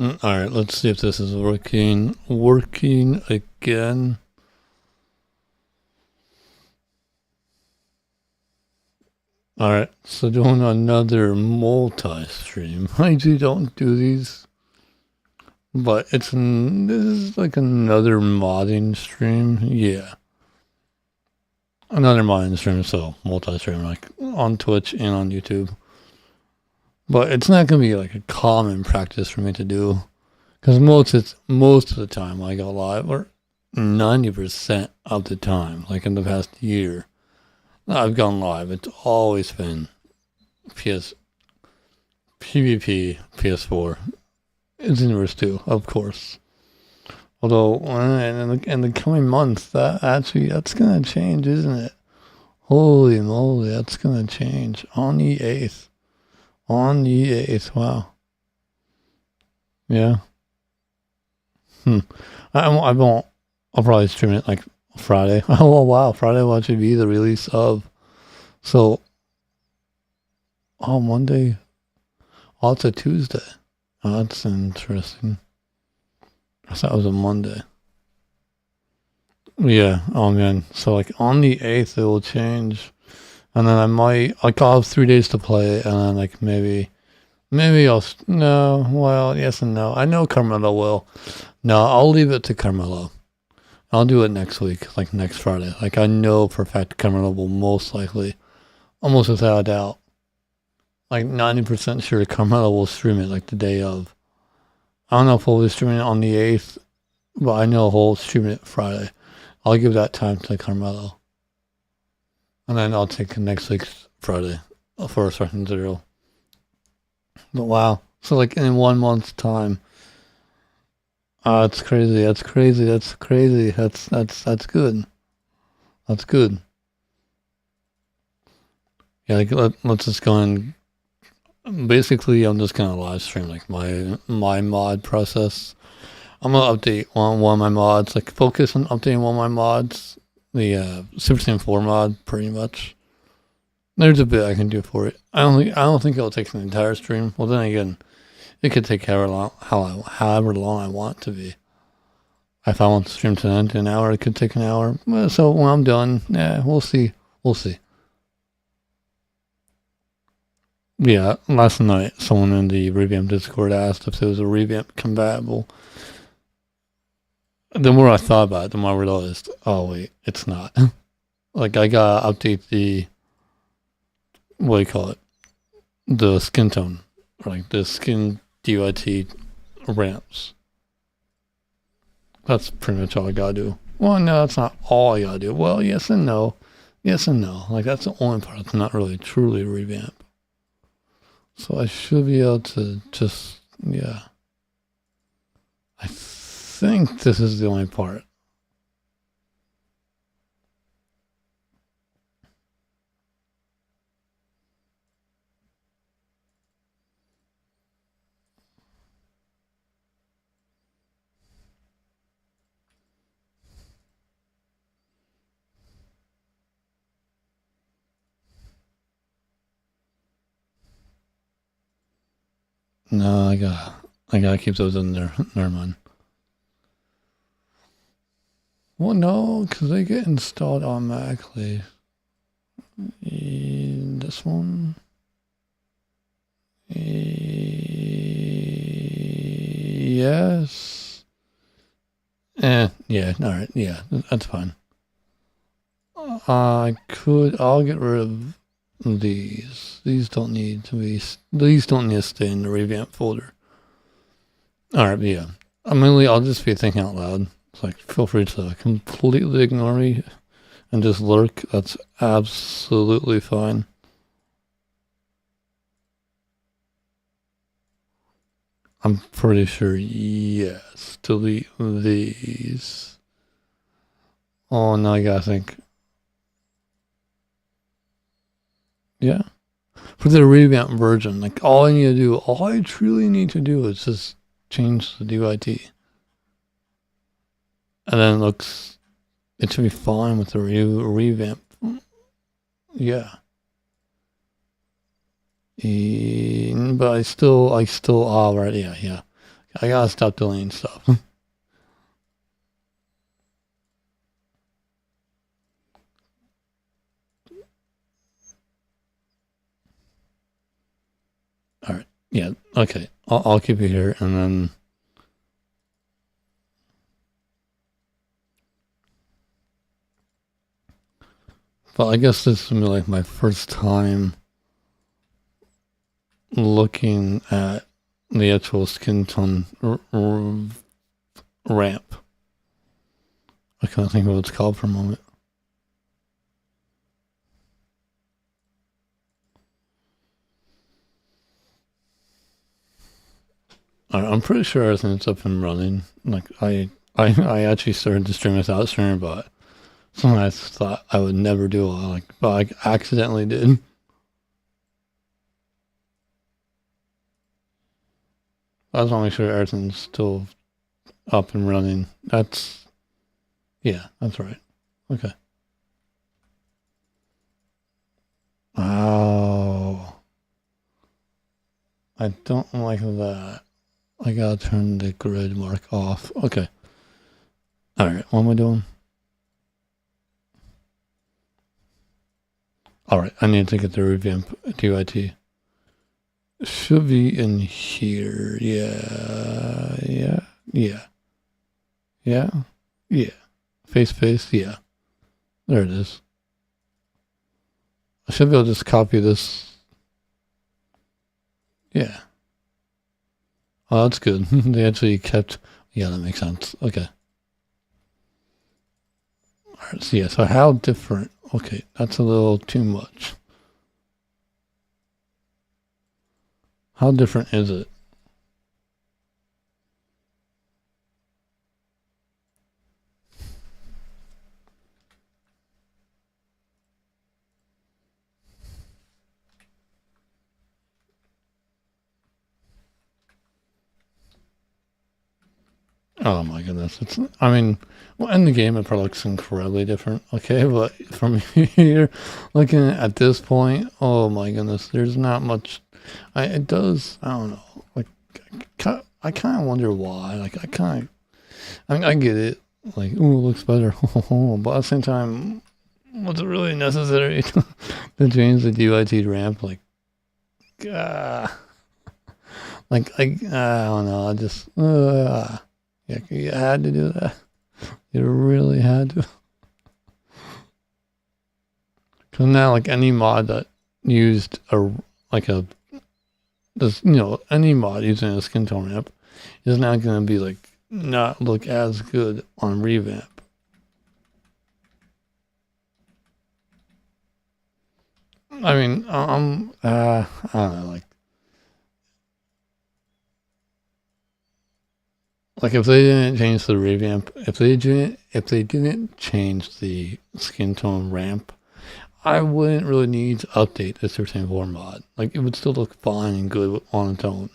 Alright, let's see if this is working. Working again. Alright, so doing another multi-stream. I usually don't do these, but this is like another modding stream. Yeah. Another modding stream, so multi-stream, like on Twitch and on YouTube. But it's not going to be like a common practice for me to do. Because most of the time I go live, or 90% of the time, like in the past year, I've gone live. It's always been PvP, PS4, Xenoverse 2, of course. Although, in the coming months, that's gonna change, isn't it? Holy moly, that's gonna change on the 8th. On the 8th, wow. Yeah. I'll probably stream it like Friday. Oh wow, Friday will actually be the release of. So, Monday. Oh, it's a Tuesday. Oh, that's interesting. I thought it was a Monday. Yeah. Oh man. So like on the 8th it will change, and then I'll have 3 days to play, and then like maybe no. Well, yes and no. I know Carmelo will. No, I'll leave it to Carmelo. I'll do it next week, like next Friday. Like I know for a fact Carmelo will most likely, almost without a doubt, like 90% sure Carmelo will stream it like the day of. I don't know if he'll be streaming it on the 8th, but I know he'll stream it Friday. I'll give that time to Carmelo. And then I'll take next week's Friday for a second zero. But wow. So like in 1 month's time. That's crazy. That's crazy. That's crazy. That's good. That's good. Yeah, like let's just go and basically I'm just gonna live stream like my mod process. I'm gonna update one of my mods, like focus on updating one of my mods. The Super Saiyan 4 mod, pretty much. There's a bit I can do for it. I don't think it'll take an entire stream. Well, then again, it could take however long I want it to be. If I want the stream to end in an hour, it could take an hour. So when I'm done, yeah, we'll see. We'll see. Yeah, last night someone in the Revamp Discord asked if there was a Revamp compatible. The more I thought about it, the more I realized, oh wait, it's not. Like I gotta update the, what do you call it? The skin tone, or like the skin DYT ramps. That's pretty much all I gotta do. Well, no, that's not all I gotta do. Well, yes and no. Yes and no. Like that's the only part that's not really truly revamp. So I should be able to just, yeah. I think this is the only part. No, I gotta keep those in there. Never mind. Well, no, because they get installed automatically. This one. Yes. Yeah, alright, yeah, that's fine. I'll get rid of these. These don't need to stay in the revamp folder. Alright, yeah. I'll just be thinking out loud. It's like, feel free to completely ignore me and just lurk. That's absolutely fine. I'm pretty sure, yes. Delete these. Oh, now I gotta think. Yeah. For the revamp version, like all I truly need to do is just change the DYT. And then it should be fine with the revamp. Yeah. But I still already, yeah. I gotta stop deleting stuff. All right. Yeah. Okay. I'll keep it here, and then. But I guess this is like my first time looking at the actual skin tone ramp. I can't think of what it's called for a moment. I'm pretty sure everything's up and running. Like I actually started to stream without streaming, but something I thought I would never do. But I accidentally did. I just want to make sure everything's still up and running. That's right. Okay. Oh, I don't like that. I gotta turn the grid mark off. Okay. All right. What am I doing? All right. I need to get the revamp DYT. Should be in here. Yeah. Face. Yeah. There it is. I should be able to just copy this. Yeah. Oh, that's good. They actually kept. Yeah, that makes sense. Okay. All right. So, yeah. So, how different? Okay. That's a little too much. How different is it? Oh my goodness. I mean, well, in the game, it probably looks incredibly different. Okay. But from here, looking at this point, oh my goodness, there's not much. It does, I don't know. Like, I kind of wonder why. Like, I get it. Like, ooh, it looks better. But at the same time, was it really necessary to change the DYT ramp? Uh, I don't know. Yeah, you had to do that. You really had to. Because now, like any mod that used any mod using a skin tone ramp is now going to be like not look as good on Revamp. I mean, I don't know, like if they didn't change the Revamp, if they didn't change the skin tone ramp, I wouldn't really need to update the 13.4 mod. Like it would still look fine and good on its own.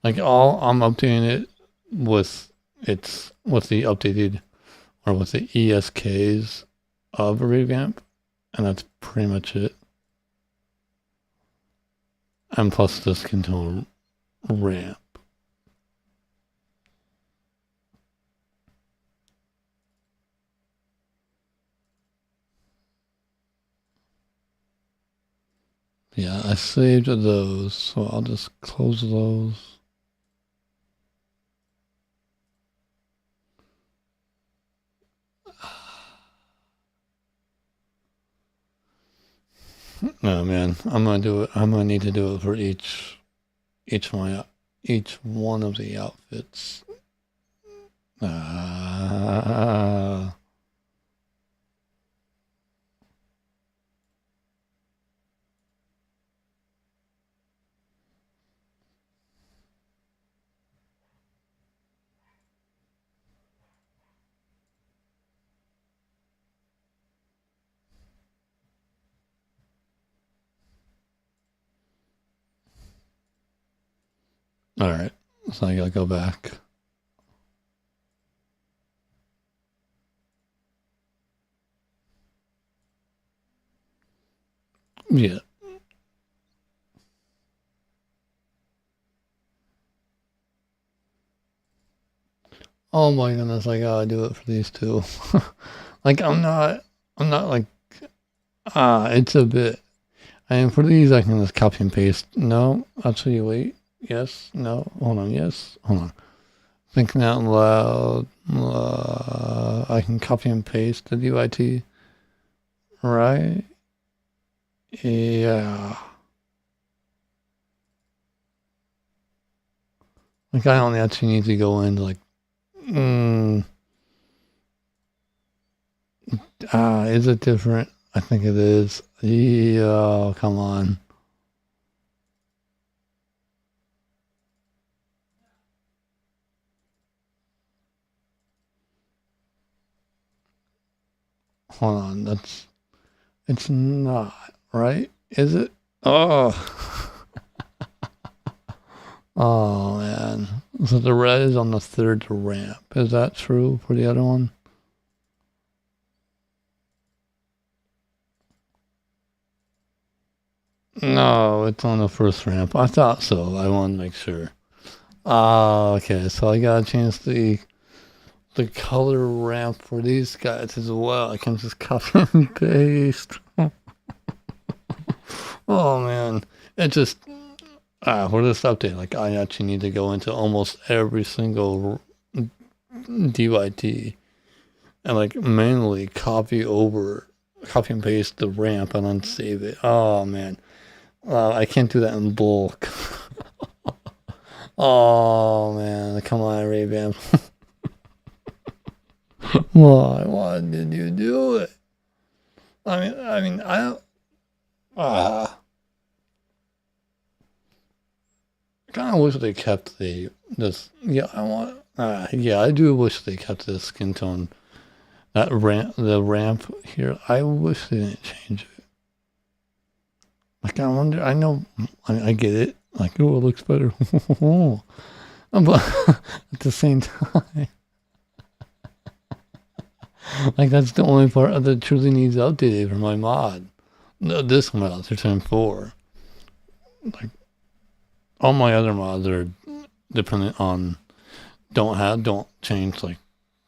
Like all I'm updating it with with the updated or with the ESKs of a Revamp, and that's pretty much it. And plus the skin tone ramp. Yeah, I saved those, so I'll just close those. Oh man, I'm gonna do it. I'm gonna need to do it for each one of the outfits. All right, so I gotta go back. Yeah. Oh my goodness, I gotta do it for these two. Like I'm not like it's a bit. And for these, I can just copy and paste. No, actually, wait. Yes, no, hold on. Yes, hold on. Thinking out loud. I can copy and paste the DYT, right? Yeah. Like I don't actually need to go into like. Is it different? I think it is. Yeah, come on. Hold on, it's not, right? Is it? Oh. Oh, man. So the red is on the third ramp. Is that true for the other one? No, it's on the first ramp. I thought so. I want to make sure. Okay. So I gotta change the color ramp for these guys as well. I can just copy and paste. Oh man, it just for this update, like I actually need to go into almost every single DYT and like manually copy and paste the ramp and then save it. Oh man, I can't do that in bulk. Oh man, come on, Revamp. Why did you do it? I don't. I kind of wish they kept this. Yeah, I want. Yeah, I do wish they kept the skin tone. The ramp here. I wish they didn't change it. Like I wonder. I know. I get it. Like, oh, it looks better. But at the same time, like that's the only part that truly needs updated for my mod. No, this mod, 3.4. Like all my other mods are dependent on don't change like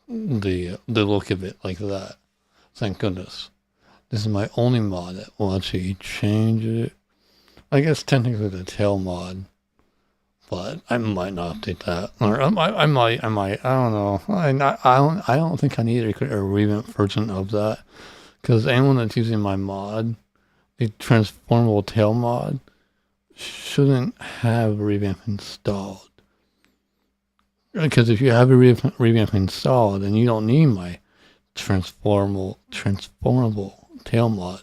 the look of it like that. Thank goodness. This is my only mod that will actually change it. I guess technically the tail mod, but I might not update that, or I might. I don't know. I don't think I need a revamp version of that because anyone that's using my mod, the transformable tail mod, shouldn't have revamp installed. Because if you have a revamp installed, then you don't need my transformable tail mod.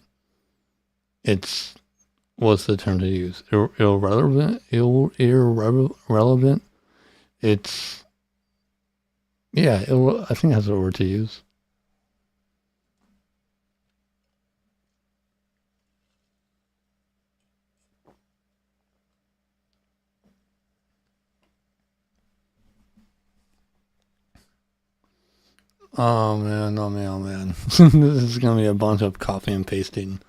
It's what's the term to use? Irrelevant. It's yeah. I think that's the word to use. Oh man, oh man, oh man. This is gonna be a bunch of copy and pasting.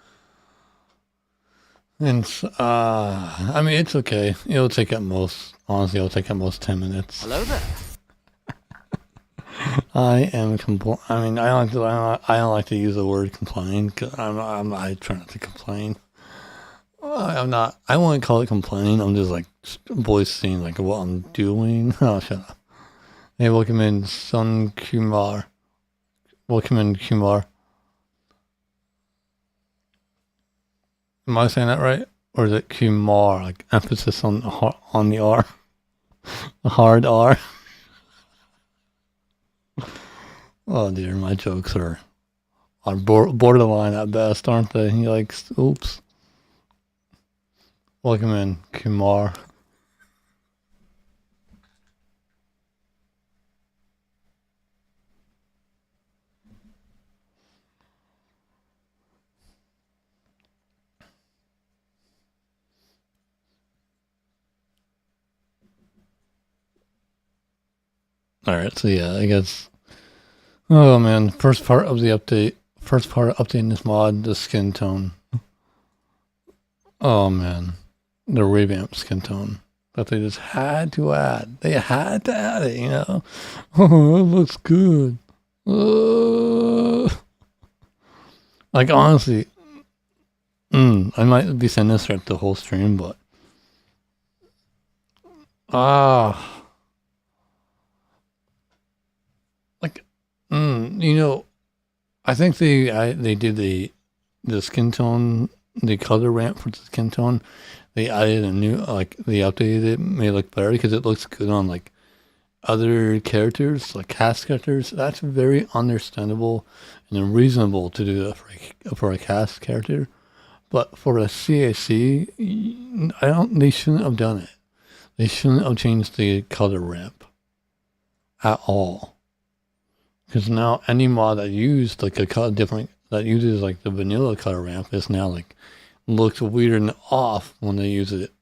And I mean, it's okay. It'll take at most, honestly, it'll take at most 10 minutes. Hello there. I mean, I don't like to use the word complain because I try not to complain. I'm not. I wouldn't call it complaining. I'm just like voicing like what I'm doing. Oh, shut up. Hey, welcome in, Sun Kumar. Welcome in, Kumar. Am I saying that right? Or is it Kumar? Like emphasis on the R? The hard R? Oh dear, my jokes are borderline at best, aren't they? He likes, oops. Welcome in, Kumar. Alright, so yeah, I guess. Oh man, first part of updating this mod, the skin tone. Oh man, the revamp skin tone. that they just had to add. They had to add it, you know? Oh, it looks good. Like, honestly, I might be saying this throughout the whole stream, but like, you know, I think they did the skin tone, the color ramp for the skin tone. They added a new, like, they updated it, made it look better because it looks good on, like, other characters, like cast characters. That's very understandable and reasonable to do that for a cast character. But for a CAC, they shouldn't have done it. They shouldn't have changed the color ramp at all. Because now any mod that used like a color different, that uses like the vanilla color ramp is now like looks weird and off when they use it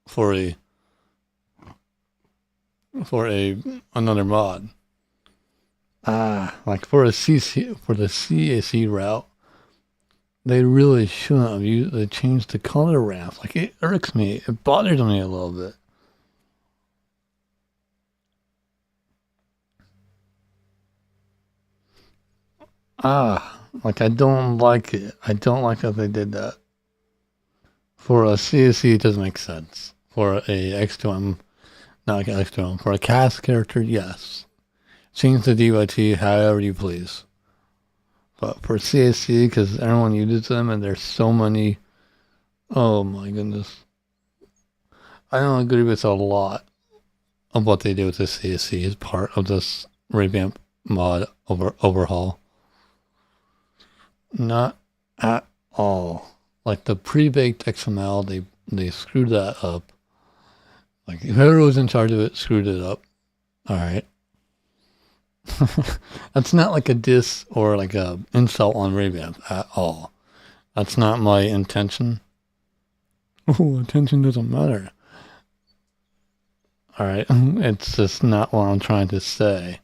for another mod. Like for the CAC route, they really shouldn't have they changed the color ramp. Like, it irks me. It bothers me a little bit. Like, I don't like it. I don't like that they did that. For a CAC, it doesn't make sense. For a X2M, not like an X2M. For a cast character, yes. Change the DYT however you please. But for CAC, because everyone uses them and there's so many, oh my goodness. I don't agree with a lot of what they do with the CAC as part of this revamp mod overhaul. Not at all. Like the pre-baked XML, they screwed that up. Like, whoever was in charge of it screwed it up. Alright. That's not like a diss or like a insult on Revamp at all. That's not my intention. Oh, intention doesn't matter. Alright, it's just not what I'm trying to say.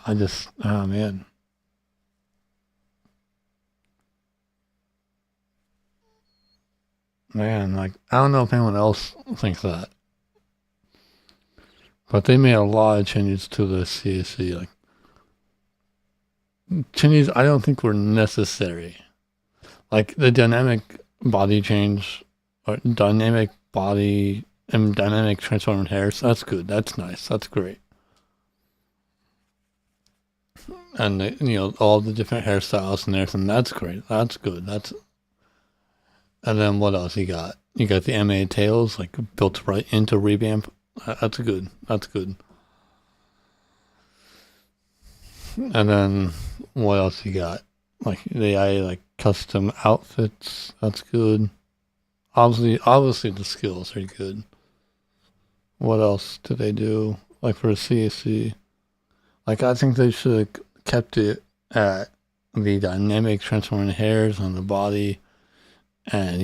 Oh man. Man, like, I don't know if anyone else thinks that. But they made a lot of changes to the CAC. Like, changes I don't think were necessary. Like the dynamic body change, or dynamic body and dynamic transforming hairs, that's good. That's nice. That's great. And all the different hairstyles and everything, that's great. That's good. And then what else you got? You got the MA tails, like, built right into Revamp. That's good. That's good. And then what else you got? Like, they added like custom outfits. That's good. Obviously the skills are good. What else did they do? Like for a CAC, like, I think they should have kept it at the dynamic transforming hairs on the body, and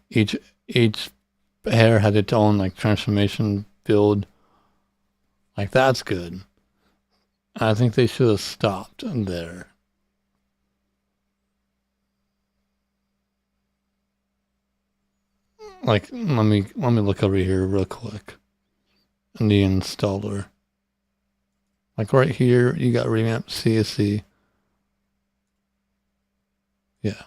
each hair had its own like transformation build. Like, that's good. I think they should have stopped there. Like, let me look over here real quick. In the installer. Like right here, you got Revamp CSC. Yeah.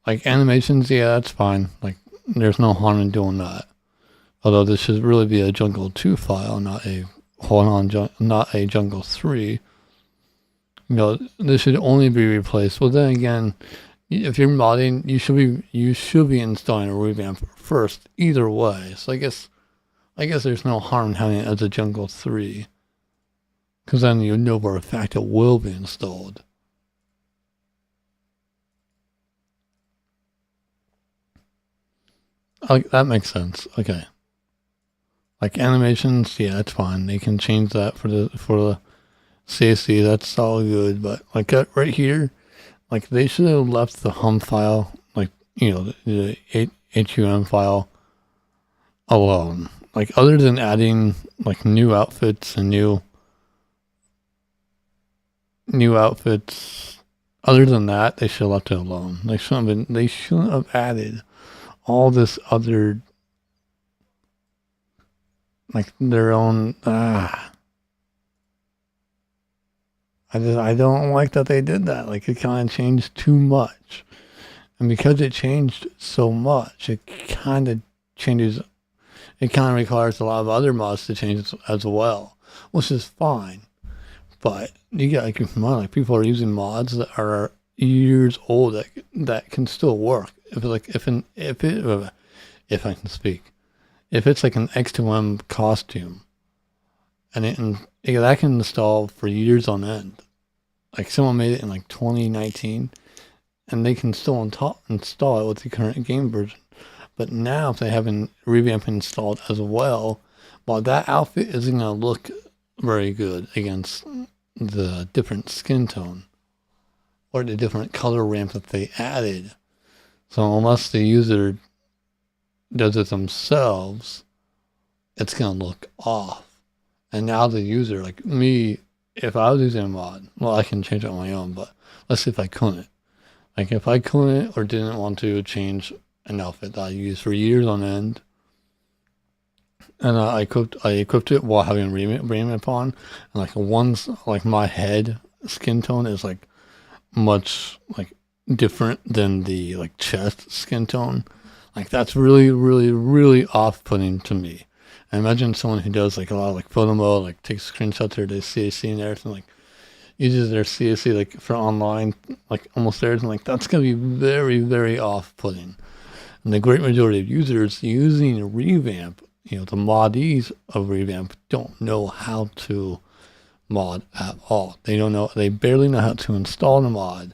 Like animations, yeah, that's fine. Like, there's no harm in doing that. Although this should really be a Jungle 2 file, not a Jungle 3. This should only be replaced. Well, then again, if you're modding, you should be installing a Revamp first, either way. So I guess there's no harm in having it as a Jungle 3. Because then you know for a fact it will be installed. That makes sense. Okay. Like animations, yeah, that's fine. They can change that for the CSC. That's all good. But like right here, like, they should have left the hum file, like, the HUM file alone. Like, other than adding like new outfits and new outfits, other than that, they should have left it alone. They shouldn't have added all this other like their own. I don't like that they did that. Like it kind of changed too much, and because it changed so much, it kind of changes. It kind of requires a lot of other mods to change as well, which is fine. But you got to keep in mind, like people are using mods that are years old that can still work. If I can speak, if it's like an X2M costume, that can install for years on end. Like someone made it in like 2019, and they can still install it with the current game version. But now, if they have a Revamp installed as well, well, that outfit isn't going to look very good against the different skin tone or the different color ramp that they added. So unless the user does it themselves, it's going to look off. And now the user, like me, if I was using a mod, well, I can change it on my own, but let's see if I couldn't. Like if I couldn't or didn't want to change an outfit that I used for years on end, and I equipped it while having Revamp on, and like my head skin tone is like much like different than the like chest skin tone. Like that's really, really, really off-putting to me. I imagine someone who does like a lot of like photo mode, like takes screenshots of their CAC and everything, like uses their CAC like for online, like almost everything, like that's gonna be very, very off-putting. And the great majority of users using Revamp, the moddies of Revamp don't know how to mod at all. They don't know, they barely know how to install the mod.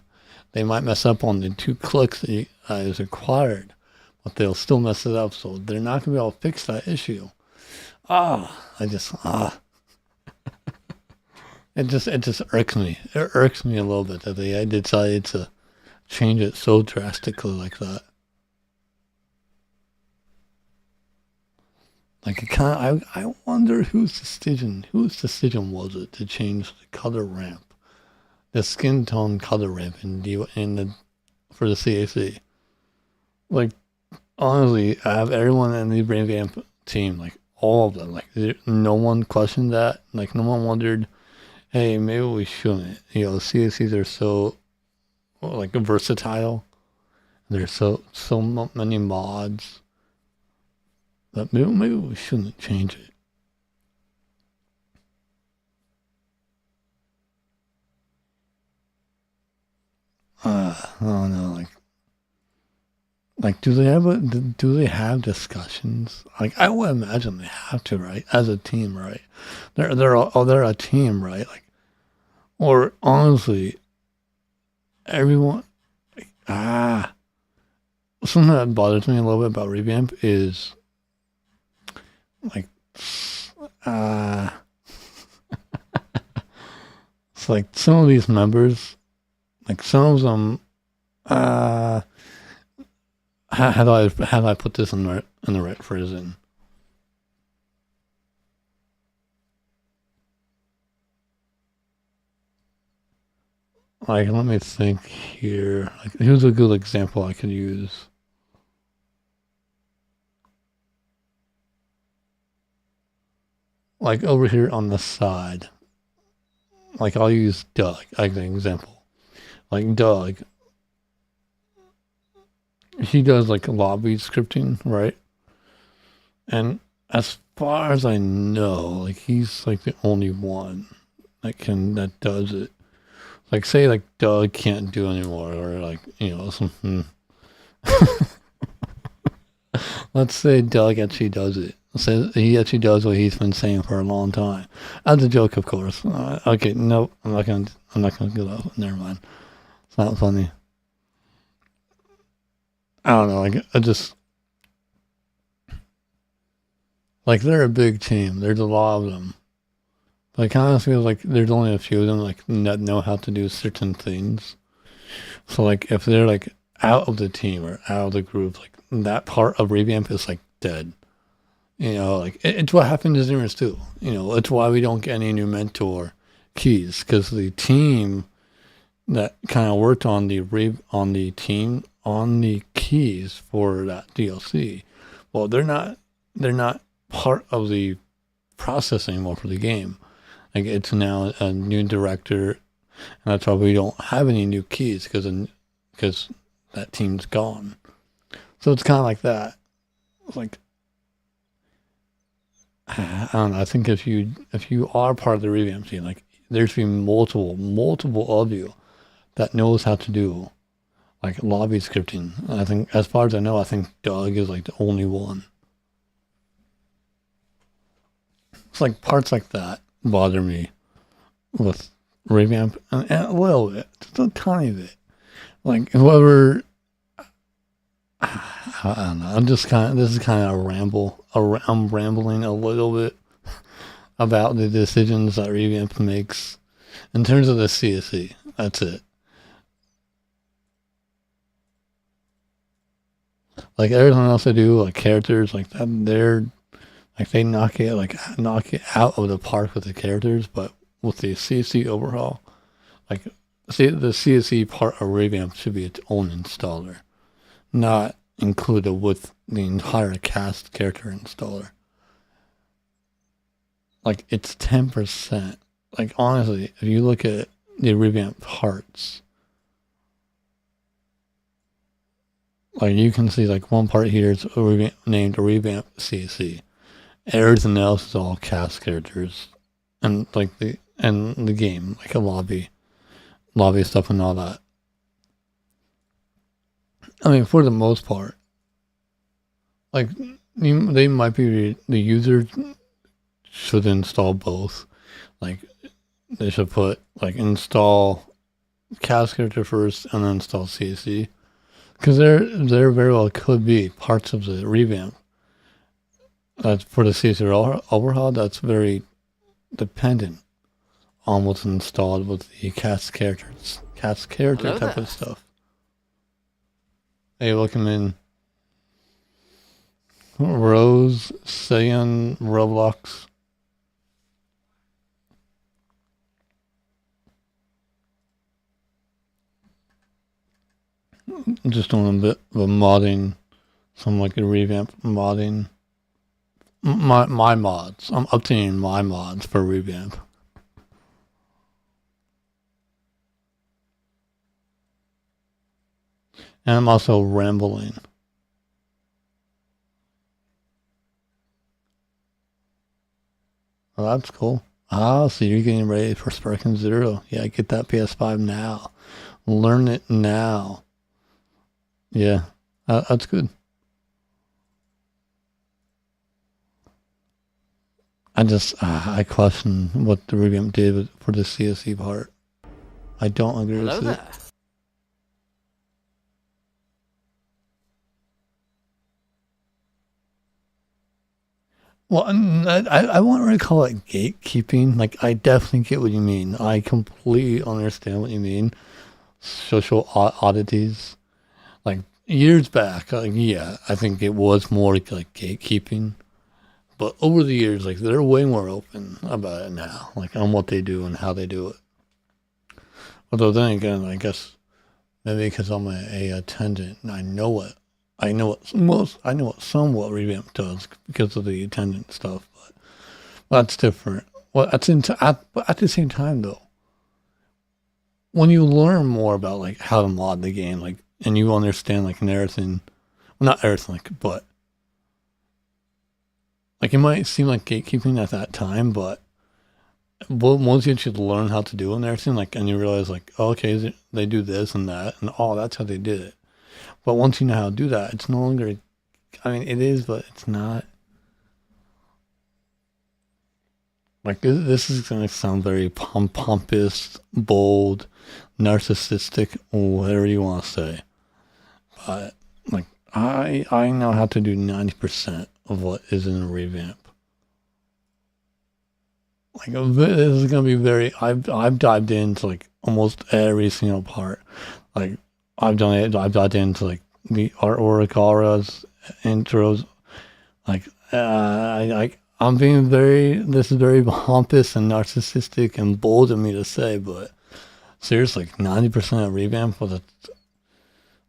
They might mess up on the 2 clicks that is required, but they'll still mess it up, so they're not gonna be able to fix that issue. It just irks me. It irks me a little bit that they decided to change it so drastically like that. Like I wonder whose decision was it to change the color ramp, the skin tone color ramp for the CAC. Like honestly, I have everyone in the Revamp team, like all of them, like no one questioned that. Like no one wondered, hey, maybe we shouldn't. CACs are so like versatile. There's so many mods. But maybe we shouldn't change it. I don't know. Like, do they have discussions? Like, I would imagine they have to, right? As a team, right? They're a team, right? Like, or honestly, everyone. Something that bothers me a little bit about Revamp is like it's like some of these members, like some of them how do I put this in the right phrasing? Like let me think here. Like, here's a good example I could use. Like over here on the side, like I'll use Doug as an example. Like Doug, he does like lobby scripting, right? And as far as I know, like he's like the only one that does it. Like say like Doug can't do anymore, or like something. Let's say Doug actually does it. So he actually does what he's been saying for a long time. As a joke, of course. Okay, nope, I'm not gonna go that. Never mind. It's not funny. I don't know. Like I just like they're a big team. There's a lot of them. But it kind of feels like there's only a few of them like that know how to do certain things. So like if they're like out of the team or out of the group, like that part of Revamp is like dead. Like it's what happened to Xenoverse too. It's why we don't get any new mentor keys, because the team that kind of worked on the keys for that DLC, well, they're not part of the process anymore for the game. Like it's now a new director, and that's why we don't have any new keys because that team's gone. So it's kind of like that. Like I don't know. I think if you are part of the revamp team, like there's been multiple of you that knows how to do like lobby scripting. And I think, as far as I know, I think Doug is like the only one. It's like parts like that bother me with revamp, and a little bit, just a tiny bit. Like whoever, I don't know. This is kind of a ramble. I'm rambling a little bit about the decisions that Revamp makes in terms of the CSE. That's it. Like everything else they do, like characters, like that, they're like they knock it out of the park with the characters. But with the CSE overhaul, like the CSE part of Revamp should be its own installer, not included with the entire cast character installer. Like it's 10%. Like honestly, if you look at the Revamp parts, like you can see like one part here is named Revamp CSE. Everything else is all cast characters, and like the game, like a lobby stuff and all that. I mean, for the most part, like they might be the user should install both. Like they should put like install cast character first and then install CSE, because there very well could be parts of the revamp that's for the CSE overhaul that's very dependent on what's installed with the cast character type of stuff. Hey, looking in Rose saying Roblox. I'm just doing a bit of modding, some like a revamp modding. My mods. I'm updating my mods for revamp. And I'm also rambling. Oh, that's cool. Ah, so you're getting ready for Sparking Zero. Yeah, get that PS5 now. Learn it now. Yeah, that's good. I question what the revamp did for the CSE part. I don't agree with it. Well, I won't really call it gatekeeping. Like, I definitely get what you mean. I completely understand what you mean. Social oddities. Like, years back, yeah, I think it was more like gatekeeping. But over the years, like, they're way more open about it now. Like, on what they do and how they do it. Although then again, I guess maybe because I'm a attendant and I know what somewhat revamp does because of the attendant stuff, but that's different. Well, at the same time though, when you learn more about like how to mod the game, like, and you understand like everything, well, not everything, like, but like it might seem like gatekeeping at that time, but once you actually learn how to do it and everything, like, and you realize like, oh, okay, they do this and that, and oh, that's how they did it. But once you know how to do that, it's no longer, I mean, it is, but it's not. Like, this is going to sound very pompous, bold, narcissistic, whatever you want to say. But, like, I know how to do 90% of what is in a revamp. Like, this is going to be very, I've dived into, like, almost every single part. Like, I've dived into, like, the artwork, auras, intros. Like, I'm being this is very pompous and narcissistic and bold of me to say, but seriously, 90% of revamp was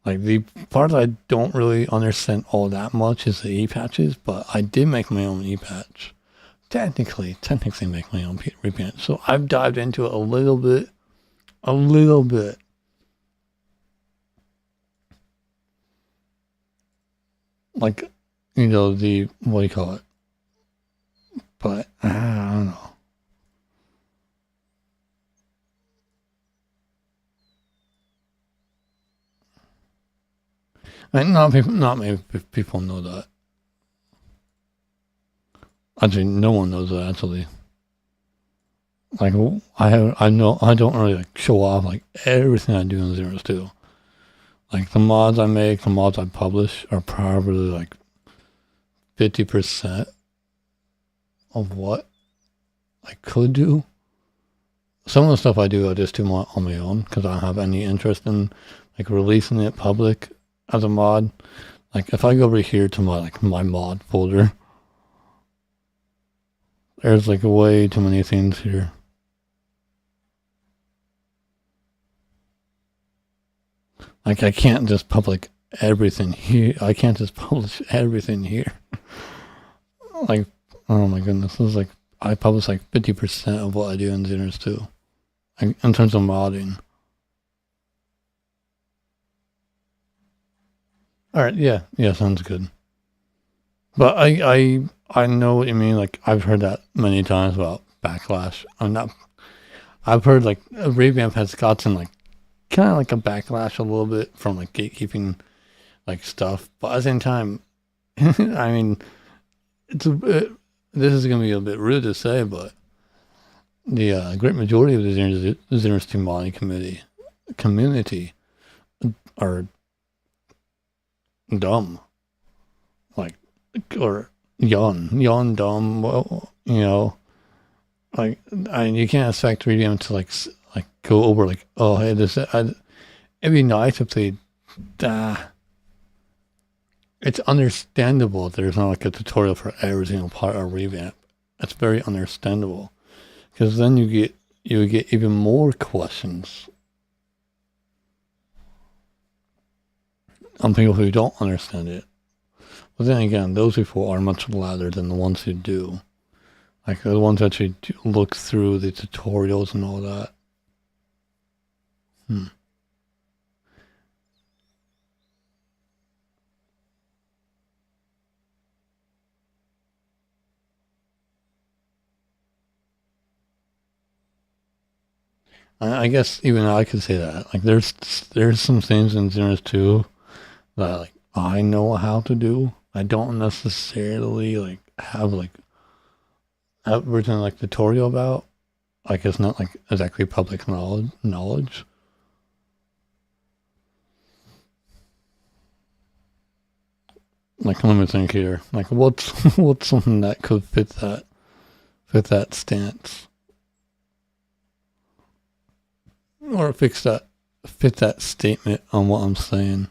like the part I don't really understand all that much is the e-patches, but I did make my own e-patch technically make my own Revamp. So I've dived into it a little bit. Like, you know, the, what do you call it? But, I don't know. And not many people know that. Actually, no one knows that, actually. Like, I don't really, like, show off, like, everything I do in Xenoverse 2. Like, the mods I make, the mods I publish are probably, like, 50% of what I could do. Some of the stuff I do, I just do on my own, because I don't have any interest in, like, releasing it public as a mod. Like, if I go over here to my mod folder, there's, like, way too many things here. Like, I can't just publish everything here. I can't just publish everything here. Like, oh my goodness, this is like, I publish like 50% of what I do in Xenoverse 2. Like, in terms of modding. Alright, yeah, sounds good. But I know what you mean. Like, I've heard that many times about backlash. I've heard like Revamp has gotten like kind of like a backlash a little bit from like gatekeeping like stuff, but at the same time, I mean, this is gonna be a bit rude to say, but the great majority of the Xenoverse 2 modding community are dumb, like, or young dumb. Well, you know, like, you can't expect Revamp to like go over like, oh hey, it'd be nice if they, it's understandable there's not like a tutorial for every single part of Revamp. It's very understandable, because then you would get even more questions on people who don't understand it. But then again, those people are much louder than the ones who do. Like, the ones that actually look through the tutorials and all that. I guess even I could say that. Like, there's some things in Xenoverse 2 that like I know how to do. I don't necessarily like have written like tutorial about. Like, it's not like exactly public knowledge. Like, let me think here. Like, what's something that could fit that stance, or fit that statement on what I'm saying.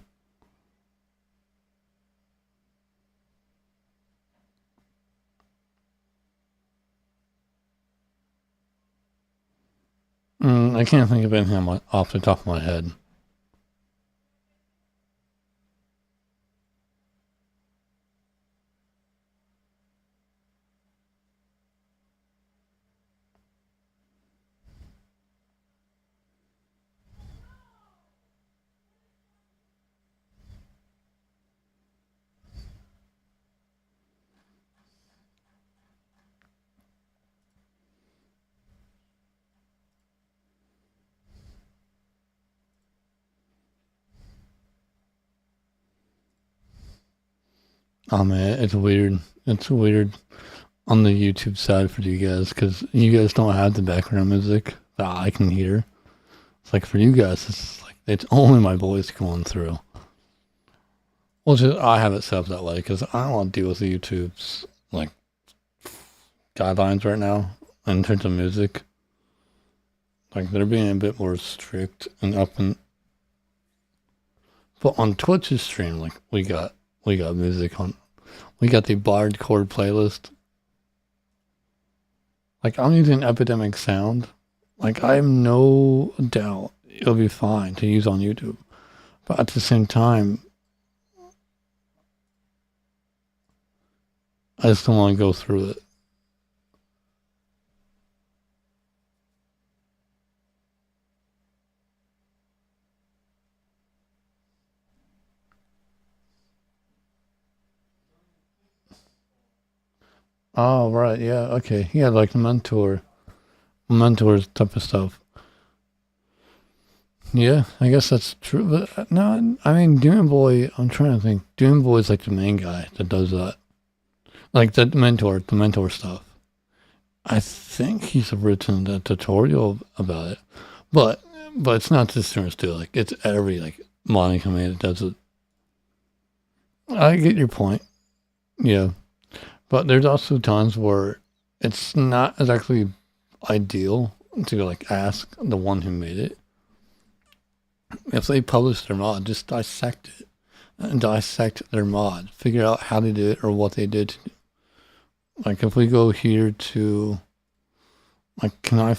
I can't think of anything off the top of my head. Oh man, it's weird. It's weird on the YouTube side for you guys, because you guys don't have the background music that I can hear. It's like, for you guys, it's only my voice going through. Well, just, I have it set up that way because I don't want to deal with YouTube's like guidelines right now in terms of music. Like, they're being a bit more strict and up and. But on Twitch's stream, like, we got music on. We got the barred chord playlist. Like, I'm using Epidemic Sound. Like, I have no doubt it'll be fine to use on YouTube. But at the same time, I just don't want to go through it. Oh, right. Yeah. Okay. Yeah, like mentors type of stuff. Yeah, I guess that's true. But no, I mean, Demon Boy, I'm trying to think. Demon Boy is like the main guy that does that. Like the mentor stuff. I think he's written a tutorial about it. But but it's not just students do it. Like it's every like modding company that does it. I get your point. Yeah. But there's also times where it's not exactly ideal to like ask the one who made it. If they publish their mod, just dissect it and dissect their mod. Figure out how they did it or what they did. Like if we go here to like, I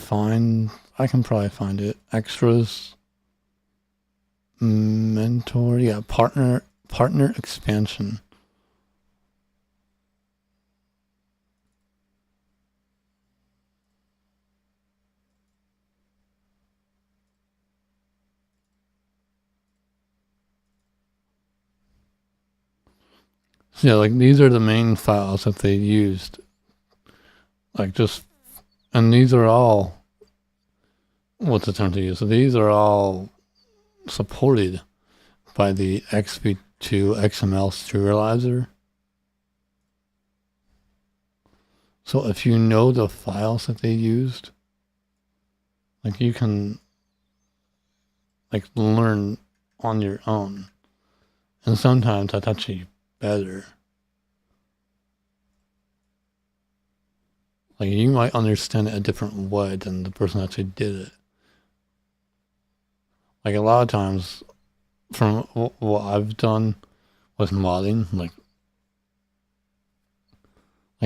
can probably find it. Extras, mentor, yeah, partner expansion. So yeah, like these are the main files that they used. Like just, and these are all, what's the term to use? So these are all supported by the XV2 XML serializer. So if you know the files that they used, like you can like learn on your own. And sometimes that's actually better. Like you might understand it a different way than the person that actually did it. Like a lot of times, from what I've done with modding, like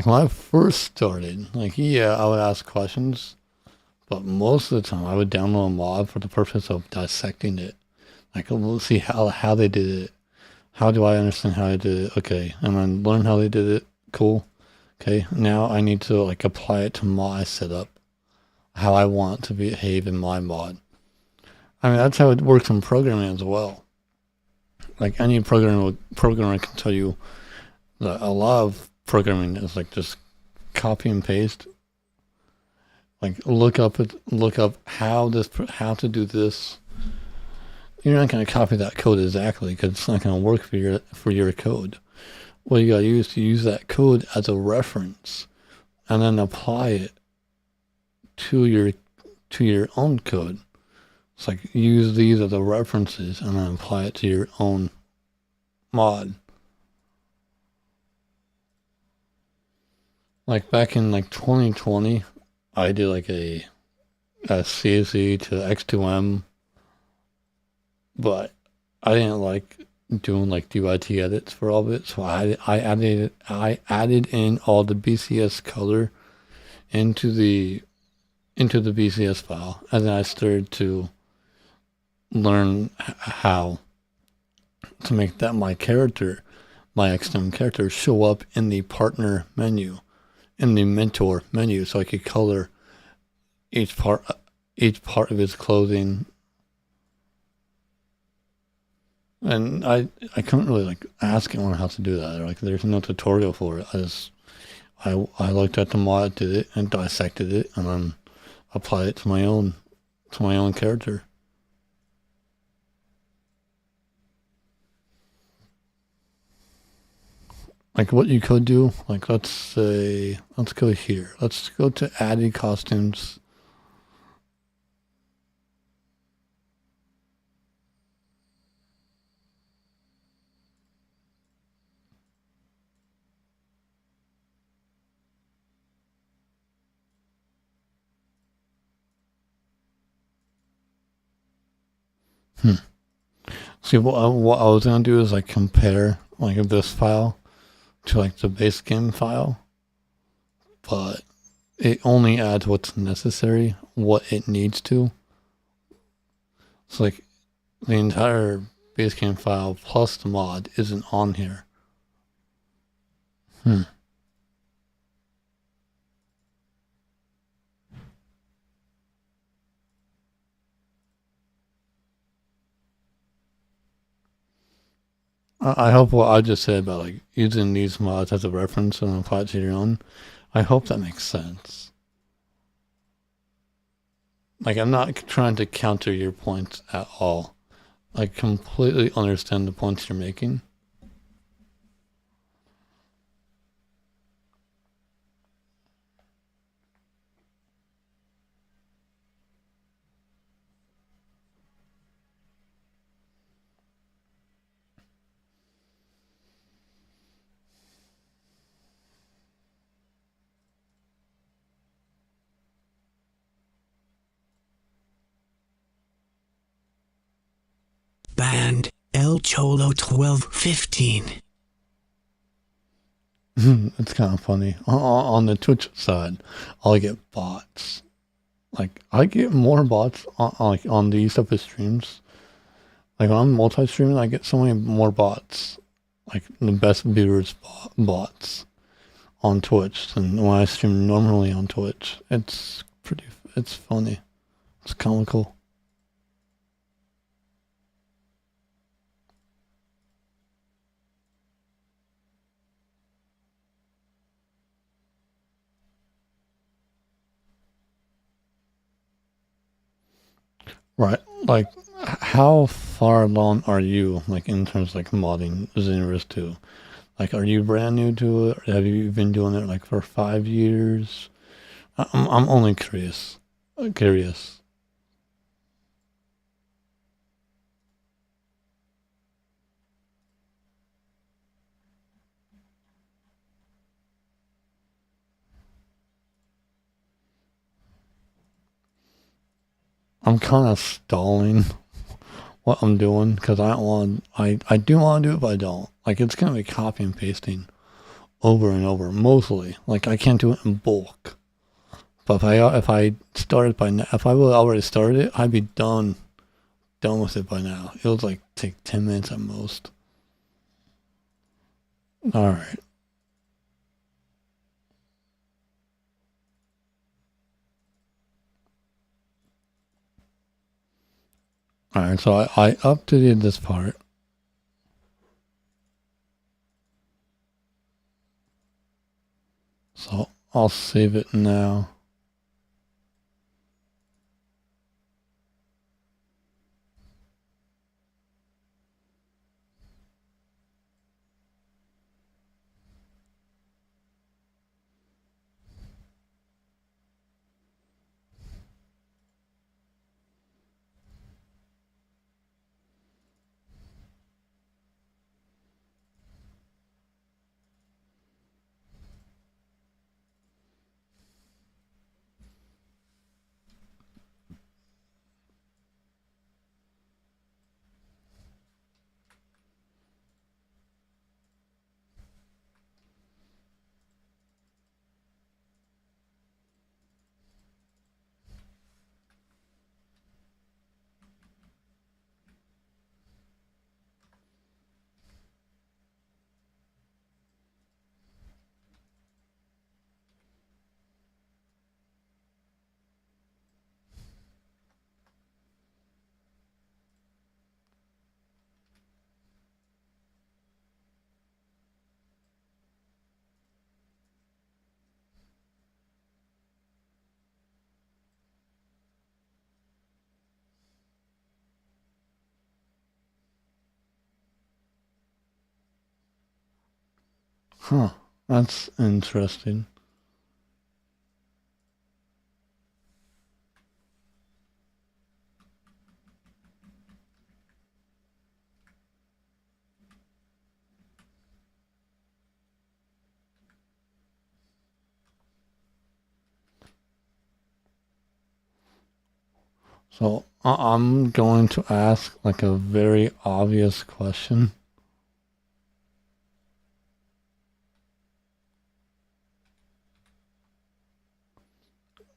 when I first started, like yeah, I would ask questions, but most of the time I would download a mod for the purpose of dissecting it. Like we'll see how they did it. How do I understand how they did it? Okay, and then learn how they did it. Cool. Okay, now I need to like apply it to my setup, how I want to behave in my mod. I mean, that's how it works in programming as well. Like any programmer can tell you that a lot of programming is like just copy and paste. Like look up how to do this. You're not going to copy that code exactly because it's not going to work for your code. What you got to use that code as a reference, and then apply it to your own code. It's like use these as the references and then apply it to your own mod. Like back in like 2020, I did like a CSE to X2M, but I didn't like doing like DYT edits for all of it, so I added in all the BCS color into the BCS file, and then I started to learn how to make that my XTM character, show up in the partner menu, in the mentor menu, so I could color each part of his clothing. And I couldn't really like ask anyone how to do that. Like there's no tutorial for it. I looked at the mod, did it, and dissected it, and then applied it to my own character. Like what you could do, like let's go here. Let's go to added costumes. See what I was gonna do is like compare like this file to like the base game file, but it only adds what's necessary, what it needs to. It's like the entire base game file plus the mod isn't on here. I hope what I just said about like using these mods as a reference and apply it to your own, I hope that makes sense. Like, I'm not trying to counter your points at all. I completely understand the points you're making. Band El Cholo 1215. It's kind of funny. On the Twitch side, I'll get bots. Like, I get more bots like on these type of streams. Like, when I'm multi-streaming, I get so many more bots. Like, the best viewers bots on Twitch than when I stream normally on Twitch. It's funny. It's comical. Right. Like, how far along are you, like, in terms of, like, modding Xenoverse 2? Like, are you brand new to it? Or have you been doing it, like, for 5 years? I'm only curious. Curious. I'm kind of stalling what I'm doing because I do want to do it, but I don't. Like, it's going to be copy and pasting over and over, mostly. Like, I can't do it in bulk. But if I started by now, if I would already started it, I'd be done with it by now. It would like take 10 minutes at most. All right. All right. So I updated this part. So I'll save it now. Huh. That's interesting. So I'm going to ask like a very obvious question.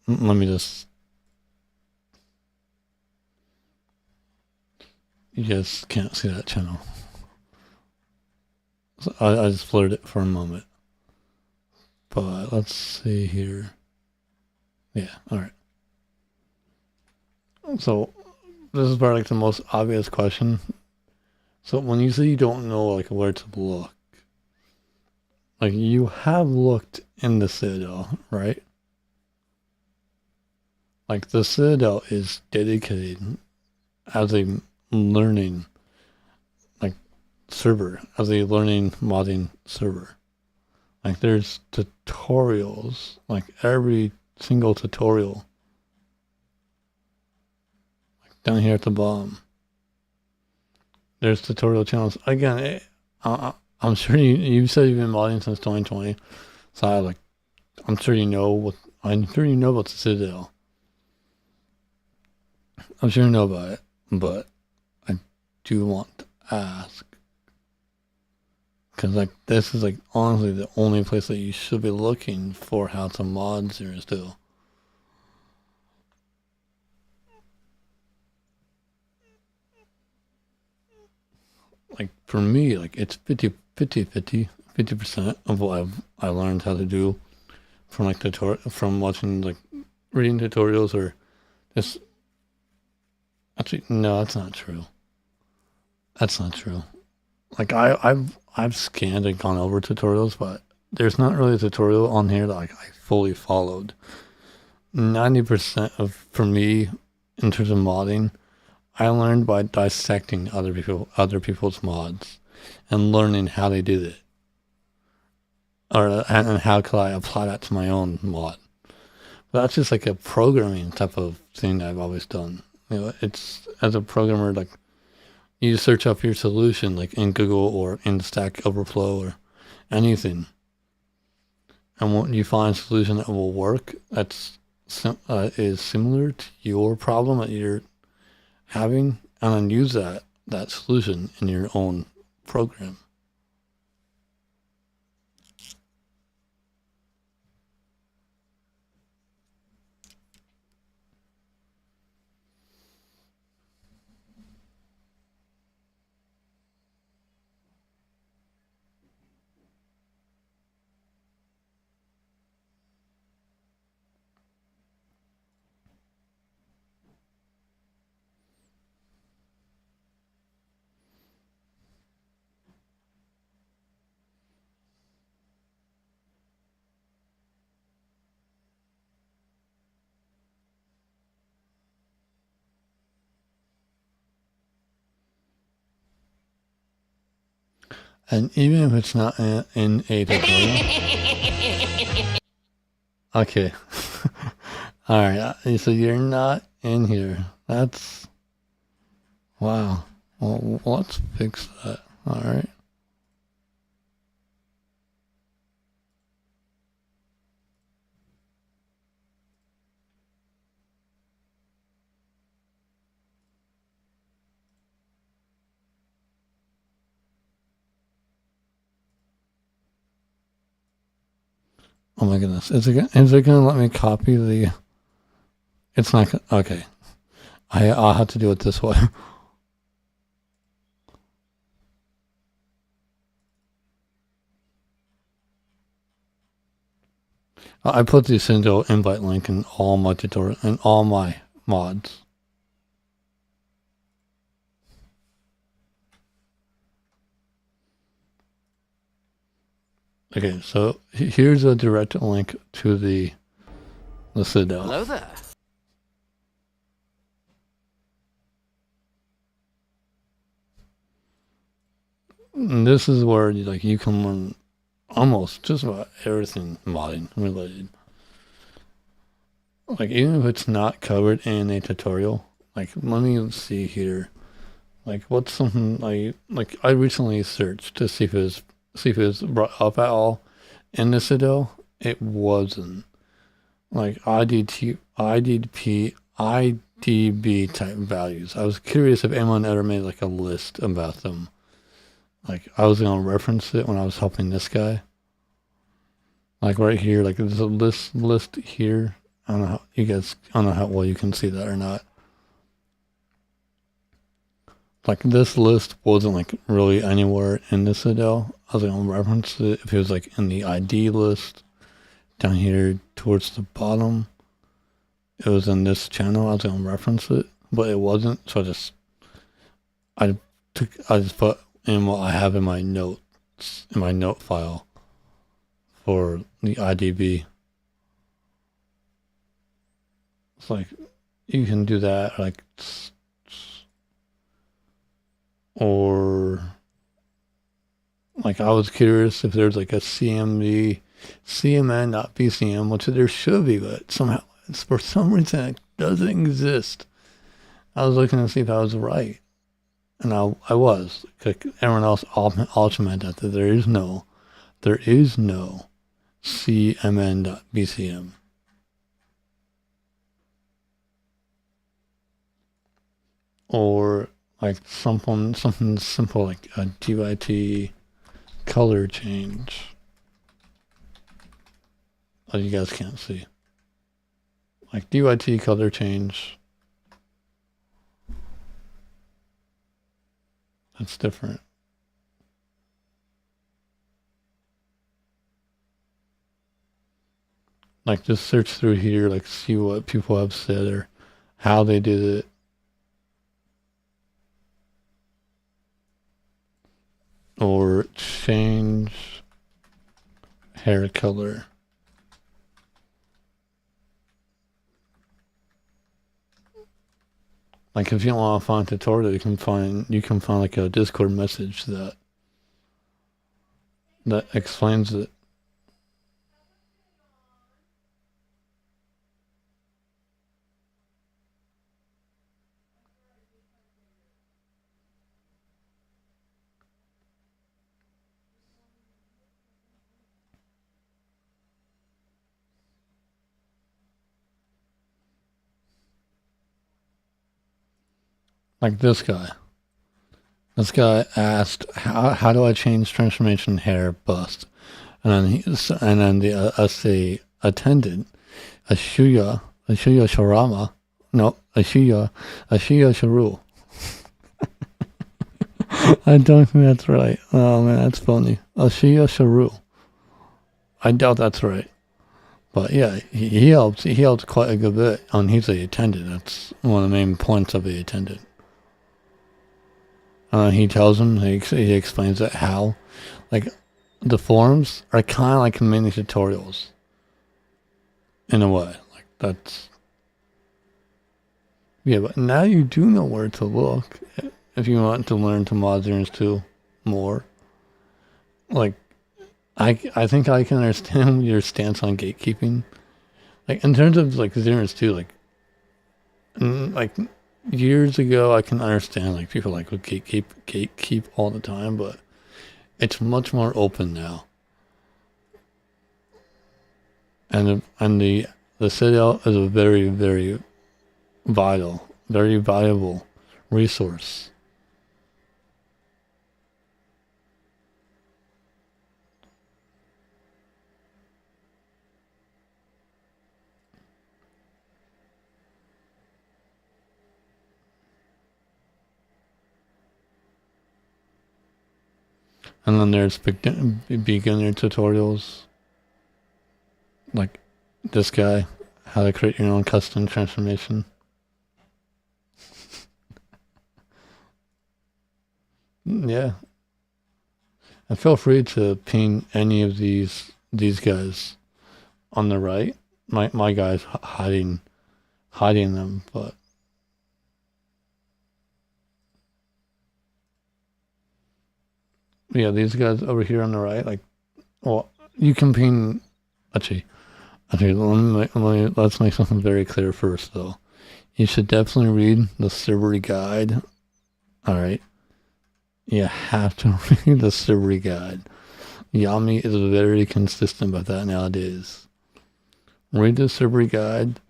Let me just. You guys can't see that channel. So I just blurred it for a moment. But let's see here. Yeah, alright. So this is probably like the most obvious question. So when you say you don't know like where to look, like you have looked in the Citadel, right? Like the Citadel is dedicated as a learning like server, as a learning modding server. Like there's tutorials, like every single tutorial down here at the bottom. There's tutorial channels. Again, I'm sure you said you've been modding since 2020, so I'm sure you know about the Citadel. I'm sure you know about it, but I do want to ask, because like this is like honestly the only place that you should be looking for how to mod Zero Still. Like for me, like it's 50% of what I learned how to do from like from watching like reading tutorials or just actually no, that's not true. That's not true. Like I've scanned and gone over tutorials, but there's not really a tutorial on here that like I fully followed. 90% of for me in terms of modding, I learned by dissecting other people's mods and learning how they did it. And how could I apply that to my own mod. But that's just like a programming type of thing that I've always done. You know, it's as a programmer, like you search up your solution like in Google or in Stack Overflow or anything. And when you find a solution that will work, is similar to your problem that you're having, and then use that solution in your own program. And even if it's not in a tutorial. Okay. Alright, so you're not in here. That's... Wow. Well, let's fix that. Alright. Oh my goodness. Is it gonna let me copy the... It's not gonna... Okay. I'll have to do it this way. I put the Cindo invite link in all my tutorial and all my mods. Okay, so here's a direct link to the Citadel. Hello there. And this is where you can learn almost just about everything modding related. Like even if it's not covered in a tutorial, like let me see here. Like what's something I recently searched to see if it was brought up at all in the Citadel. It wasn't. Like IDB type values. I was curious if anyone ever made like a list about them. Like I was gonna reference it when I was helping this guy. Like right here, like there's a list here. I don't know how well you can see that or not. Like this list wasn't like really anywhere in the Citadel. I was gonna reference it if it was like in the ID list down here towards the bottom. It was in this channel. I was gonna reference it, but it wasn't. So I just put in what I have in my notes in my note file. for the IDB. It's like you can do that, like, or like I was curious if there's like a CMN.BCM, which there should be, but somehow for some reason it doesn't exist. I was looking to see if I was right, and I was. Like everyone else ultimated that there is no CMN.BCM. Or like something simple like a DYT color change. Oh, you guys can't see. Like DYT color change. That's different. Like just search through here, like see what people have said or how they did it. Or change hair color. Like if you don't want to find a tutorial, you can find like a Discord message that explains it. Like this guy. This guy asked, "How do I change transformation hair bust?" And then the attendant, Ashuya Sharama, no, Ashuya Sharu. I don't think that's right. Oh man, that's funny. Ashuya Sharu. I doubt that's right. But yeah, he helped quite a good bit. And he's the attendant. That's one of the main points of the attendant. He tells him, he explains it how, like, the forums are kind of like mini tutorials. In a way. Like, that's... Yeah, but now you do know where to look if you want to learn to mod Xenoverse 2 more. Like, I think I can understand your stance on gatekeeping. Like, in terms of, like, Xenoverse 2, like, years ago, I can understand, like, people, like, would gatekeep all the time, but it's much more open now. And the Citadel is a very, very vital, very valuable resource. And then there's beginner tutorials, like this guy, how to create your own custom transformation. Yeah. And feel free to ping any of these guys on the right. My guy's hiding them, but yeah, these guys over here on the right, like, well, you can ping. Actually, let's make something very clear first, though. You should definitely read the Silvery Guide. All right, you have to read the Silvery Guide. Yami is very consistent about that nowadays. Read the Silvery Guide,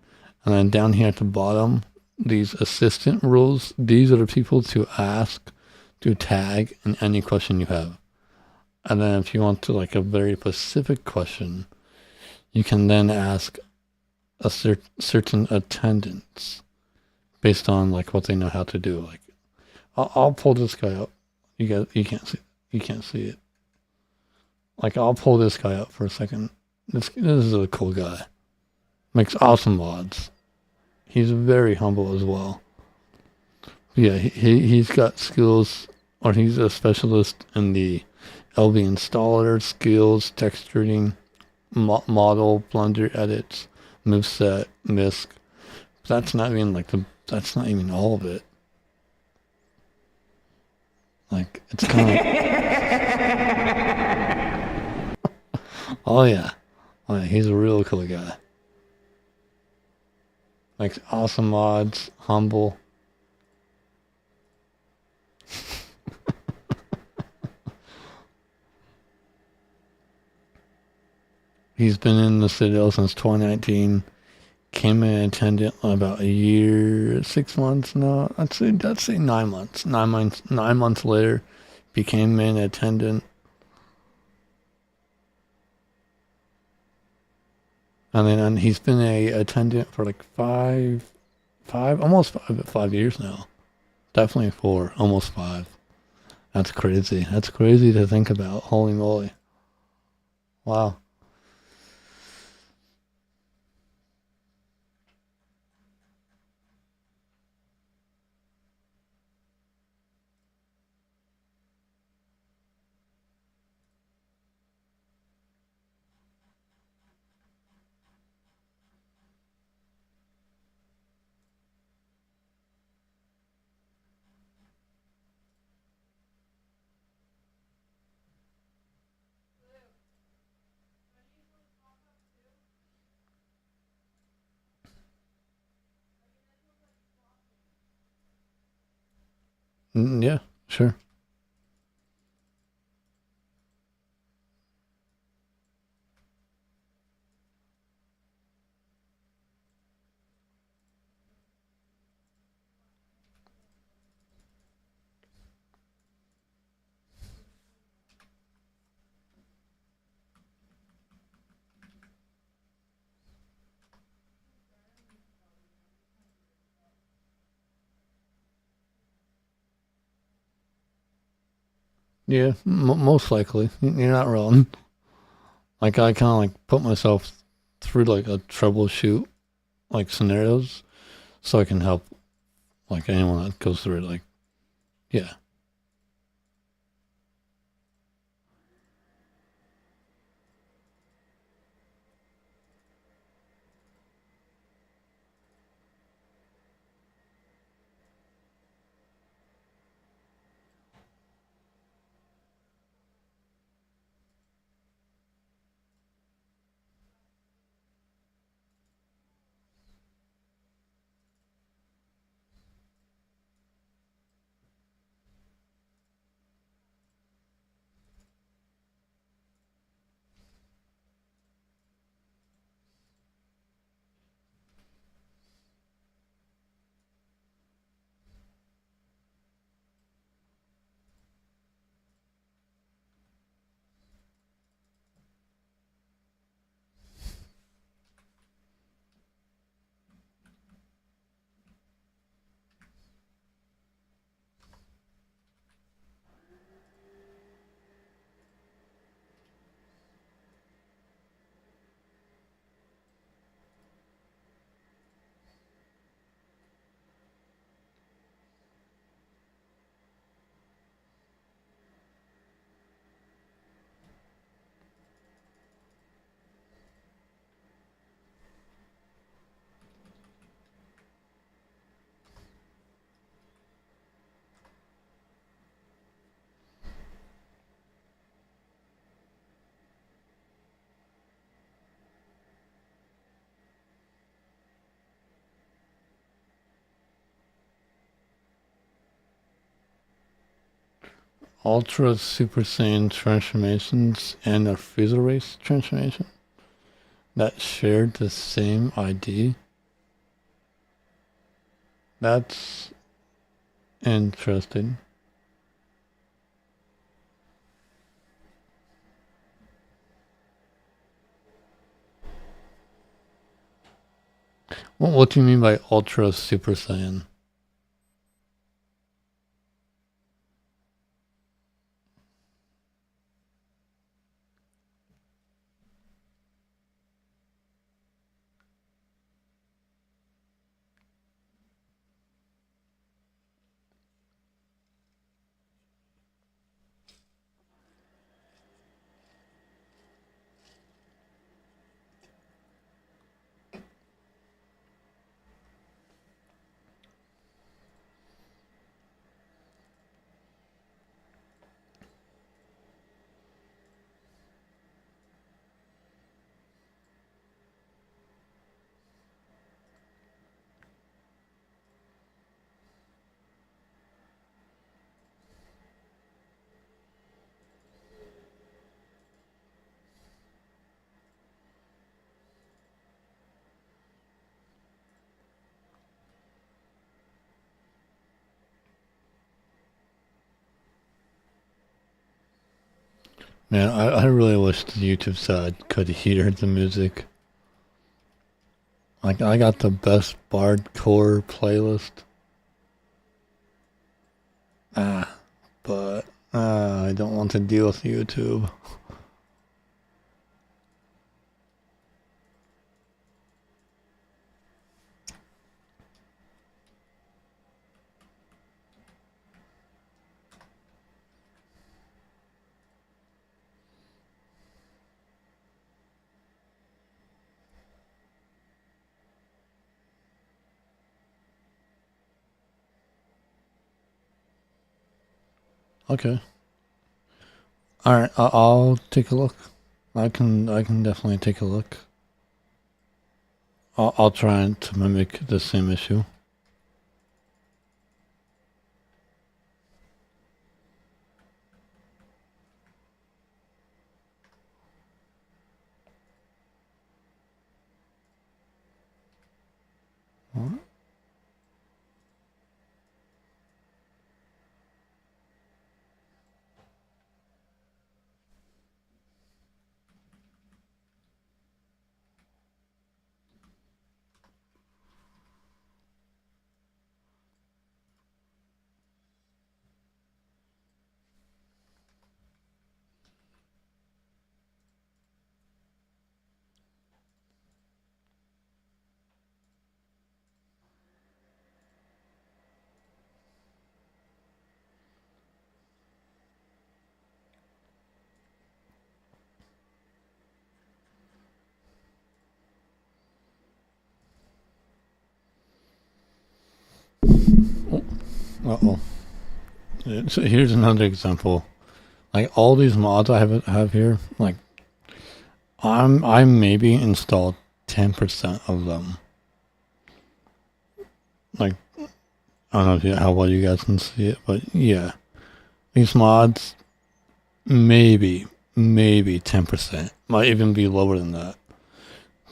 and then down here at the bottom, these assistant rules. These are the people to ask, to tag in any question you have. And then if you want to, like, a very specific question, you can then ask a certain attendants based on, like, what they know how to do. Like, I'll pull this guy up. You can't see it. Like, I'll pull this guy up for a second. This is a cool guy. Makes awesome mods. He's very humble as well. Yeah, he's got skills, or he's a specialist in the LV installer, skills, texturing, model, blunder edits, moveset, misc. That's not even like the. That's not even all of it. Like it's kind of. Oh yeah, oh yeah. He's a real cool guy. Like awesome mods, humble. He's been in the Citadel since 2019. Came in attendant about a year, 6 months. No, I'd say 9 months. 9 months. 9 months later, became main attendant, and he's been a attendant for like almost 5 years now. Definitely 4, almost 5. That's crazy. That's crazy to think about. Holy moly! Wow. Yeah, sure. Yeah, most likely. You're not wrong. Like I kind of like put myself through like a troubleshoot like scenarios so I can help like anyone that goes through it. Like, yeah. Ultra Super Saiyan transformations and a Freezer Race transformation that shared the same ID. That's interesting. What do you mean by Ultra Super Saiyan? Man, I really wish the YouTube side could hear the music. Like, I got the best bardcore playlist. Ah, but I don't want to deal with YouTube. Okay. All right, I'll take a look. I can definitely take a look. I'll try to mimic the same issue. What? Uh-oh. So here's another example. Like all these mods I have here, like I maybe installed 10% of them. Like I don't know how well you guys can see it, but yeah, these mods maybe 10%, might even be lower than that.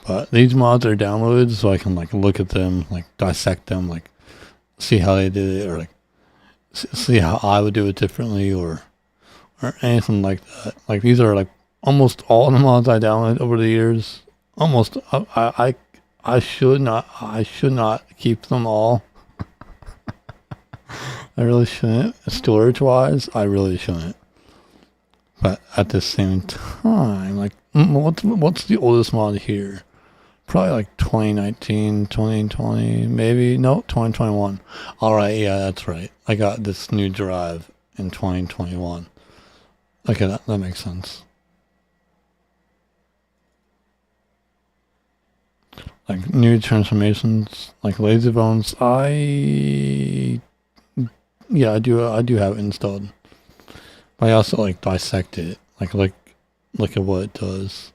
But these mods are downloaded so I can like look at them, like dissect them, like see how they did it, or like see how I would do it differently, or anything like that. Like these are like almost all the mods I downloaded over the years. Almost I should not keep them all. I really shouldn't. Storage wise, I really shouldn't. But at the same time, like what's the oldest mod here? Probably like 2019, 2020, maybe. No, 2021. All right, yeah, that's right. I got this new drive in 2021. Okay, that makes sense. Like new transformations, like laser bones. I do have it installed. But I also like dissect it, like look at what it does.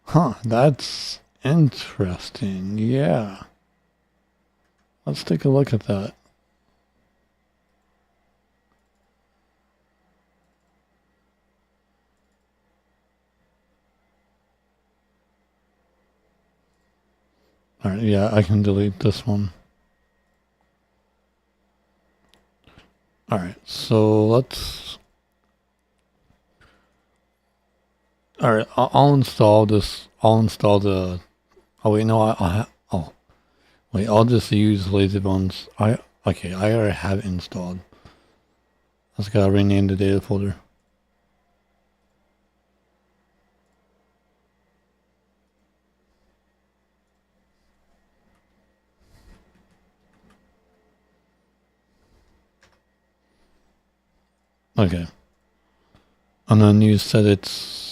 Huh, that's interesting. Yeah. Let's take a look at that. Alright, yeah, I can delete this one. Alright, so let's... Alright, I'll install this. I'll install the... Oh, wait, no, oh, wait, I'll just use Lazybones. Okay, I already have it installed. I just gotta rename the data folder. Okay. And then you said it's...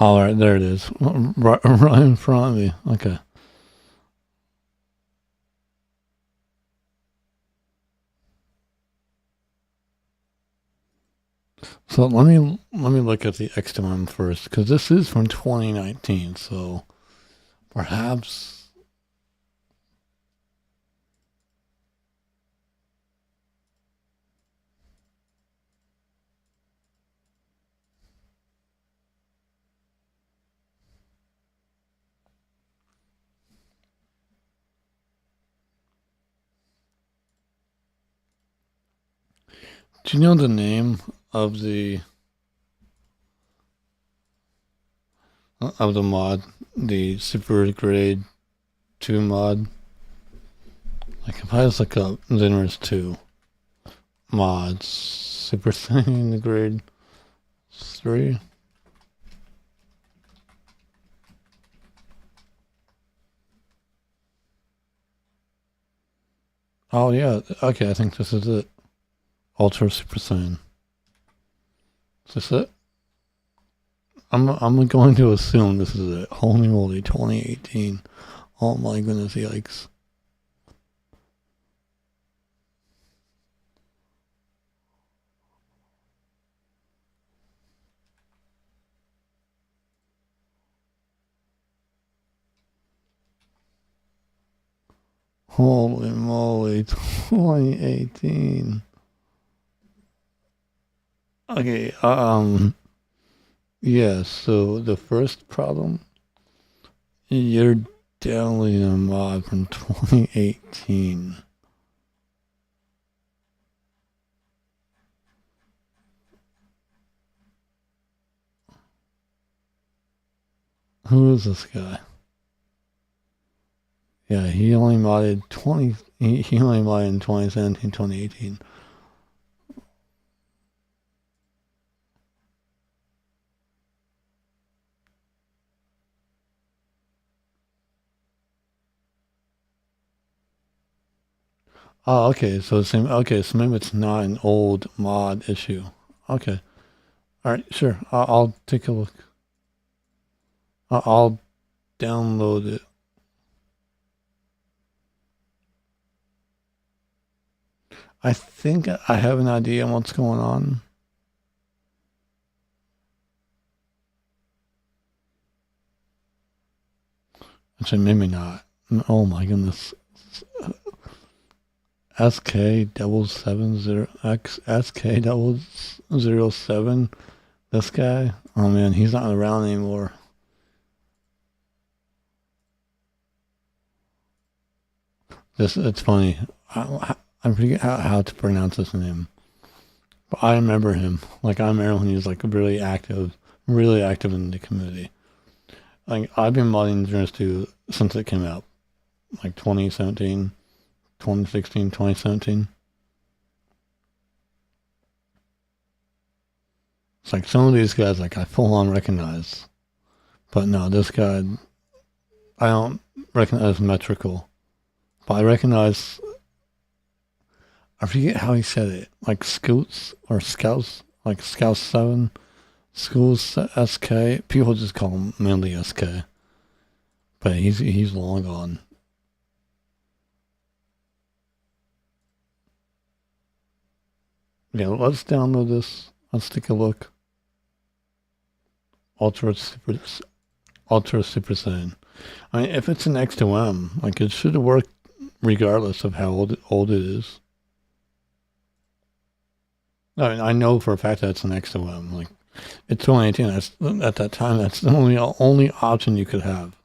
All right, there it is. Right in front of me. Okay. So let me look at the XMM first, because this is from 2019. So perhaps. Do you know the name of the mod, the Super Grade 2 mod? Like if I just look up Xenoverse 2 mods, Super Saiyan Grade 3. Oh yeah, okay, I think this is it. Ultra Super Saiyan. Is this it? I'm going to assume this is it. Holy moly, 2018. Oh my goodness, yikes. Holy moly, 2018. Okay, yeah, so the first problem, you're downloading a mod from 2018. Who is this guy? Yeah, he only modded he only modded in 2017, 2018. Oh, okay. So same. Okay, so maybe it's not an old mod issue. Okay. All right. Sure. I'll take a look. I'll download it. I think I have an idea on what's going on. Actually, maybe not. Oh my goodness. SK double 70 X SK double 07. This guy. Oh man, he's not around anymore. It's funny. I forget how to pronounce his name, but I remember him. Like I remember when he was like really active in the community. Like I've been modding Journals 2 since it came out, like 2017, 2016, 2017. It's like some of these guys, like I full on recognize, but no, this guy I don't recognize metrical, but I recognize. I forget how he said it, like Scoots or Scouts, like Scouts 7, Schools SK. People just call him mainly SK, but he's long gone. Yeah, let's download this. Let's take a look. Ultra Super Ultra Super Saiyan. I mean, if it's an X2M, like it should work regardless of how old it is. I mean, I know for a fact that it's an X2M. Like it's 2018. That's at that time. That's the only option you could have.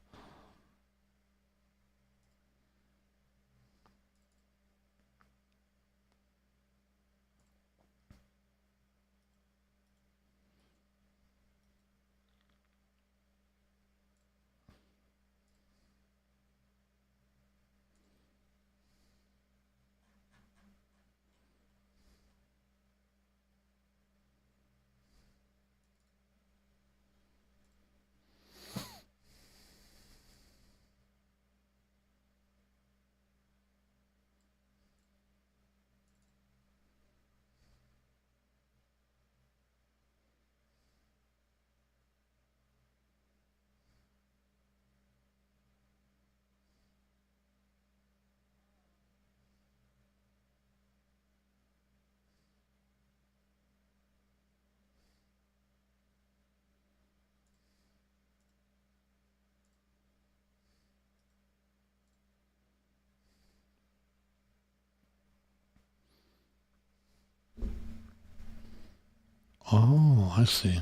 Oh, I see.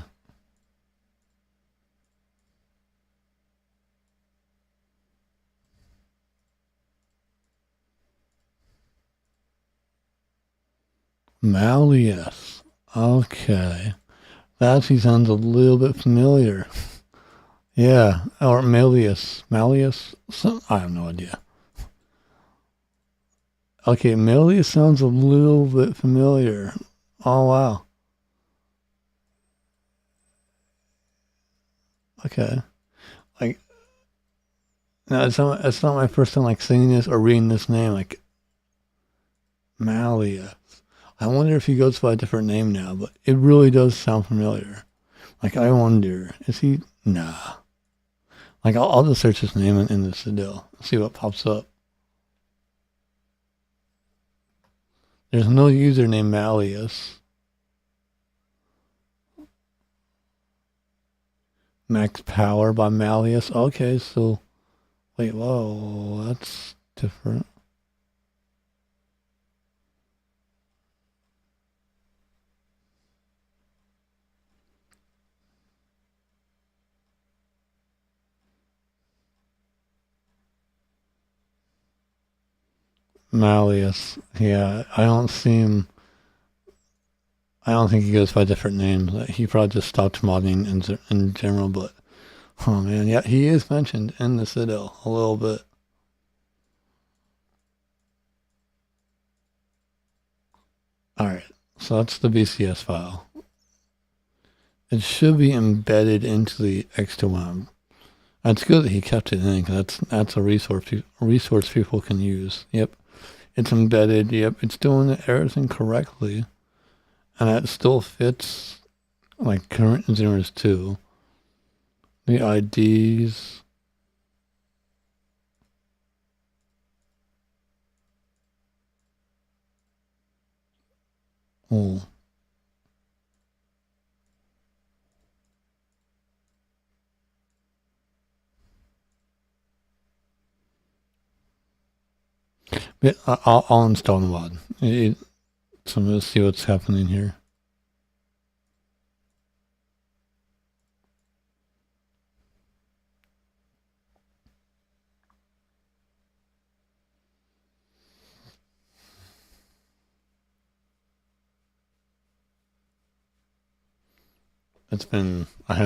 Malleus. Okay. That actually sounds a little bit familiar. Yeah, or Malleus. Malleus? I have no idea. Okay, Malleus sounds a little bit familiar. Oh, wow. Okay. Like, no, it's not my first time, like, seeing this or reading this name, like, Malleus. I wonder if he goes by a different name now, but it really does sound familiar. Like, I wonder, is he? Nah. Like, I'll just search his name in the Citadel, see what pops up. There's no user named Malleus. Max Power by Malleus. Okay, so wait, whoa, that's different. Malleus. Yeah, I don't see him. I don't think he goes by different names. He probably just stopped modding in general, but oh man, yeah, he is mentioned in the Citadel a little bit. Alright, so that's the BCS file. It should be embedded into the X2M. That's good that he kept it in, because that's a resource people can use. Yep, it's embedded. Yep, it's doing everything correctly, and that still fits like current Xenoverse 2. The IDs. Oh. But I'll install the mod. So let's see what's happening here. It's been, I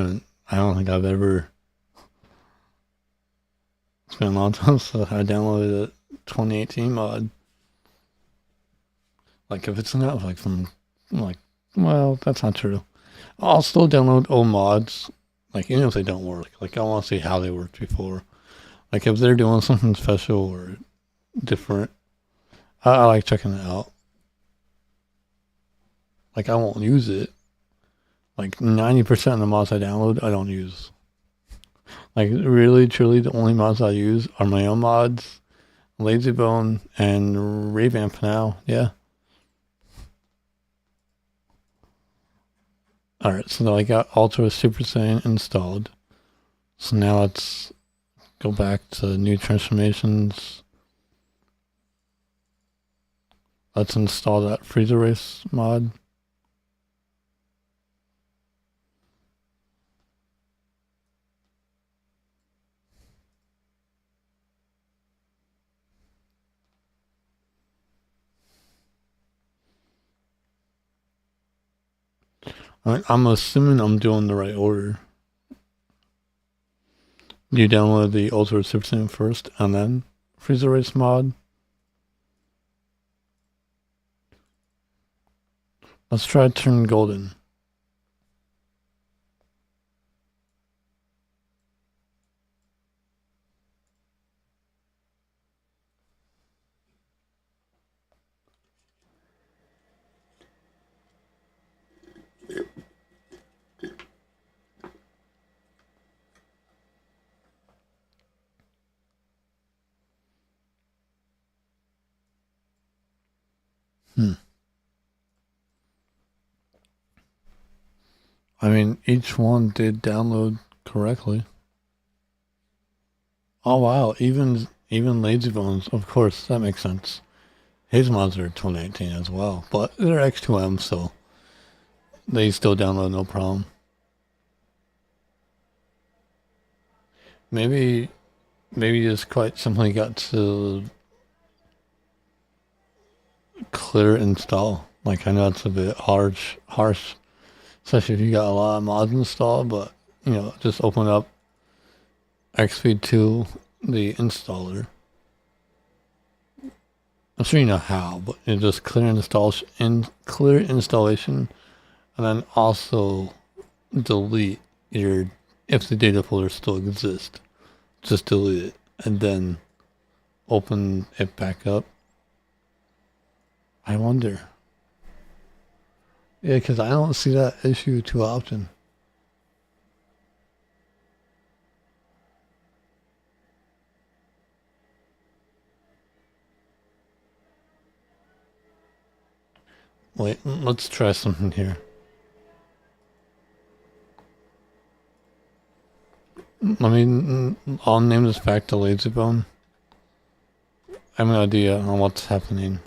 don't think I've ever, it's been a long time since I downloaded a 2018 mod. Like if it's not like from, like, well, that's not true. I'll still download old mods, like even if they don't work. Like I want to see how they worked before. Like if they're doing something special or different, I like checking it out. Like I won't use it. Like 90% of the mods I download, I don't use. Like really, truly, the only mods I use are my own mods, Lazybone, and Revamp now. Yeah. Alright, so I got Ultra Super Saiyan installed. So now let's go back to new transformations. Let's install that Freezer Race mod. I'm assuming I'm doing the right order. You download the Ultra Super Saiyan first and then Freezer Race mod. Let's try Turn Golden. I mean, each one did download correctly. Oh wow, even Lazy Bones, of course, that makes sense. His mods are 2018 as well, but they're X2M, so they still download no problem. Maybe just quite simply got to clear install. Like I know it's a bit harsh, especially if you got a lot of mods installed. But you know, just open up XP2, the installer. I'm sure you know how, but you just clear installation, and then also delete your, if the data folder still exists, just delete it and then open it back up. I wonder. Yeah, because I don't see that issue too often. Wait, let's try something here. I'll name this back to Lazybone. I have an idea on what's happening.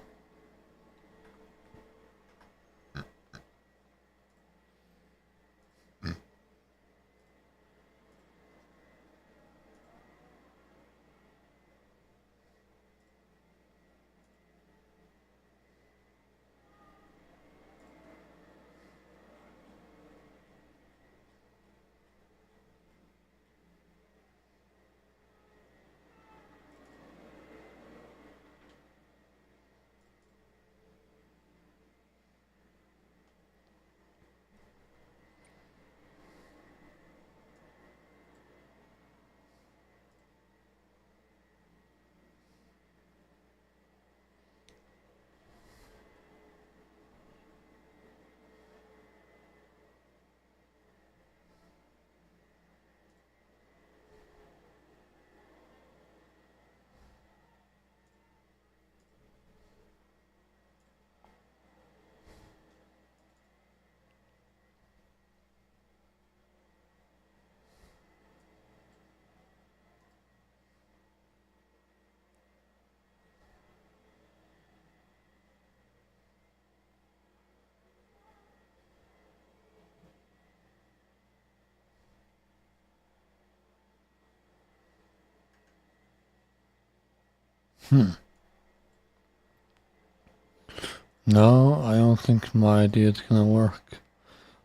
No, I don't think my idea is gonna work.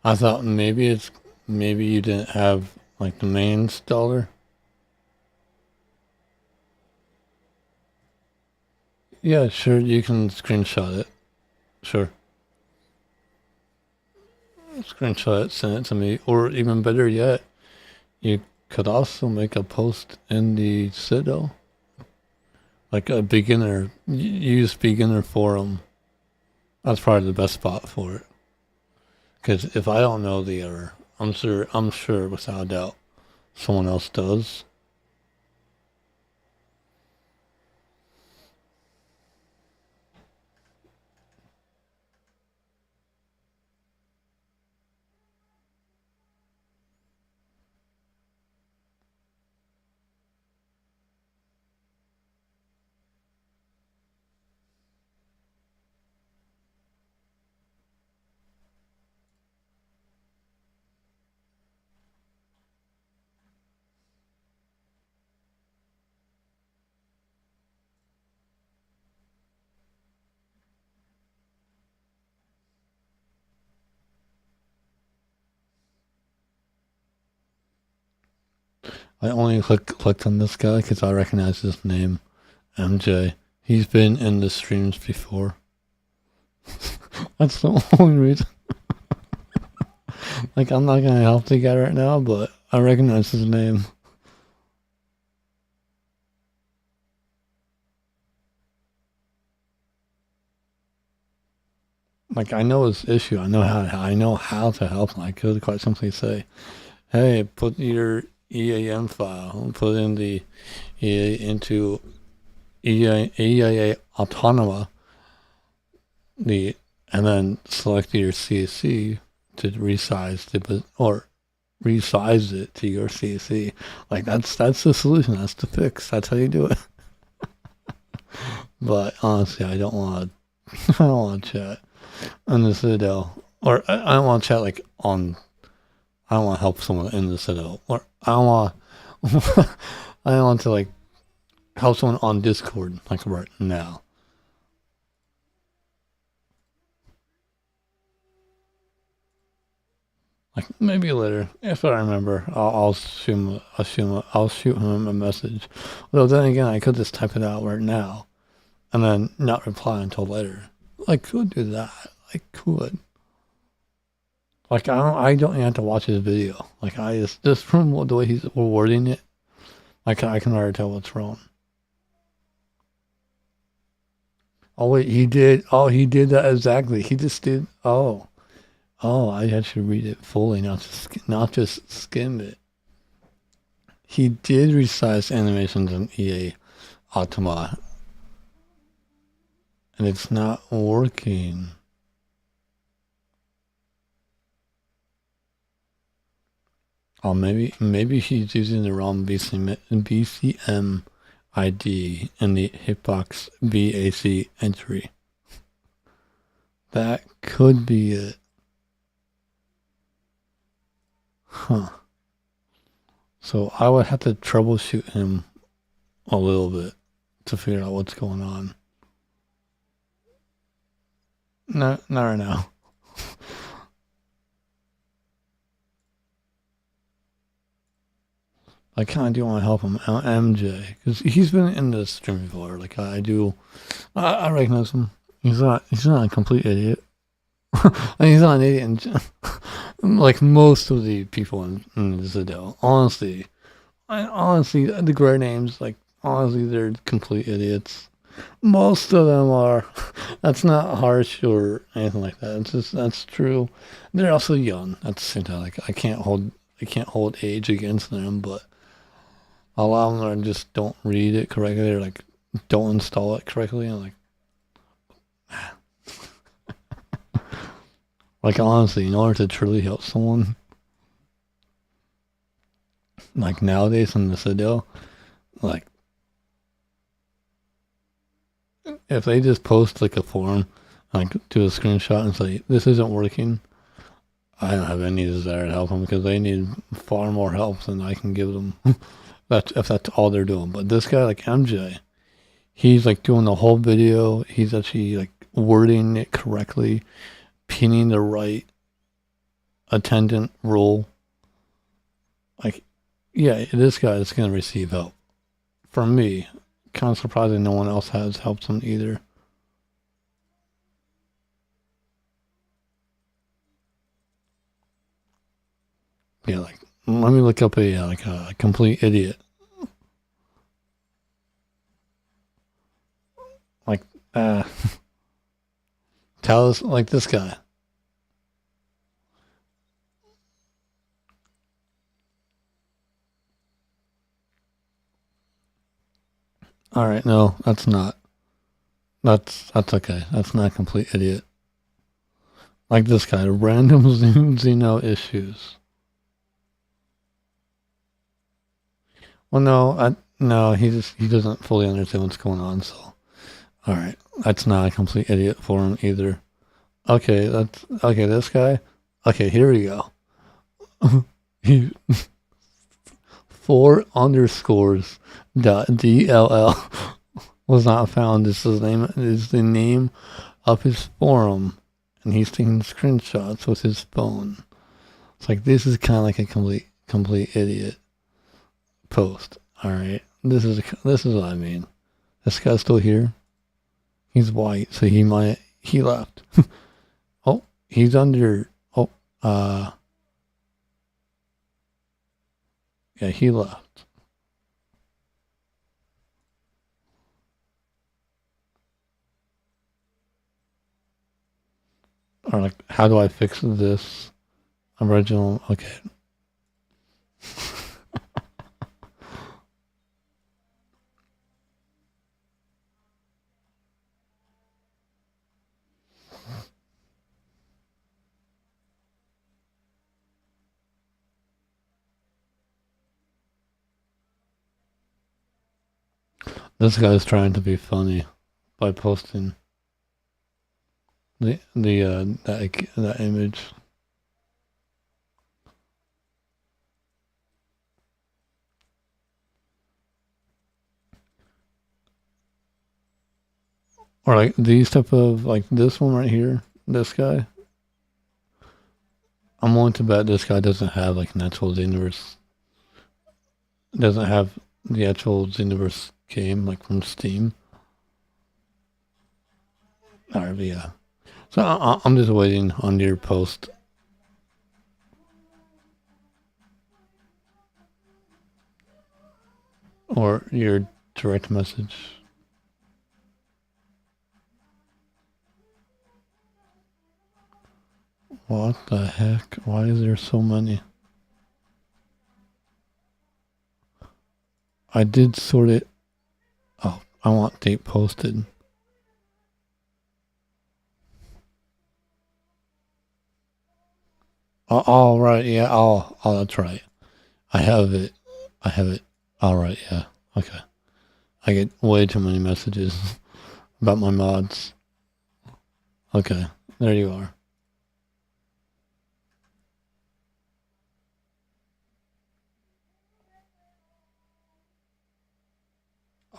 I thought maybe you didn't have like the main installer. Yeah, sure, you can screenshot it. Sure. Screenshot it, send it to me. Or even better yet, you could also make a post in the Citadel. Like a beginner, use beginner forum. That's probably the best spot for it. Because if I don't know the error, I'm sure without a doubt, someone else does. I only clicked on this guy because I recognize his name, MJ. He's been in the streams before. That's the only reason. Like, I'm not gonna help the guy right now, but I recognize his name. Like, I know his issue. I know how to help him. I could quite simply say, "Hey, put your EAM file and put in the EA into EIA Autonoma, and then select your CSC to resize it to your CSC. Like that's the solution. That's the fix. That's how you do it. But honestly, I don't want to chat on the Citadel or I don't want to chat like on. I don't want to help someone in the Citadel, or I don't want. I don't want to like help someone on Discord like right now. Like maybe later, if I remember, I'll shoot him a message. Although then again, I could just type it out right now, and then not reply until later. I could do that. I could. Like I don't even have to watch his video. Like I just from the way he's wording it, I can already tell what's wrong. Oh wait, he did. Oh, he did that exactly. He just did. Oh, I had to read it fully, not just skim it. He did resize animations in EA Automa, and it's not working. Oh, maybe he's using the wrong BCM ID in the hitbox BAC entry. That could be it. Huh. So I would have to troubleshoot him a little bit to figure out what's going on. No, not right now. I kind of do want to help him out, MJ, because he's been in the stream before. Like I do, I recognize him. He's not a complete idiot. He's not an idiot. Like most of the people in Zidell, honestly, the great names, like honestly, they're complete idiots. Most of them are. That's not harsh or anything like that. It's just that's true. They're also young at the same time. Like I can't hold age against them, but a lot of them just don't read it correctly or like don't install it correctly and like honestly, in order to truly help someone, like nowadays in the Citadel, like if they just post like a forum, like do a screenshot and say this isn't working, I don't have any desire to help them because they need far more help than I can give them. If that's all they're doing. But this guy, like MJ, he's like doing the whole video. He's actually like wording it correctly, pinning the right attendant role. Like, yeah, this guy is gonna receive help from me. Kind of surprising no one else has helped him either. Yeah, like let me look up a complete idiot. Like tell us like this guy. All right, no, that's not. That's okay. That's not a complete idiot. Like this guy, random Xeno issues. Well, no, he doesn't fully understand what's going on. So, all right, that's not a complete idiot for him either. Okay, that's okay. This guy. Okay, here we go. He 4 underscores .dll was not found. This is the name of his forum, and he's taking screenshots with his phone. It's like this is kind of like a complete idiot post. All right, this is what I mean. This guy's still here. He's white, so he left. Oh, he's under. Oh, yeah, he left. Or like, how do I fix this? Original. Okay. This guy's trying to be funny by posting. that image. Or like these type of, like this one right here, this guy. I'm willing to bet this guy doesn't have like an actual Xenoverse. Doesn't have the actual Xenoverse game like from Steam. Alright, but yeah. So I'm just waiting on your post. Or your direct message. What the heck? Why is there so many? I did sort it. Oh, I want date posted. Oh, right, yeah. Oh, that's right. I have it. All right, yeah. Okay. I get way too many messages about my mods. Okay, there you are.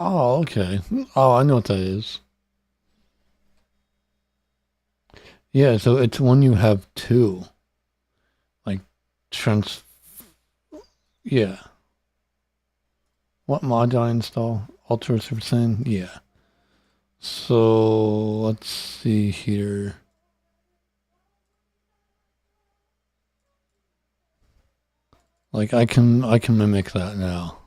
Oh, okay. Oh, I know what that is. Yeah, so it's when you have two. Like, trans. Yeah. What mod did I install? Ultra Super Saiyan? Yeah. So, let's see here. Like, I can mimic that now.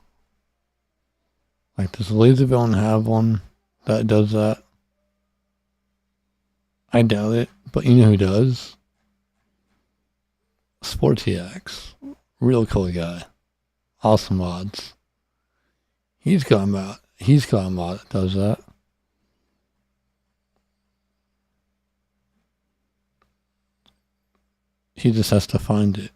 Like, does Laser Villain have one that does that? I doubt it, but you know who does? Sportiax. Real cool guy. Awesome mods. He's got a mod that does that. He just has to find it.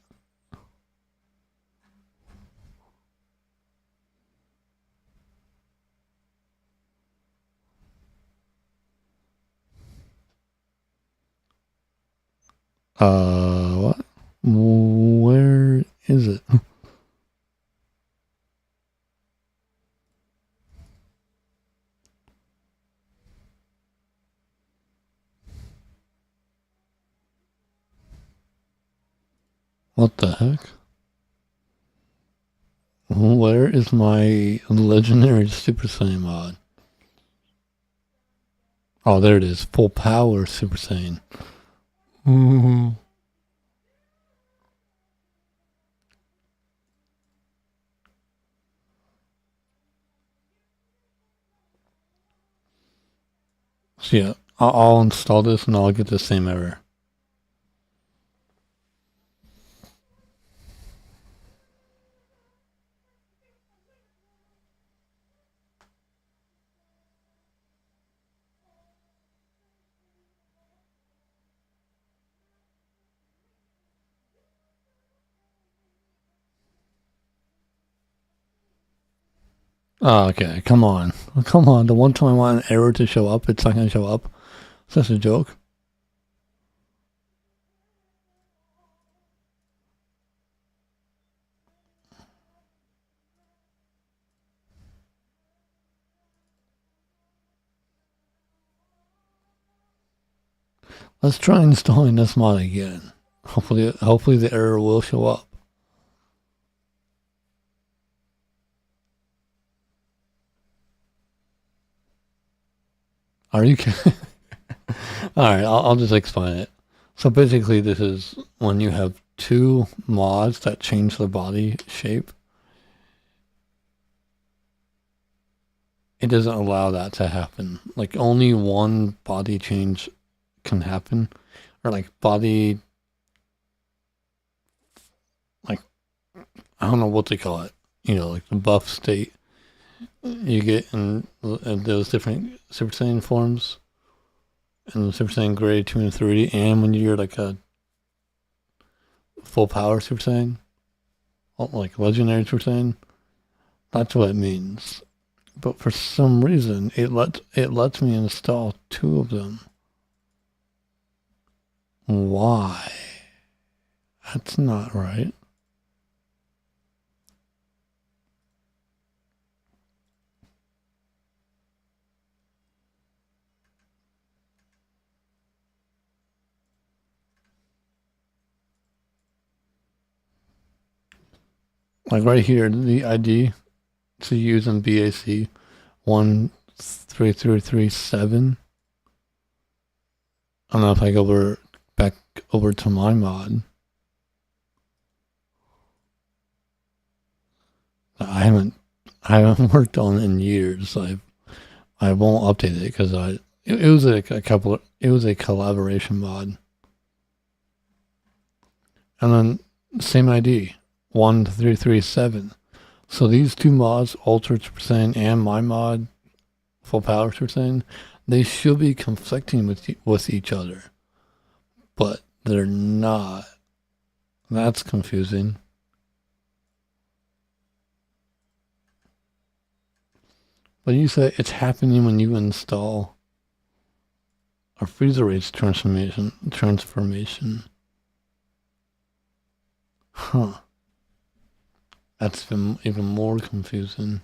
What? Where is it? What the heck? Where is my legendary Super Saiyan mod? Oh, there it is. Full power Super Saiyan. Mm-hmm. So yeah, I'll install this and I'll get the same error. Oh, okay, come on. Come on. The one time I want an error to show up, it's not going to show up. Is that a joke? Let's try installing this mod again. Hopefully the error will show up. Are you kidding? Alright, I'll just explain it. So basically this is when you have two mods that change the body shape. It doesn't allow that to happen. Like only one body change can happen. Or like body, like, I don't know what they call it. You know, like the buff state you get in those different Super Saiyan forms. And the Super Saiyan grade 2 and 3, and when you're like a full power Super Saiyan, like legendary Super Saiyan, that's what it means. But for some reason, it lets me install two of them. Why? That's not right. Like right here, the ID to use in BAC 13337. I don't know if I go back over to my mod. I haven't worked on it in years. I won't update it because it was a couple. It was a collaboration mod, and then same ID 1337. So these two mods, Ultra Percent and my mod, Full Power Percent, they should be conflicting with each other, but they're not. That's confusing. But you say it's happening when you install a freezer rates transformation. Huh. That's even more confusing.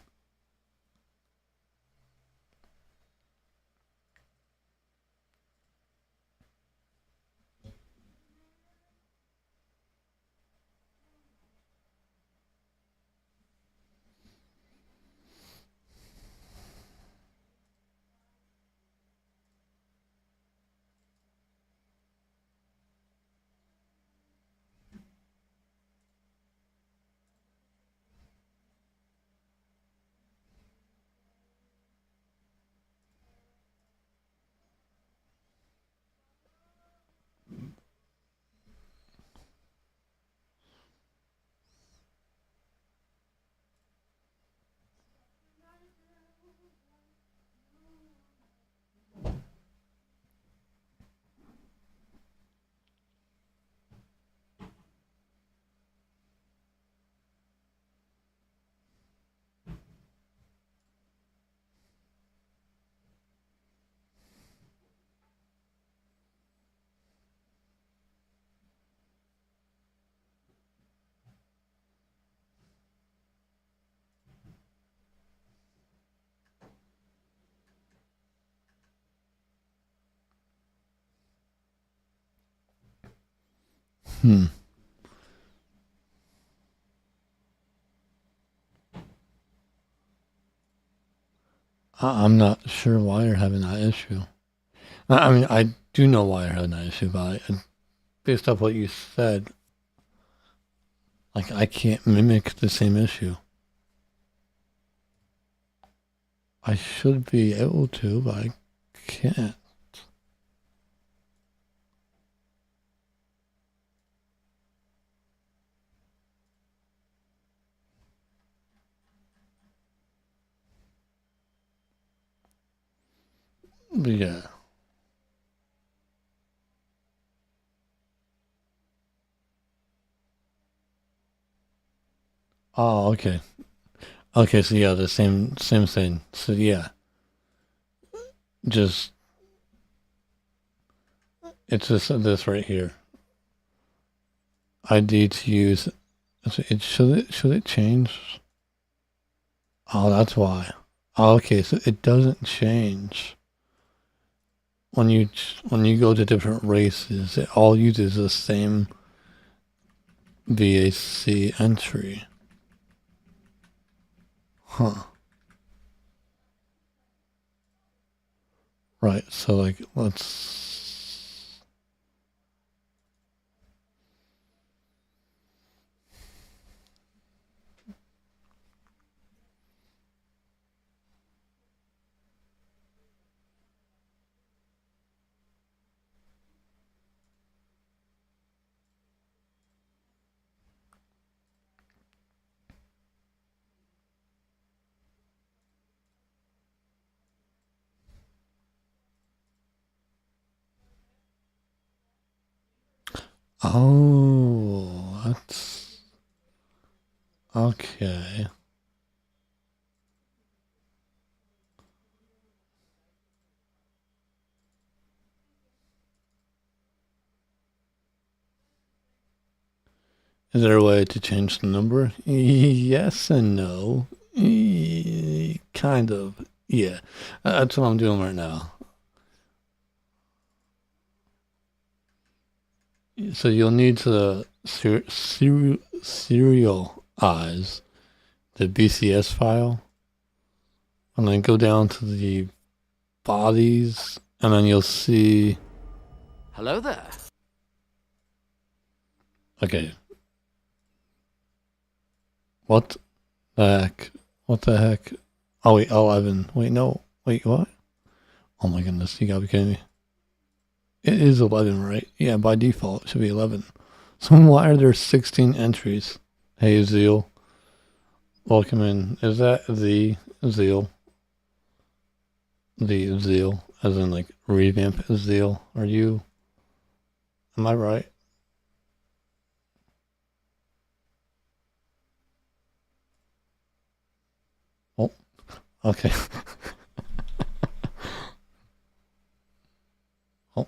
Hmm. I'm not sure why you're having that issue. I mean, I do know why you're having that issue, but based off what you said, like I can't mimic the same issue. I should be able to, but I can't. But yeah. Oh, okay. Okay, so yeah, the same thing. So yeah, just it's just this right here. ID to use. Should it change? Oh, that's why. Oh, okay, so it doesn't change when you go to different races. It all uses the same VAC entry. Huh. Right. So like, let's. Oh, that's okay. Is there a way to change the number? Yes and no. Kind of. Yeah. That's what I'm doing right now. So you'll need to serialize the BCS file and then go down to the bodies and then you'll see. Hello there. Okay. What the heck? What the heck? Oh wait, 11. Wait, no. Wait, what? Oh my goodness, you gotta be kidding me. It is 11, right? Yeah, by default, it should be 11. So why are there 16 entries? Hey, Zeal. Welcome in. Is that the Zeal? The Zeal, as in like Revamp Zeal? Are you? Am I right? Oh, okay. Oh.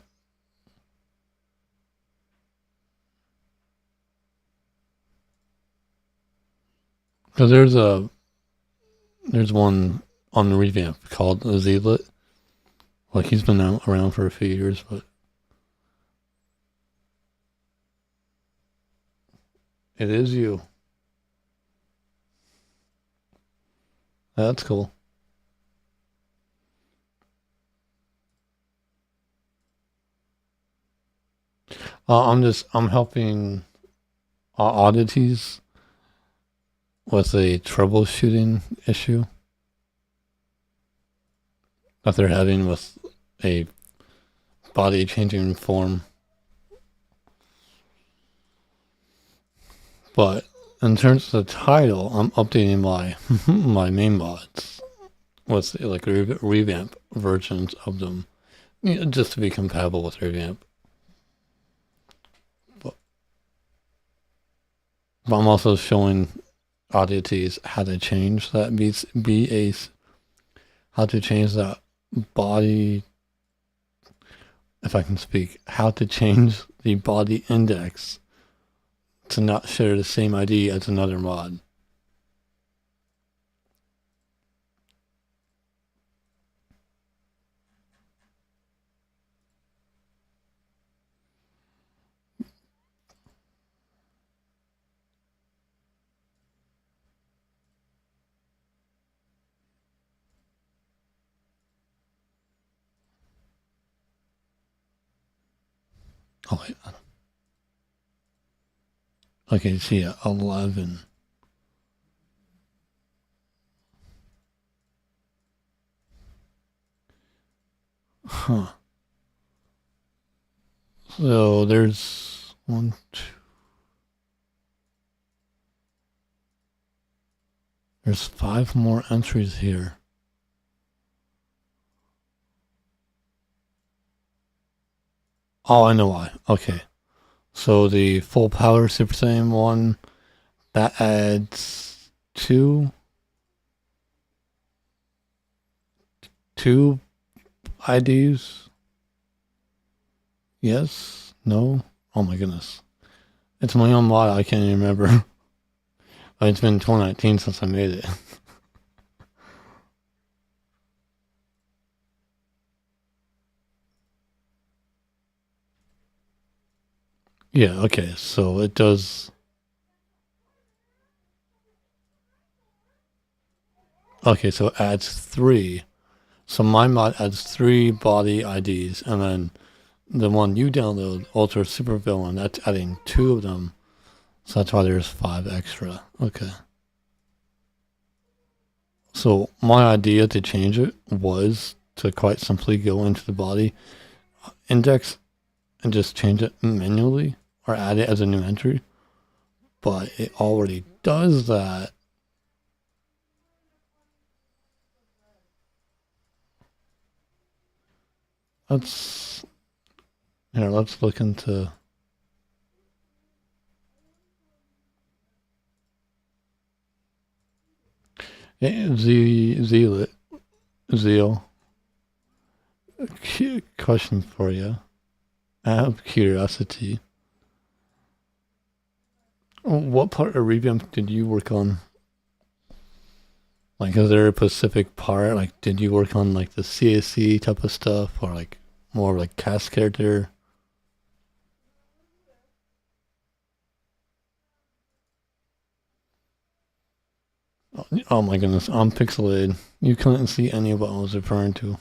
Because there's one on the Revamp called Zealot. Like he's been around for a few years, but it is you. That's cool. I'm helping oddities with a troubleshooting issue that they're having with a body changing form. But in terms of the title, I'm updating my my main mods with like revamp versions of them, just to be compatible with revamp. But I'm also showing oddities how to change that BAs, how to change that body, if I can speak, how to change the body index to not share the same ID as another mod. Oh, wait. Okay, see, 11. Huh. So there's 1, 2. There's 5 more entries here. Oh, I know why. Okay. So the full power Super Saiyan 1, that adds 2 IDs. Yes? No? Oh my goodness. It's my own mod, I can't even remember. It's been 2019 since I made it. Yeah, okay, so it does. Okay, so it adds 3. So my mod adds 3 body IDs, and then the one you download, Ultra Super Villain, that's adding 2 of them. So that's why there's 5 extra. Okay. So my idea to change it was to quite simply go into the body index and just change it manually or add it as a new entry. But it already does that. Let's look into Zeal. Question for you. Out of curiosity, What part of Revamp did you work on? Like, is there a specific part? Like, did you work on like the CAC type of stuff, or like more like cast character? Oh my goodness, I'm pixelated. You couldn't see any of what I was referring to.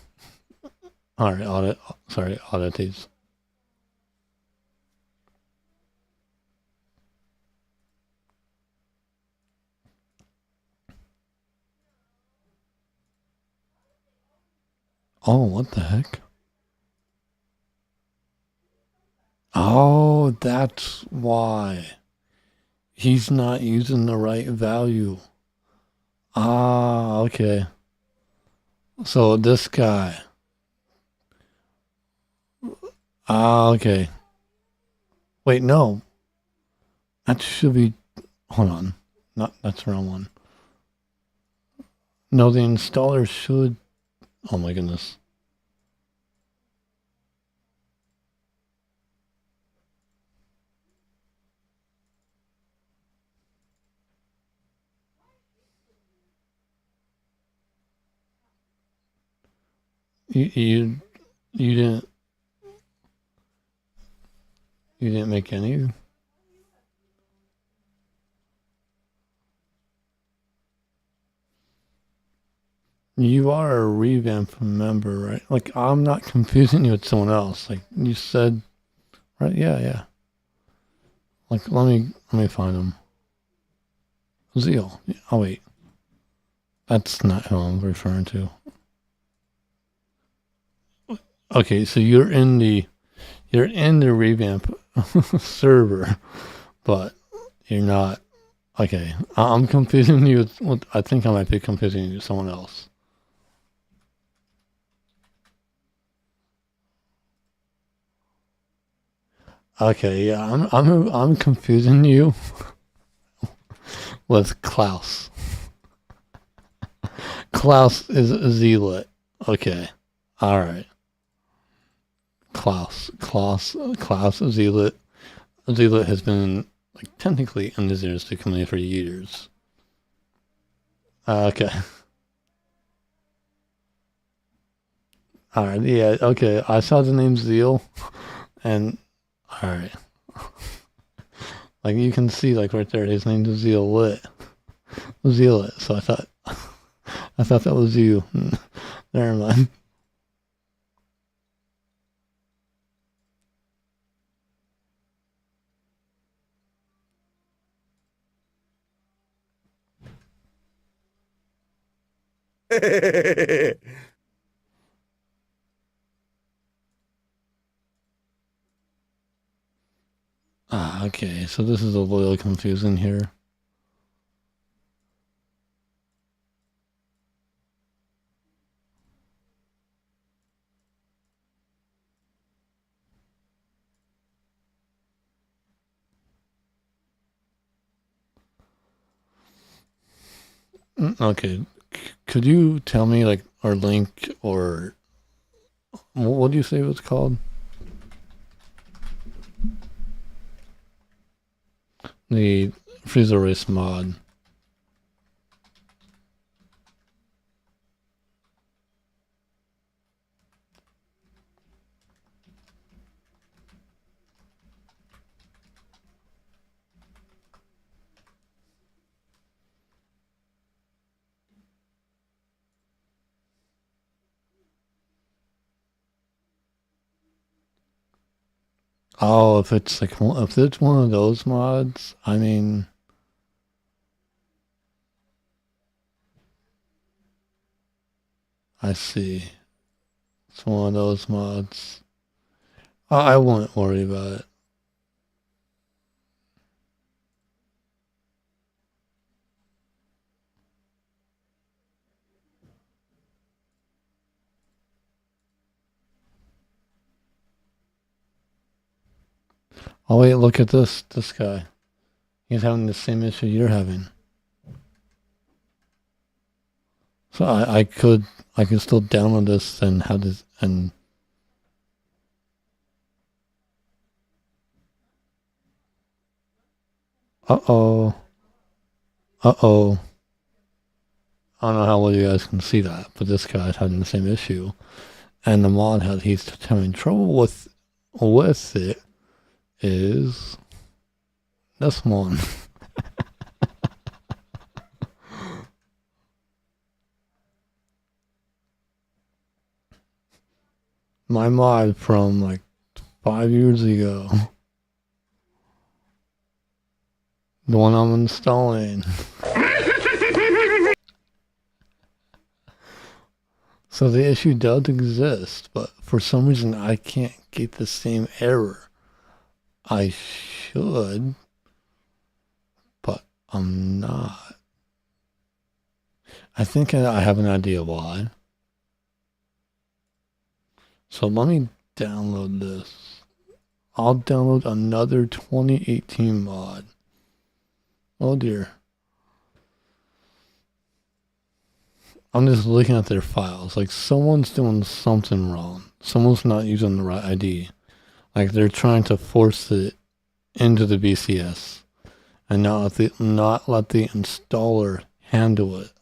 All right, audit. Sorry, oddities. Oh, what the heck? Oh, that's why he's not using the right value. Ah, okay. So this guy. Ah, okay. Wait, no. That should be. Hold on. Not that's the wrong one. No, the installer should. Oh my goodness. You you didn't you didn't make any. You are a revamp member, right? Like I'm not confusing you with someone else. Like you said, right? Yeah, yeah. Like let me find him. Zeal. Oh wait, that's not who I'm referring to. Okay, so you're in the revamp server, but you're not. Okay, I'm confusing you with. I think I might be confusing you with someone else. Okay, yeah, I'm confusing you with Klaus. Klaus is a zealot. Okay, all right. Klaus zealot. Zealot has been like technically in the Xenoverse community for years. Okay, all right, yeah, okay. I saw the name Zeal, and all right, like you can see, like right there, his name is Zealot. So I thought that was you. Never mind. Ah, okay. So this is a little confusing here. Okay, could you tell me like or link or what do you say it was called? The Freezer Race mod. Oh, if it's one of those mods, I mean, I see. It's one of those mods. I won't worry about it. Oh wait, look at this guy. He's having the same issue you're having. So I could still download this and have this and Uh-oh. Uh-oh. I don't know how well you guys can see that, but this guy's having the same issue. And the mod that he's having trouble with it is this one. My mod from like 5 years ago. The one I'm installing. So the issue does exist, but for some reason I can't get the same error. I should, but I'm not. I think I have an idea why. So let me download this. I'll download another 2018 mod. Oh dear. I'm just looking at their files. Like someone's doing something wrong. Someone's not using the right ID. Like they're trying to force it into the BCS and not let the installer handle it.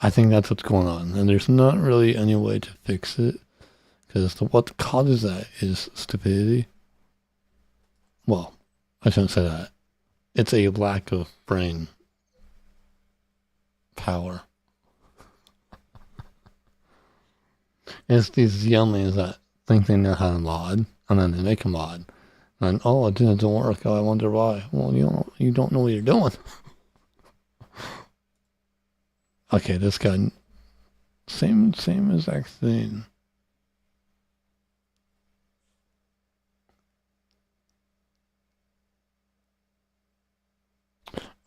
I think that's what's going on, and there's not really any way to fix it because what causes that is stupidity. Well, I shouldn't say that. It's a lack of brain power. It's these younglings that think they know how to mod, and then they make a mod, and oh, it didn't work. Oh, I wonder why. Well, you don't know what you're doing. Okay, this guy, same exact thing.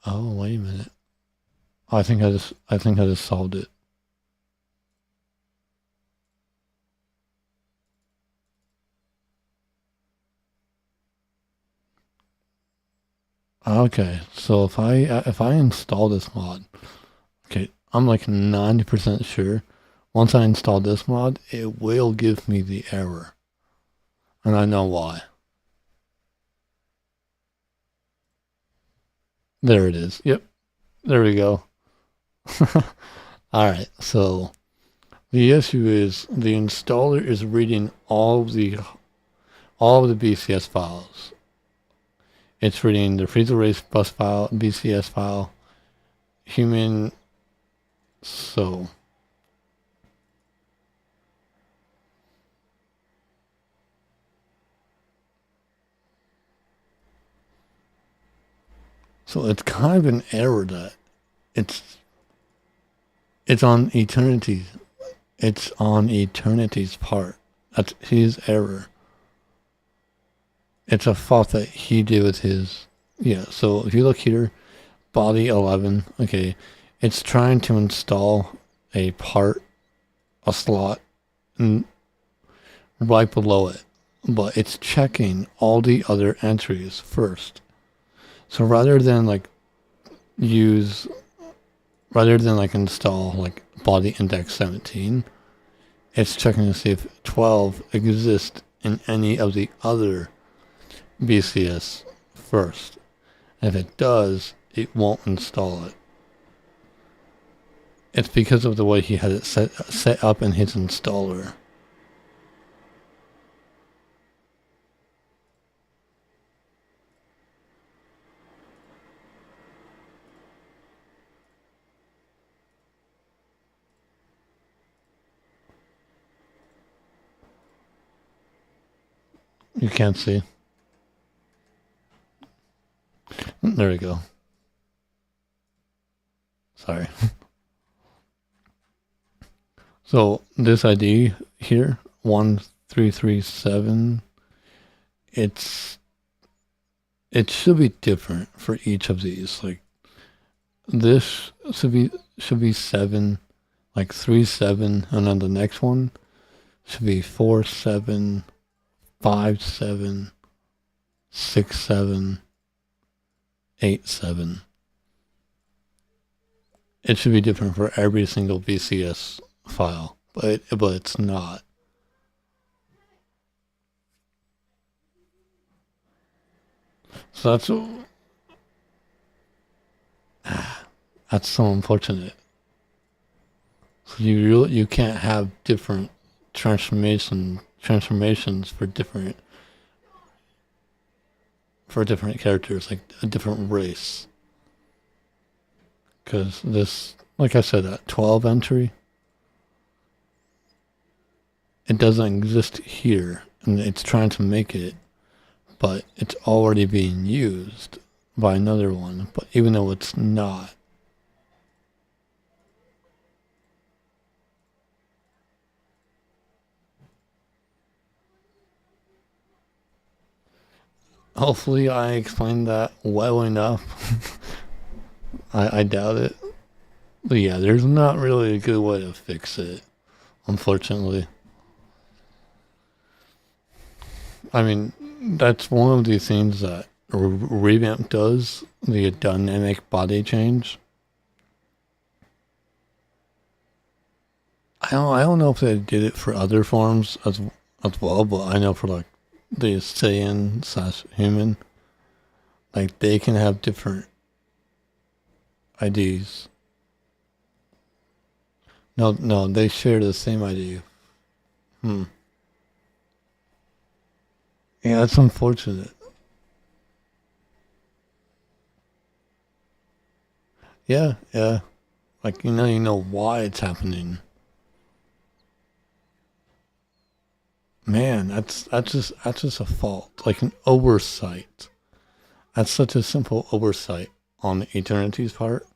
Oh, wait a minute. I think I just solved it. Okay, so if I install this mod, okay, I'm like 90% sure once I install this mod, it will give me the error. And I know why. There it is. Yep. There we go. Alright, so the issue is the installer is reading all of the BCS files. It's reading the freezer race bus file, BCS file, human, so it's kind of an error that it's on Eternity's part. That's his error. It's a fault that he did with his, yeah, so if you look here, body 11, okay, it's trying to install a part, a slot, right below it, but it's checking all the other entries first. So rather than install like body index 17, it's checking to see if 12 exists in any of the other BCS first. And if it does, it won't install it. It's because of the way he had it set up in his installer. You can't see. There we go. Sorry. So this ID here, 1337, it should be different for each of these. Like this should be 7, like 37, and then the next one should be 4 7 5 7 6 7 8 7. It should be different for every single BCS file, but it's not. So that's so unfortunate. So you can't have different transformations for different characters, like a different race. Because this, like I said, that 12 entry, it doesn't exist here, and it's trying to make it, but it's already being used by another one. But even though it's not, hopefully I explained that well enough. I doubt it. But yeah, there's not really a good way to fix it, unfortunately. I mean, that's one of the things that Revamp does, the dynamic body change. I don't know if they did it for other forms as well, but I know for like the Saiyan / human, like they can have different IDs. No, they share the same ID. Hmm. Yeah, that's unfortunate. Yeah. Like you know why it's happening. Man, that's just a fault, like an oversight. That's such a simple oversight on Eternity's part.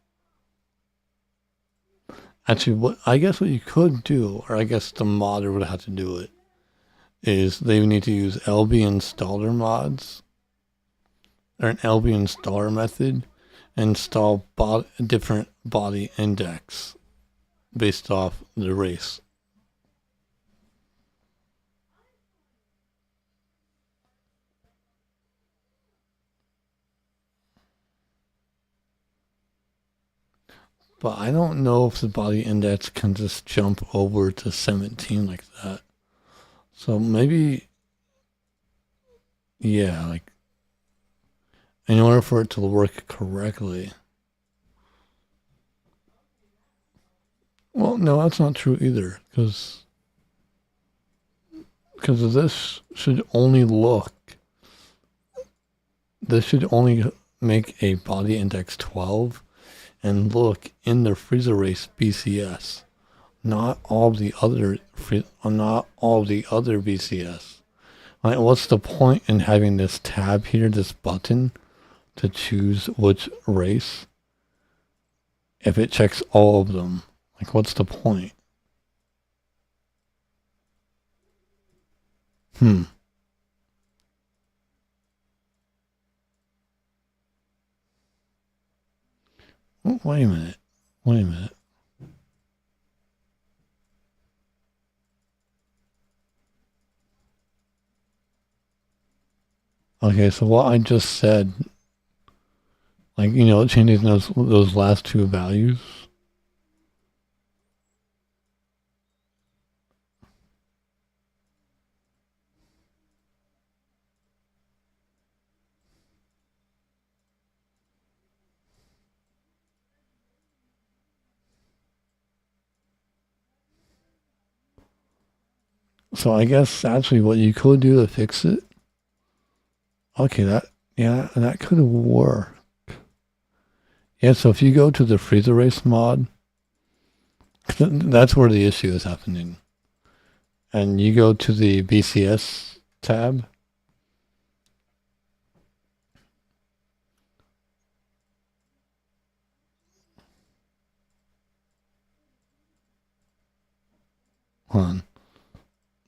Actually, what you could do, or I guess the modder would have to do it, is they would need to use LB installer mods or an LB installer method and install a different body index based off the race. But I don't know if the body index can just jump over to 17 like that. So maybe, yeah, like in order for it to work correctly. Well, no, that's not true either, because this should only look. This should only make a body index 12 and look in the freezer race BCS, not all the other BCS. Like, what's the point in having this tab here, this button, to choose which race if it checks all of them? Like, what's the point? Hmm. Oh, wait a minute. Wait a minute. Okay, so what I just said, like, changing those last two values. So I guess actually what you could do to fix it. Okay, that could work. Yeah, so if you go to the freezer race mod, that's where the issue is happening. And you go to the BCS tab. Hold on.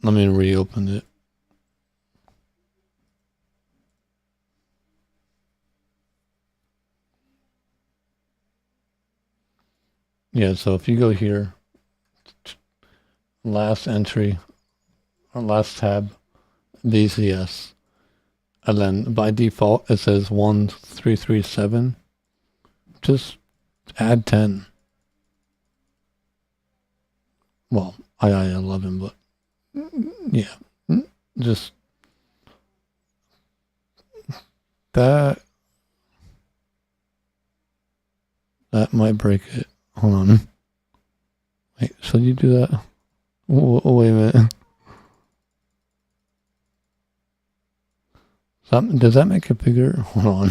Let me reopen it. Yeah, so if you go here, last entry, or last tab, BCS, and then by default it says 1337. Just add 10. Well, I 11, but yeah, just That might break it. Hold on. Wait, should you do that? Wait a minute. Does that make it bigger? Hold on.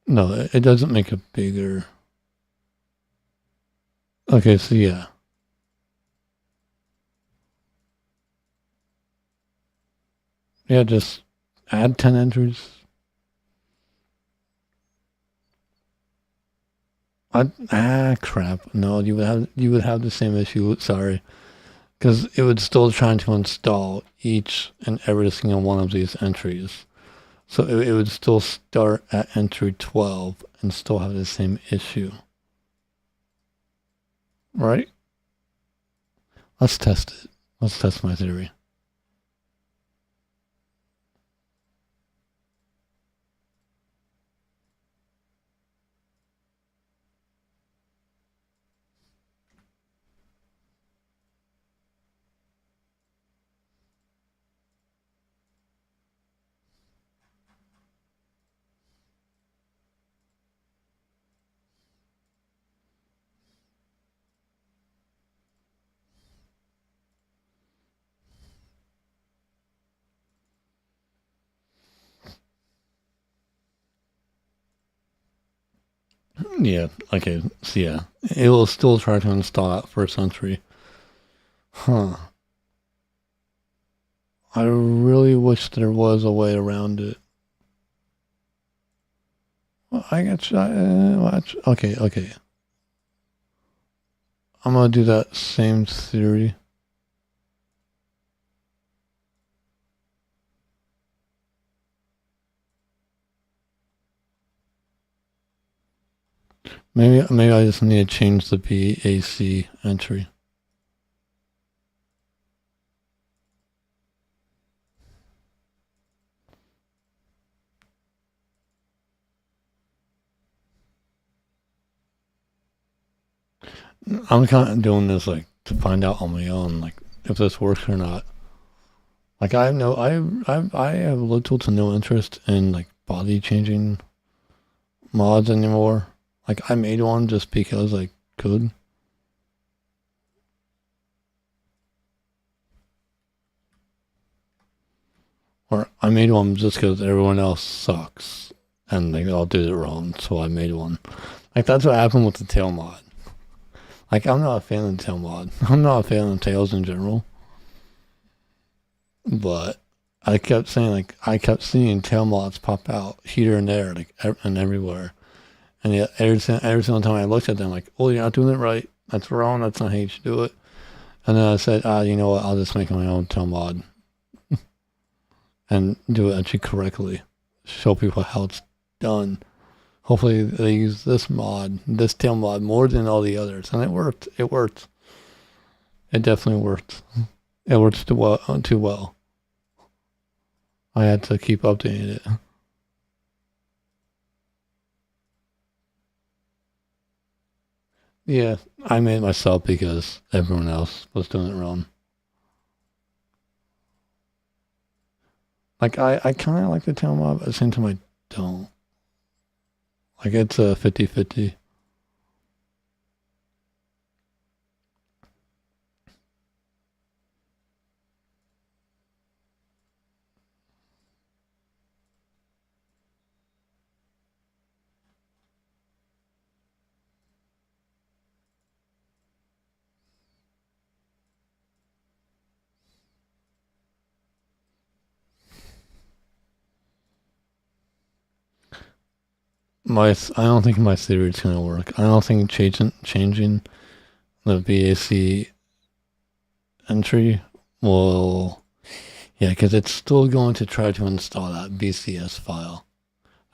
No, it doesn't make it bigger. Okay, so yeah. Yeah, just add 10 entries. Crap. No, you would have the same issue. Sorry, because it would still try to install each and every single one of these entries. So it would still start at entry 12 and still have the same issue. Right? Let's test it. Let's test my theory. Yeah, okay, so yeah. It will still try to install that first entry. Huh. I really wish there was a way around it. Well, I got okay. I'm gonna do that same theory. Maybe I just need to change the BAC entry. I'm kind of doing this like to find out on my own, like if this works or not. Like I have little to no interest in like body changing mods anymore. Like I made one just because I could. Or I made one just because everyone else sucks and they all did it wrong, so I made one. Like that's what happened with the tail mod. Like I'm not a fan of the tail mod. I'm not a fan of tails in general. But I kept saying like I kept seeing tail mods pop out here and there, like and everywhere. And yet every single time I looked at them, like, oh, you're not doing it right. That's wrong. That's not how you should do it. And then I said, you know what? I'll just make my own tail mod and do it actually correctly. Show people how it's done. Hopefully they use this mod, this tail mod, more than all the others. And it worked. It worked. It definitely worked. It worked too well. I had to keep updating it. Yeah, I made it myself because everyone else was doing it wrong. Like I kind of like the tail mod, but at the same time I don't. Like it's a 50-50. I don't think my theory is gonna work. I don't think changing the BAC entry will. Yeah, because it's still going to try to install that BCS file,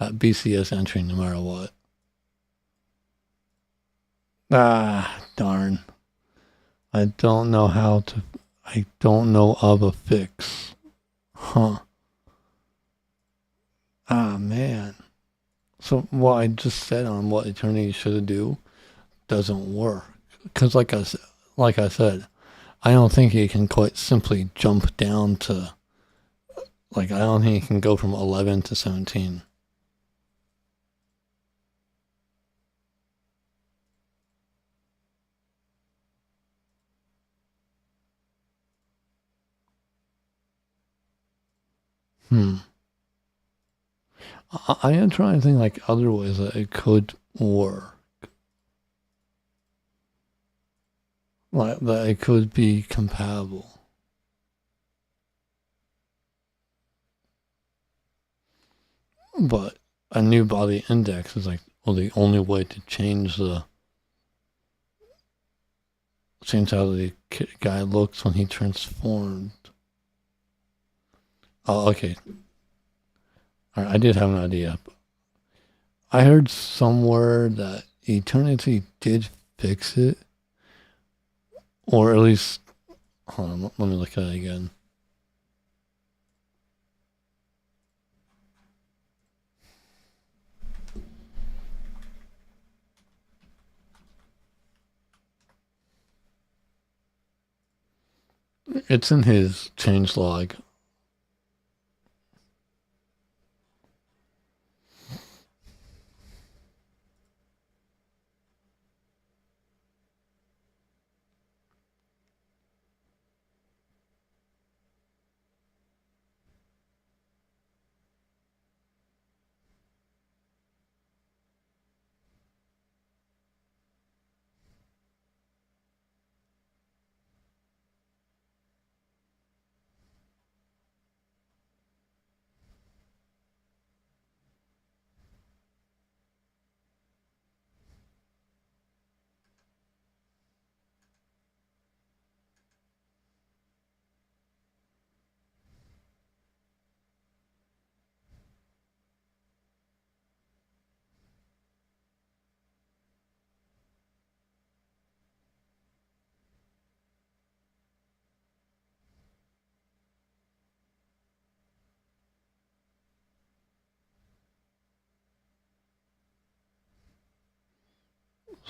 that BCS entry, no matter what. Darn. I don't know I don't know of a fix. Huh. Man. So what I just said on what Eternity should do, doesn't work. Because like I said, I don't think he can quite simply jump down to, like, I don't think he can go from 11 to 17. I am trying to think like other ways that it could work. Like that it could be compatible. But a new body index is like, well, the only way to change how the guy looks when he transformed. Oh, okay. All right, I did have an idea. I heard somewhere that Eternity did fix it, or at least, hold on, let me look at it again. It's in his changelog.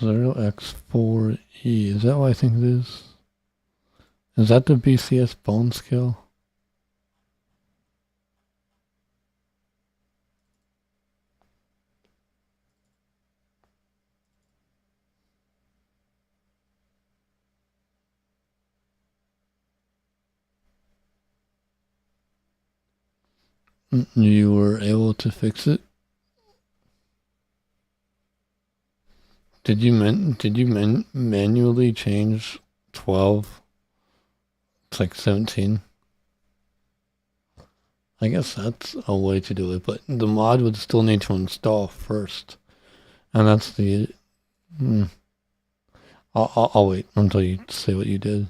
Zero X4E. Is that what I think it is? Is that the BCS bone skill? You were able to fix it? Did you manually change 12 to like 17? I guess that's a way to do it, but the mod would still need to install first, and that's the. Hmm. I'll wait until you say what you did.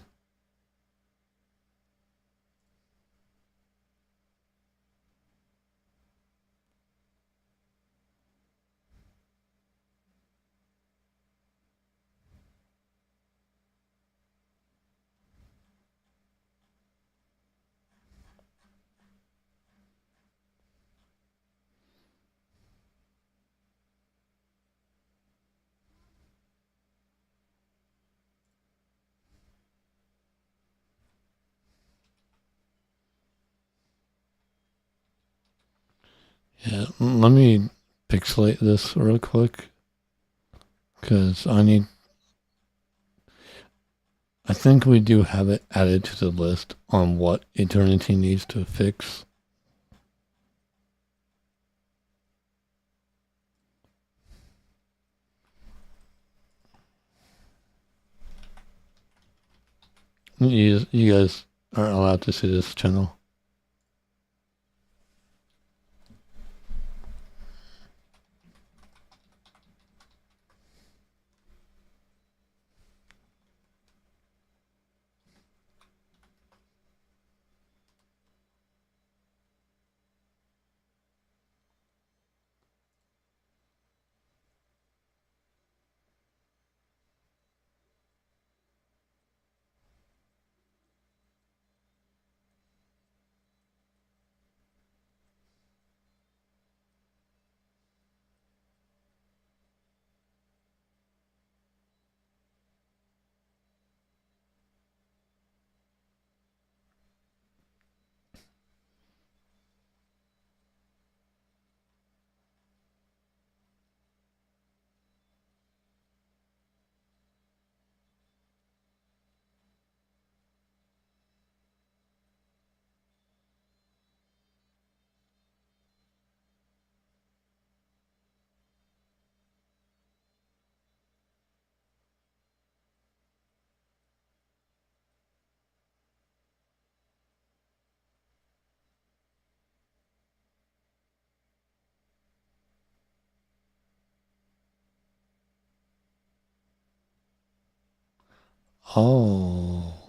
Yeah, let me pixelate this real quick because I think we do have it added to the list on what Eternity needs to fix. You guys aren't allowed to see this channel. Oh.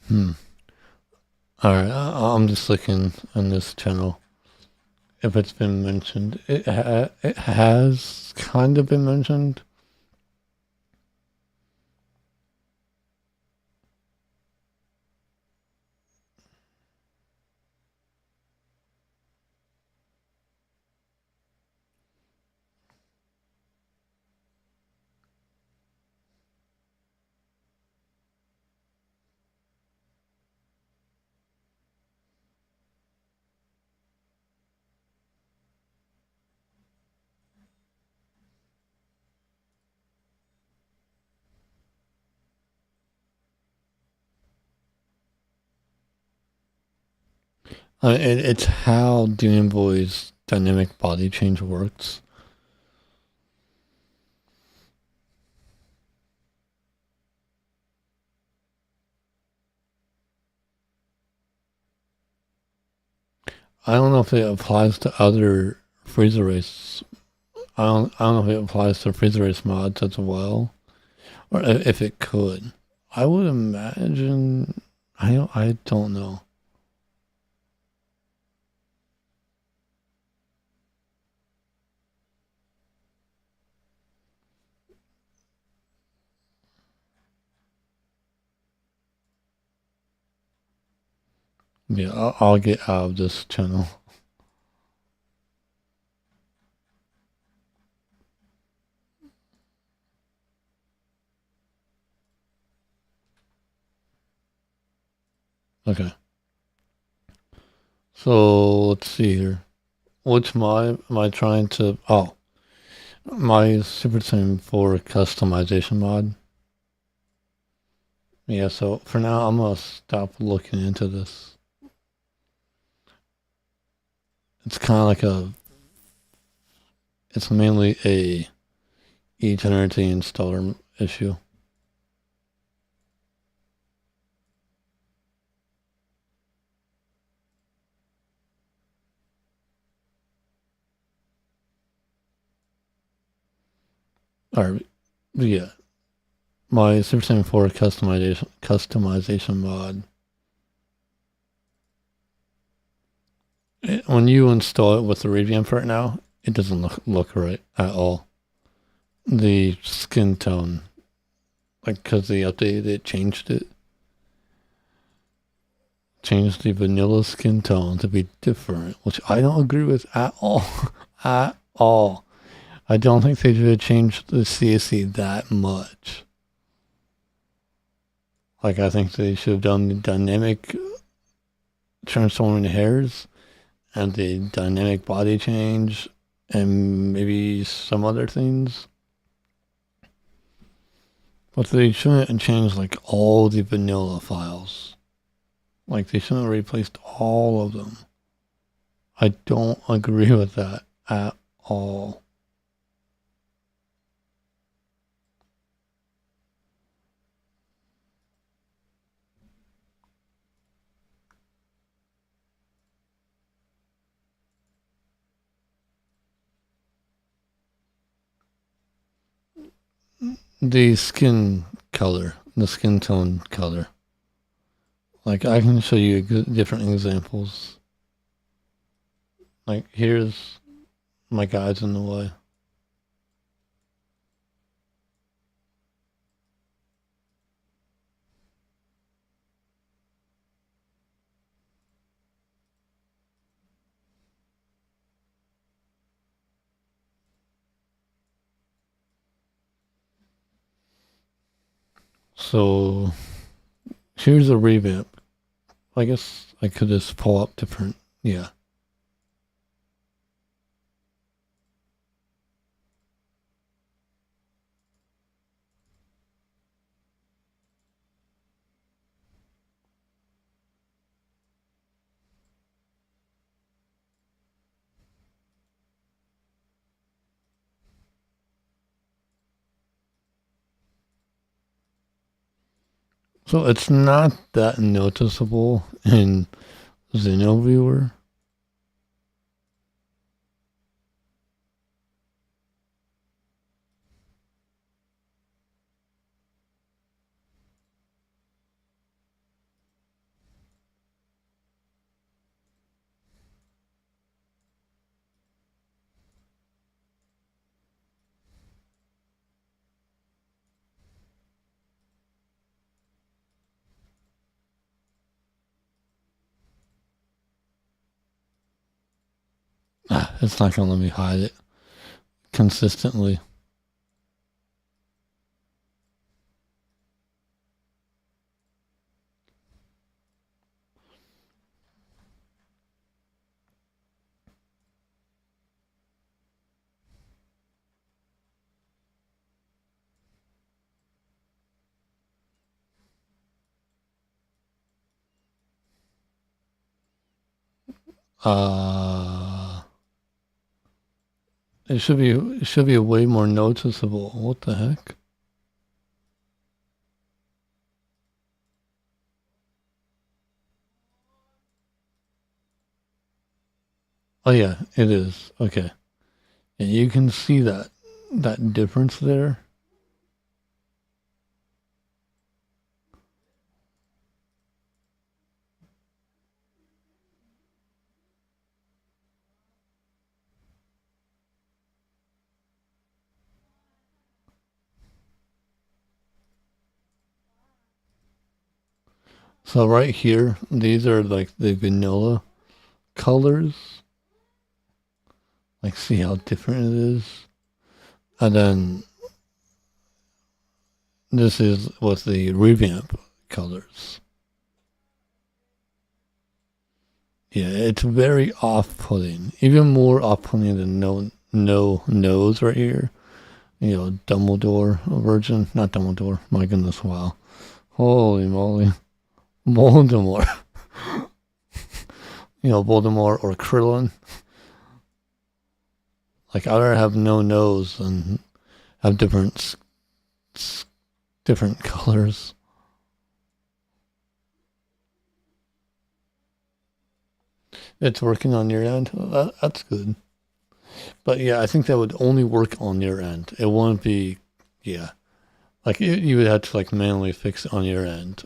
Hmm. Alright, I'm just looking on this channel. If it's been mentioned, it has kind of been mentioned. It's how Demon Boy's dynamic body change works. I don't know if it applies to other Freezer Race. I don't know if it applies to Freezer Race mods as well, or if it could. I would imagine. I don't know. Yeah, I'll get out of this channel. Okay. So let's see here. Which mod am I trying to? Oh, my Super Saiyan 4 customization mod. Yeah, so for now, I'm gonna stop looking into this. it's kind of like it's mainly a Eternity installer issue. Or, yeah, my Super Saiyan 4 customization mod. When you install it with the Revamp right now, it doesn't look right at all. The skin tone, like, because they updated it, changed the vanilla skin tone to be different, which I don't agree with at all. At all. I don't think they should have changed the CSC that much. Like, I think they should have done the dynamic transforming hairs and the dynamic body change and maybe some other things. But they shouldn't change like all the vanilla files. Like, they shouldn't have replaced all of them. I don't agree with that at all. The skin color, the skin tone color. Like, I can show you different examples. Like, here's my guides in the way. So, here's a revamp. I guess I could just pull up different, yeah. So it's not that noticeable in Xenoviewer. It's not gonna let me hide it consistently. It should be way more noticeable. What the heck? Oh yeah, it is. Okay. And you can see that difference there. So right here, these are like the vanilla colors. Like, see how different it is? And then this is with the revamp colors. Yeah, it's very off-putting. Even more off-putting than no nose right here. You know, Dumbledore version. Not Dumbledore. My goodness, wow. Holy moly. Voldemort. You know, Voldemort or Krillin. Like I'd rather have no nose than have different colors. It's working on your end. That's good. But yeah, I think that would only work on your end. It wouldn't be, yeah. Like you would have to like manually fix it on your end.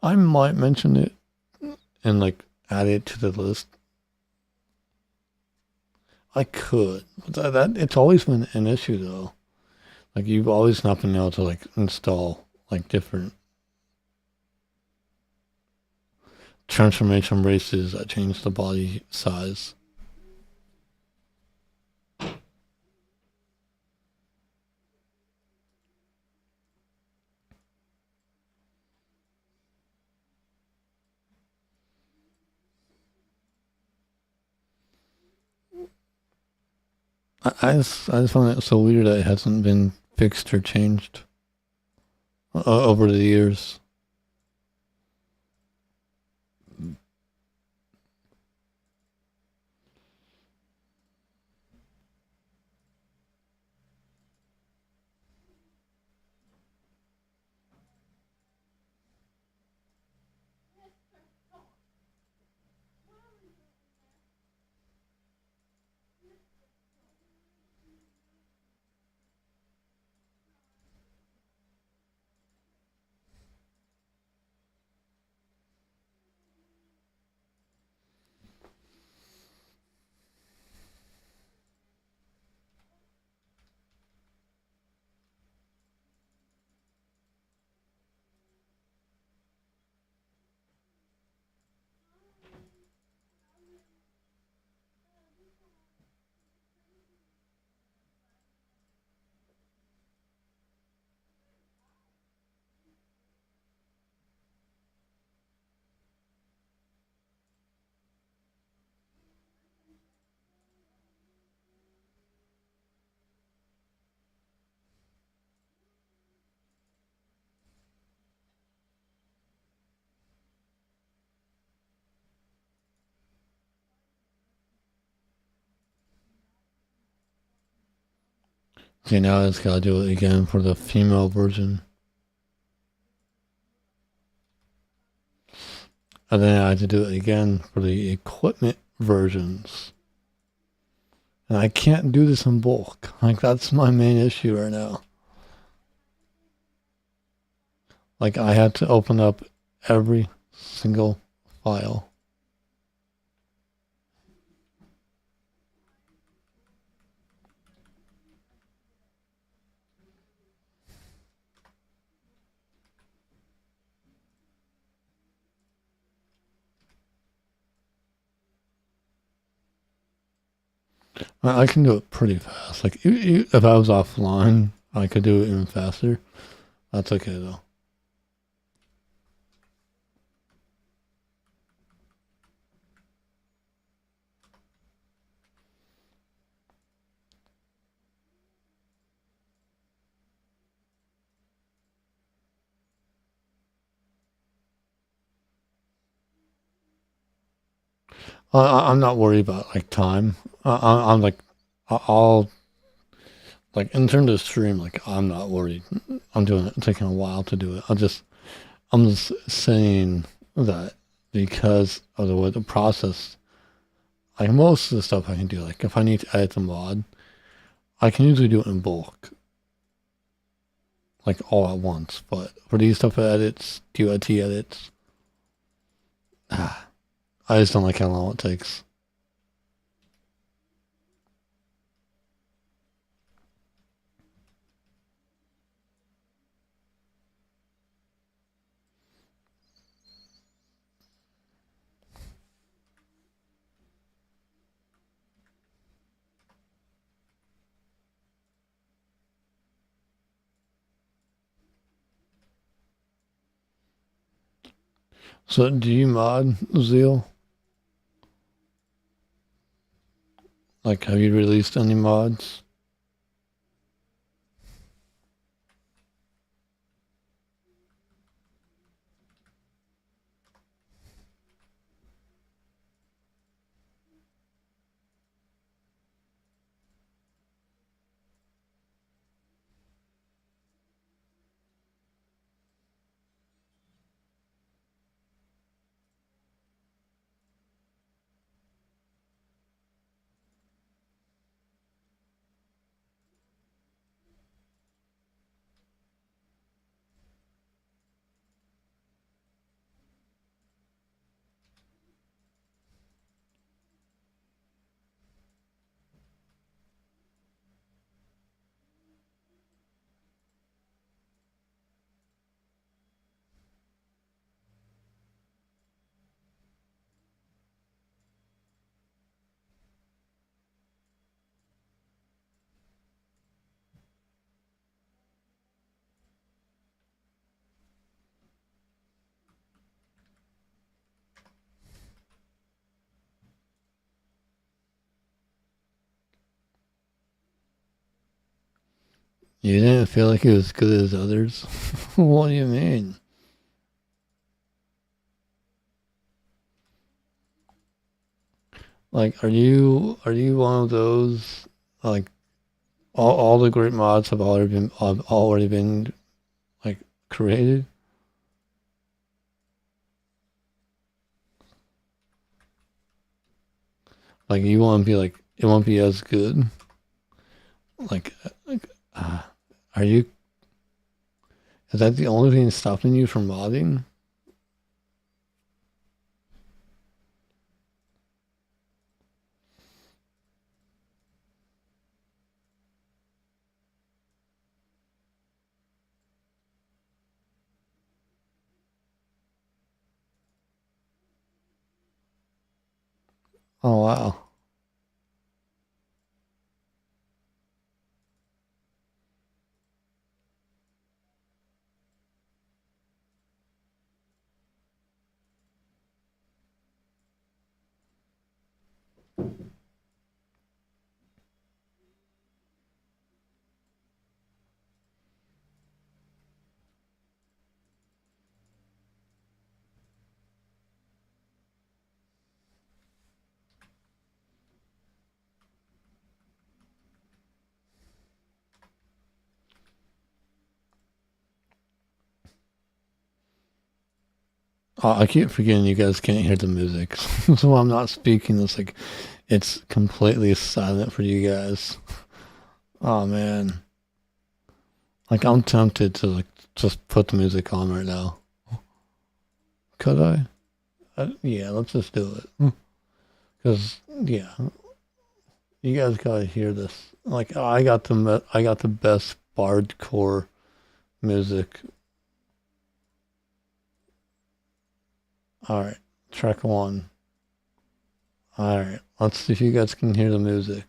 I might mention it and like add it to the list. I could, but that it's always been an issue though. Like you've always not been able to like install like different transformation races that change the body size. I just find it so weird that it hasn't been fixed or changed over the years. Okay, now I just gotta do it again for the female version. And then I have to do it again for the equipment versions. And I can't do this in bulk. Like, that's my main issue right now. Like, I had to open up every single file. I can do it pretty fast. Like, if I was offline, I could do it even faster. That's okay, though. I'm not worried about, like, time. I'm like, I'll, like, in terms of stream, like, I'm not worried. I'm doing it, taking a while to do it. I'm just saying that because of the way the process, like most of the stuff I can do, like if I need to edit the mod, I can usually do it in bulk, like all at once. But for these type of edits, QLT edits, I just don't like how long it takes. So do you mod Zeal? Like, have you released any mods? You didn't feel like it was as good as others? What do you mean? Like, are you one of those like all the great mods have already been like created? Like you want to be like it won't be as good. Like, are you? Is that the only thing stopping you from modding? Oh wow. I keep forgetting you guys can't hear the music, so I'm not speaking. It's completely silent for you guys. Oh man, like I'm tempted to like just put the music on right now. Could I? Yeah, let's just do it. Cause yeah, you guys gotta hear this. Like I got the best bardcore music. All right, track one. All right, let's see if you guys can hear the music.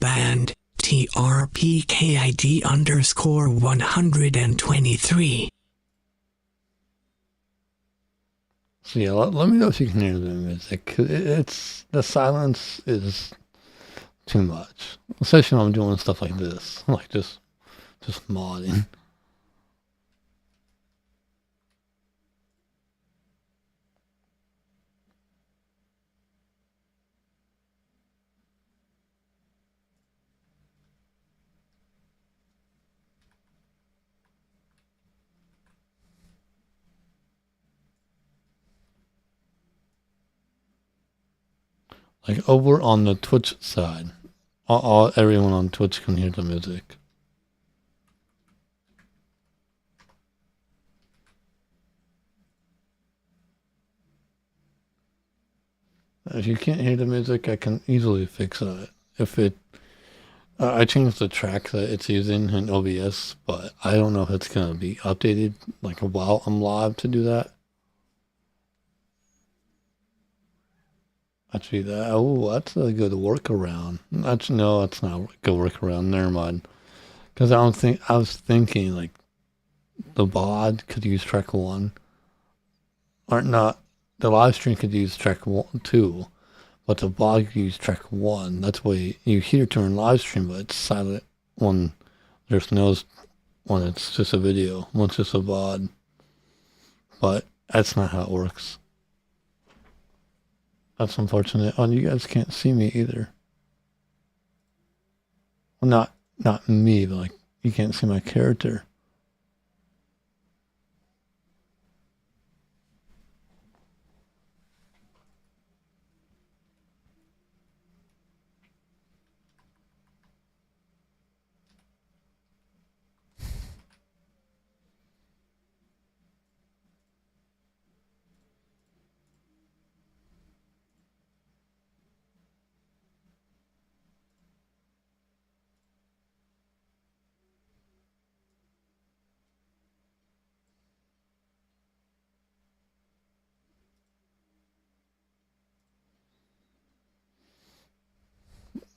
Band TRPKID underscore 123. So yeah, let me know if you can hear the music. It's the silence is too much, especially when I'm doing stuff like this, like just modding. Like over on the Twitch side, everyone on Twitch can hear the music. If you can't hear the music, I can easily fix it. If it, I changed the track that it's using in OBS, but I don't know if it's gonna be updated like while I'm live to do that. Actually, that's a good workaround. That's no, that's not a good workaround. Never mind. Because I was thinking like the VOD could use track one, or not. The live stream could use track one, two, but the VOD could use track one. That's why you hear it during live stream, but it's silent when there's no when it's just a video, when it's just a VOD. But that's not how it works. That's unfortunate. Oh, you guys can't see me either. Well, not me, but like you can't see my character.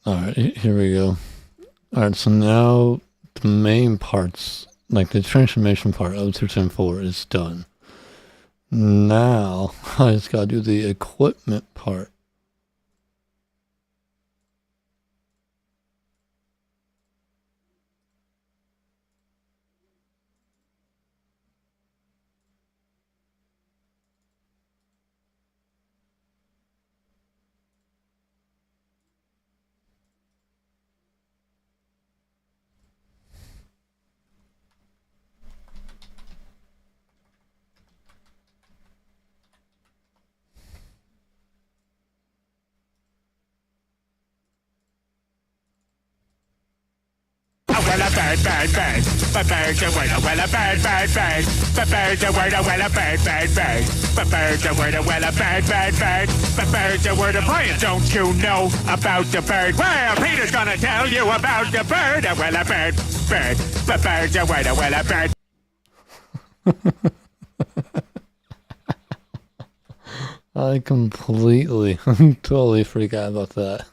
All right, here we go. All right, so now the main parts like the transformation part of 274 is done. Now I just gotta do the equipment part. Well, a bird, bird, bird. But bird's a word, well, a bird, bird, bird. But bird's a word, well, a bird, bird, bird. But bird's a word, well, a bird, bird, bird. But bird's a word, Brian, don't you know about the bird? Well, Peter's gonna tell you about the bird. Well, a bird, bird. But bird's a word, well, a bird. I completely, totally forgot about that.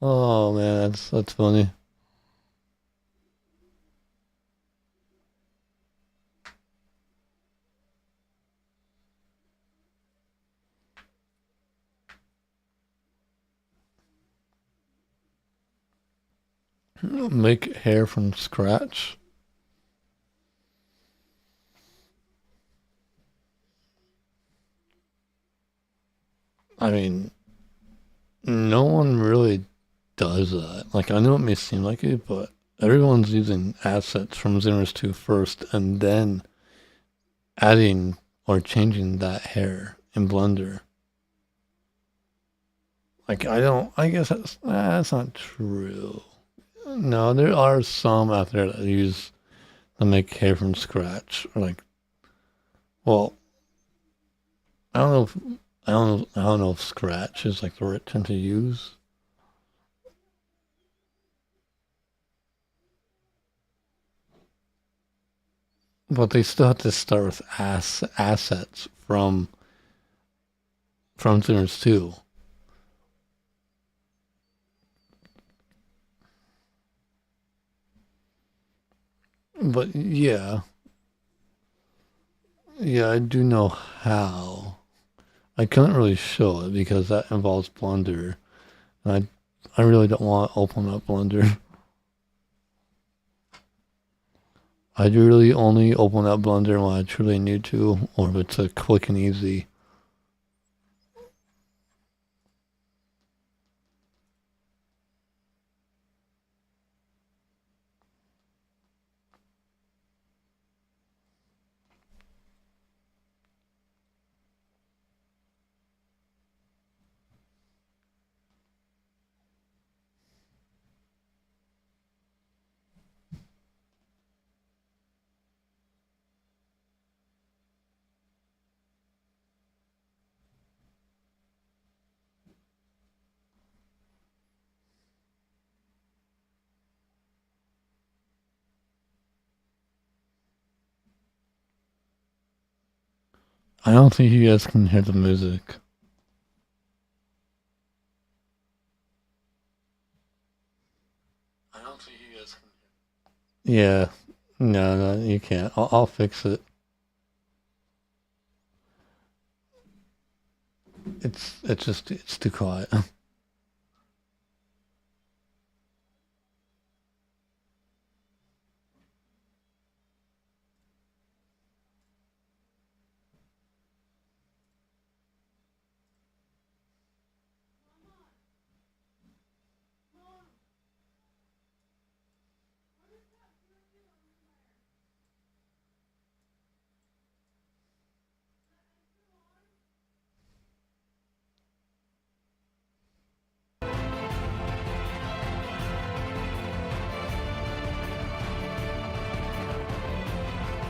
Oh man, that's funny. Make hair from scratch. I mean, no one really does that. Like, I know it may seem like it, but everyone's using assets from Xenoverse 2 first and then adding or changing that hair in Blender. Like, I guess that's not true. No, there are some out there that make hair from scratch. Or like, well, I don't know if, I don't know if scratch is like the right term to use. But they still have to start with assets from Xenoverse 2. But yeah, I do know how. I couldn't really show it because that involves Blender, and I really don't want to open up Blender. I do really only open up Blender when I truly need to, or if it's a quick and easy. I don't think you guys can hear the music. I don't think you guys can hear. Yeah, no, you can't. I'll fix it. It's too quiet.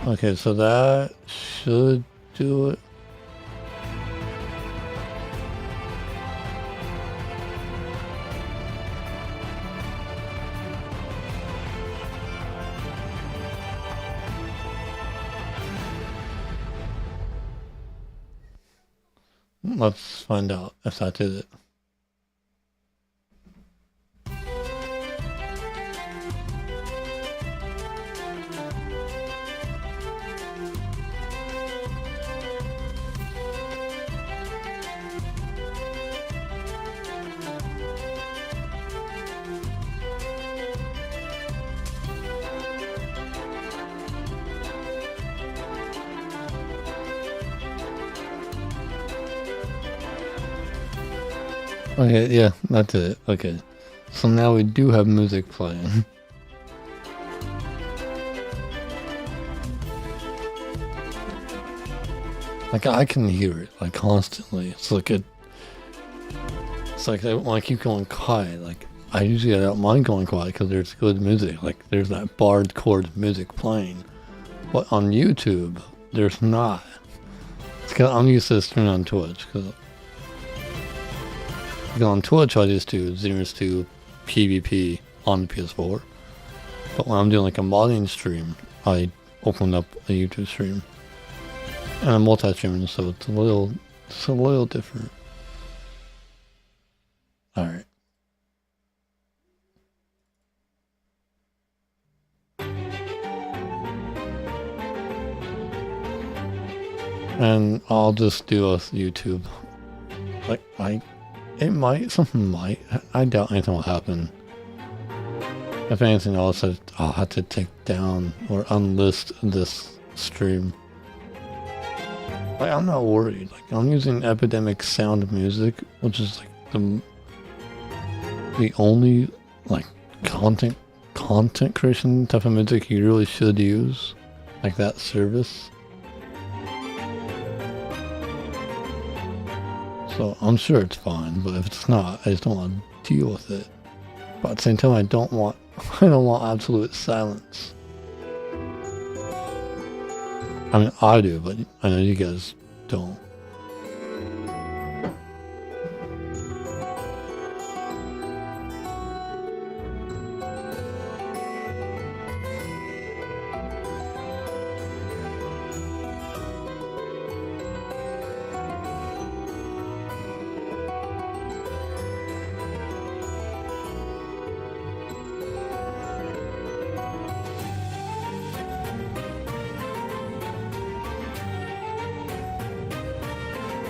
Okay, so that should do it. Let's find out if that did it. Okay, yeah, that's it. Okay. So now we do have music playing. Like I can hear it like constantly. It's like when I keep going quiet, like I usually don't mind going quiet because there's good music. Like there's that barred chord music playing. But on YouTube, there's not. It's 'cause I'm used to streaming on Twitch. Because on Twitch, I just do Xenoverse 2 PvP on the PS4. But when I'm doing like a modding stream, I open up a YouTube stream. And I'm multi-streaming, so it's a little different. Alright. And I'll just do a YouTube. Like, something might. I doubt anything will happen. If anything else, I'll have to take down or unlist this stream. Like, I'm not worried. Like, I'm using Epidemic Sound Music, which is like the only like content creation type of music you really should use. Like that service. So I'm sure it's fine, but if it's not, I just don't want to deal with it. But at the same time, I don't want absolute silence. I mean, I do, but I know you guys don't.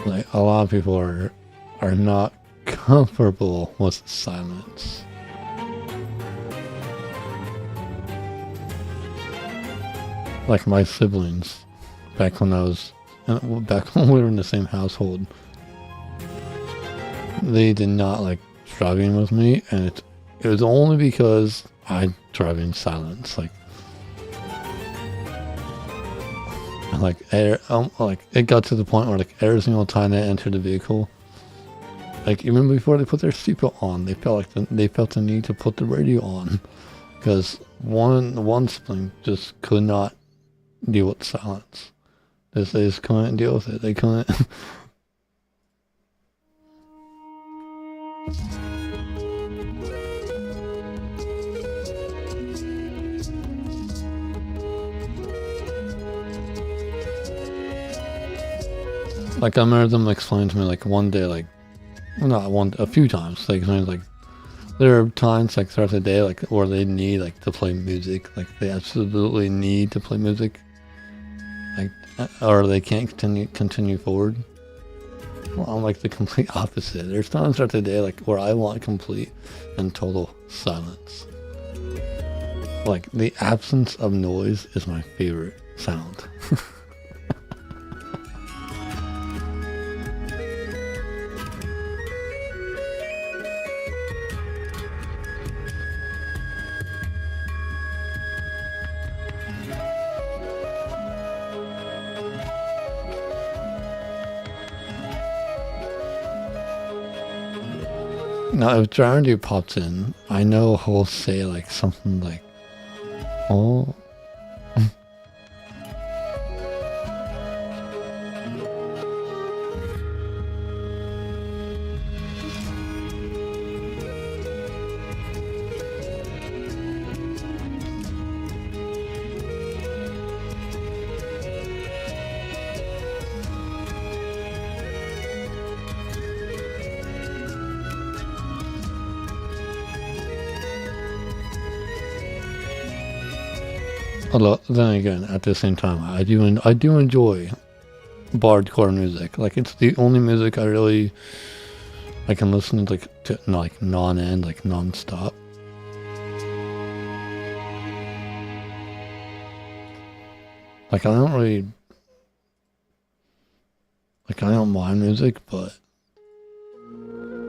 Like a lot of people are not comfortable with silence. Like my siblings, back when we were in the same household, they did not like driving with me, and it was only because I drive in silence. Like it got to the point where like every single time they entered the vehicle, like even before they put their seatbelt on, they felt the need to put the radio on, because one sibling just could not deal with silence. They just couldn't deal with it. They couldn't. Like I remember them explaining to me like one day, like a few times, they explained like there are times like throughout the day like where they need like to play music, like they absolutely need to play music, like or they can't continue forward. Well, I'm like the complete opposite. There's times throughout the day like where I want complete and total silence. Like the absence of noise is my favorite sound. Now, if Drarendu pops in, I know he'll say like something like, "Oh." Although then again, at the same time, I do enjoy bardcore music. Like it's the only music I can listen to like non-end, like non-stop. Like I don't mind music, but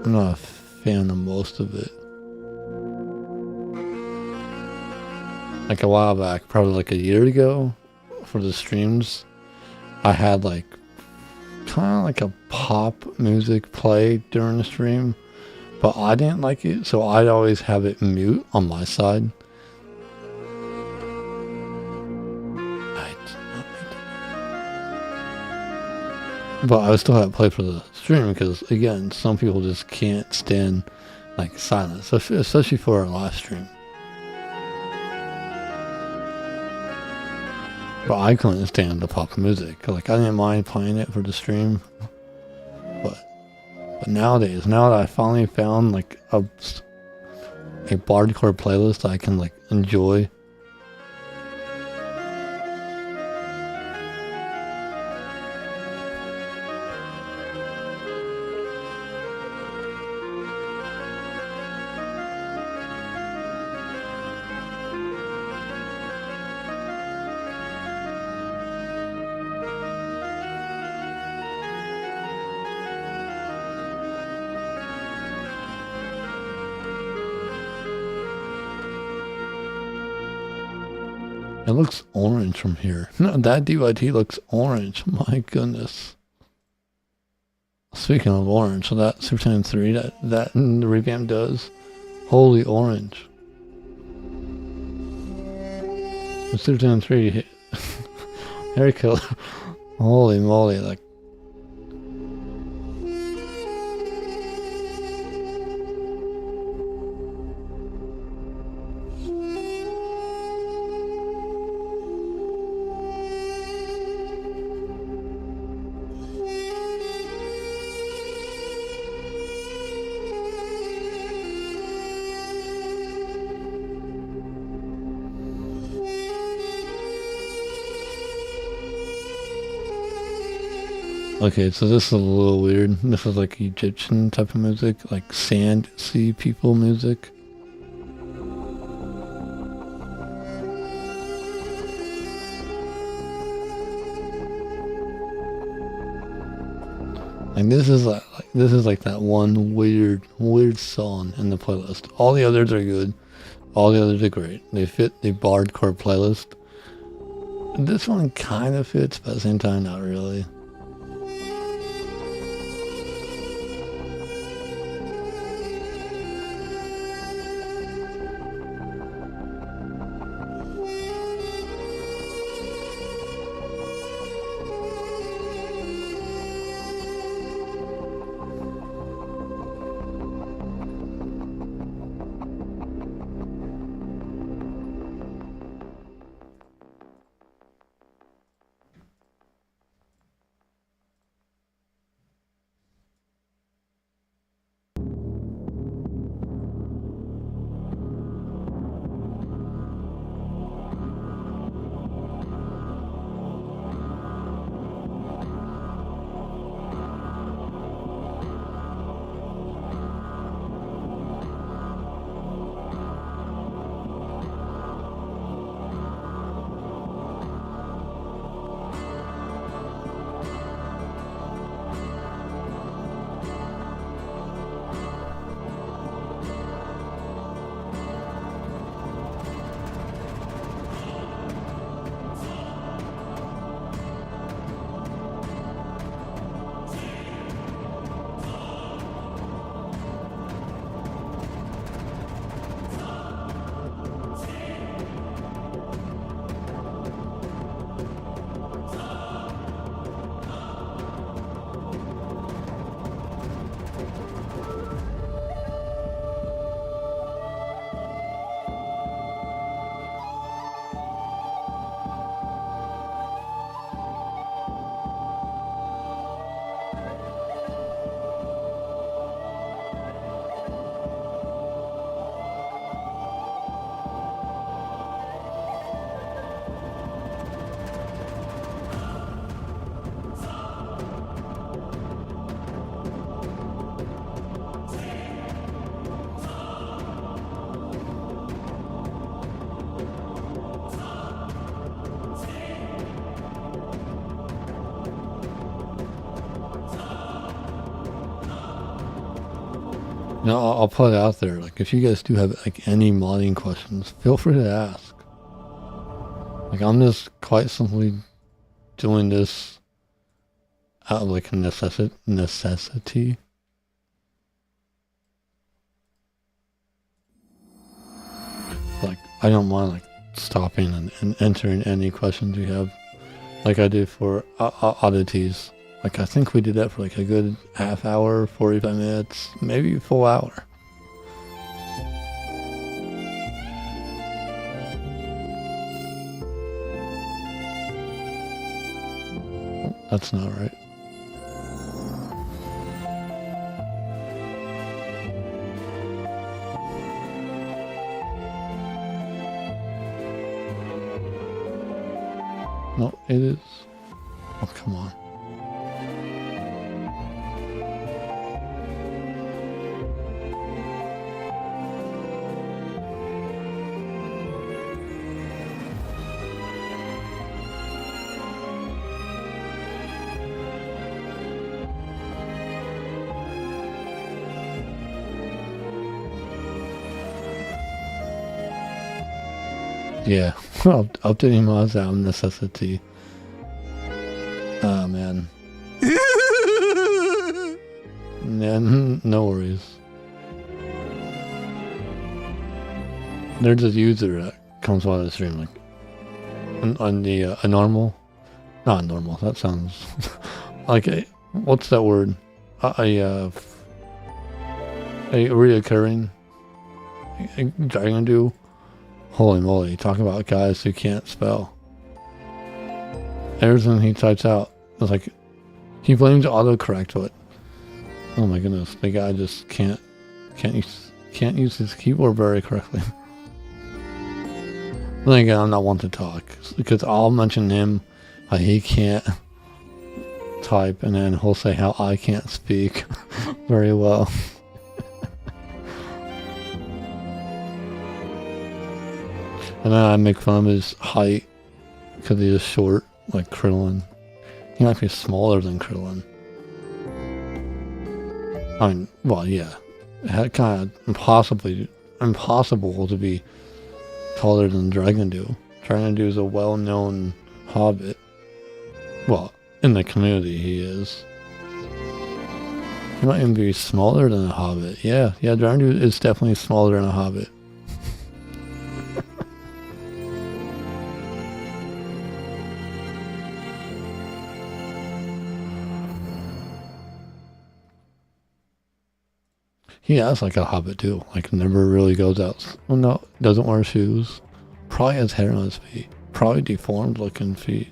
I'm not a fan of most of it. Like a while back, probably like a year ago, for the streams, I had like kind of like a pop music play during the stream, but I didn't like it, so I'd always have it mute on my side. But I would still have it play for the stream because, again, some people just can't stand like silence, especially for our live stream. But I couldn't stand the pop music. Like, I didn't mind playing it for the stream. But nowadays, now that I finally found like a bardcore playlist I can like enjoy. It looks orange from here. No, that DYT looks orange. My goodness. Speaking of orange, so that Super Saiyan 3 that the revamp does, holy orange. The Super Saiyan 3 hair color, holy moly, like. Okay, so this is a little weird. This is like Egyptian type of music, like sand sea people music. And this is like that one weird song in the playlist. All the others are good. All the others are great. They fit the bardcore playlist. This one kind of fits, but at the same time, not really. No, I'll put it out there. Like, if you guys do have like any modding questions, feel free to ask. Like, I'm just quite simply doing this out of like a necessity. Like, I don't mind like stopping and entering any questions you have, like I did for oddities. Like, I think we did that for like a good half hour, 45 minutes, maybe a full hour. That's not right. No, it is. Oh, come on. Yeah, updating mods out of necessity. Oh, man. Yeah, no worries. There's a user that comes on the stream, like, on the, a normal? Not normal, that sounds like a, what's that word? A reoccurring dragon do. Holy moly, talk about guys who can't spell. Everything he types out is like, he blames autocorrect, but oh my goodness, the guy just can't use his keyboard very correctly. Then again, I'm not one to talk, because I'll mention him, how he can't type, and then he'll say how I can't speak very well. And then I make fun of his height because he is short, like Krillin. He might be smaller than Krillin. I mean, well, yeah. It kind of impossible to be taller than Dragondew. Dragondew is a well-known hobbit. Well, in the community he is. He might even be smaller than a hobbit. Yeah, Dragondew is definitely smaller than a hobbit. He acts like a hobbit too. Like, never really goes out. Well, no, doesn't wear shoes. Probably has hair on his feet. Probably deformed looking feet.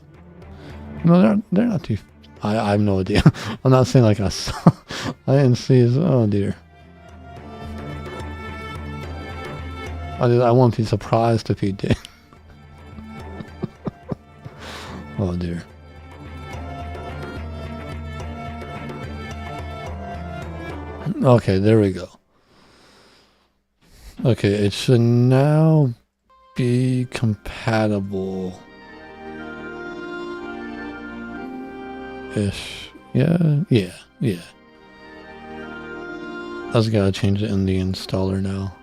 No, they're not deformed. I have no idea. I'm not saying like I saw. I didn't see his. Oh dear. I won't be surprised if he did. Oh dear. Okay, there we go. Okay, it should now be compatible. Ish. Yeah. I just gotta change it in the installer now.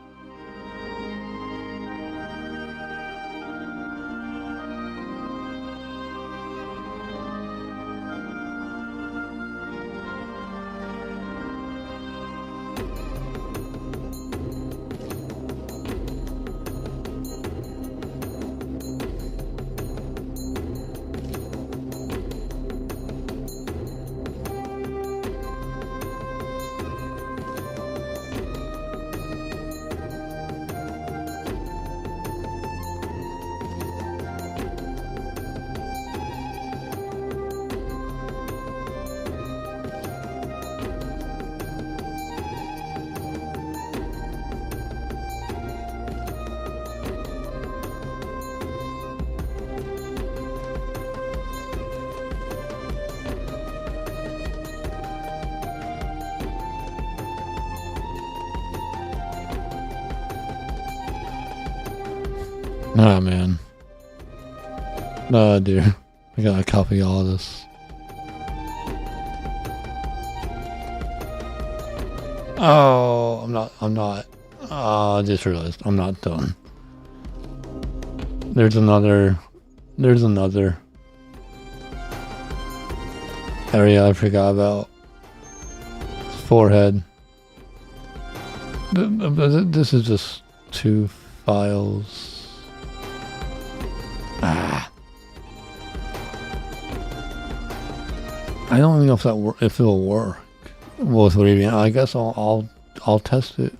Oh man. Oh dear. I gotta copy all of this. Oh I'm not. I just realized I'm not done. There's another area I forgot about. Forehead. This is just 2 files. I don't know if it'll work with Revamp. I guess I'll test it.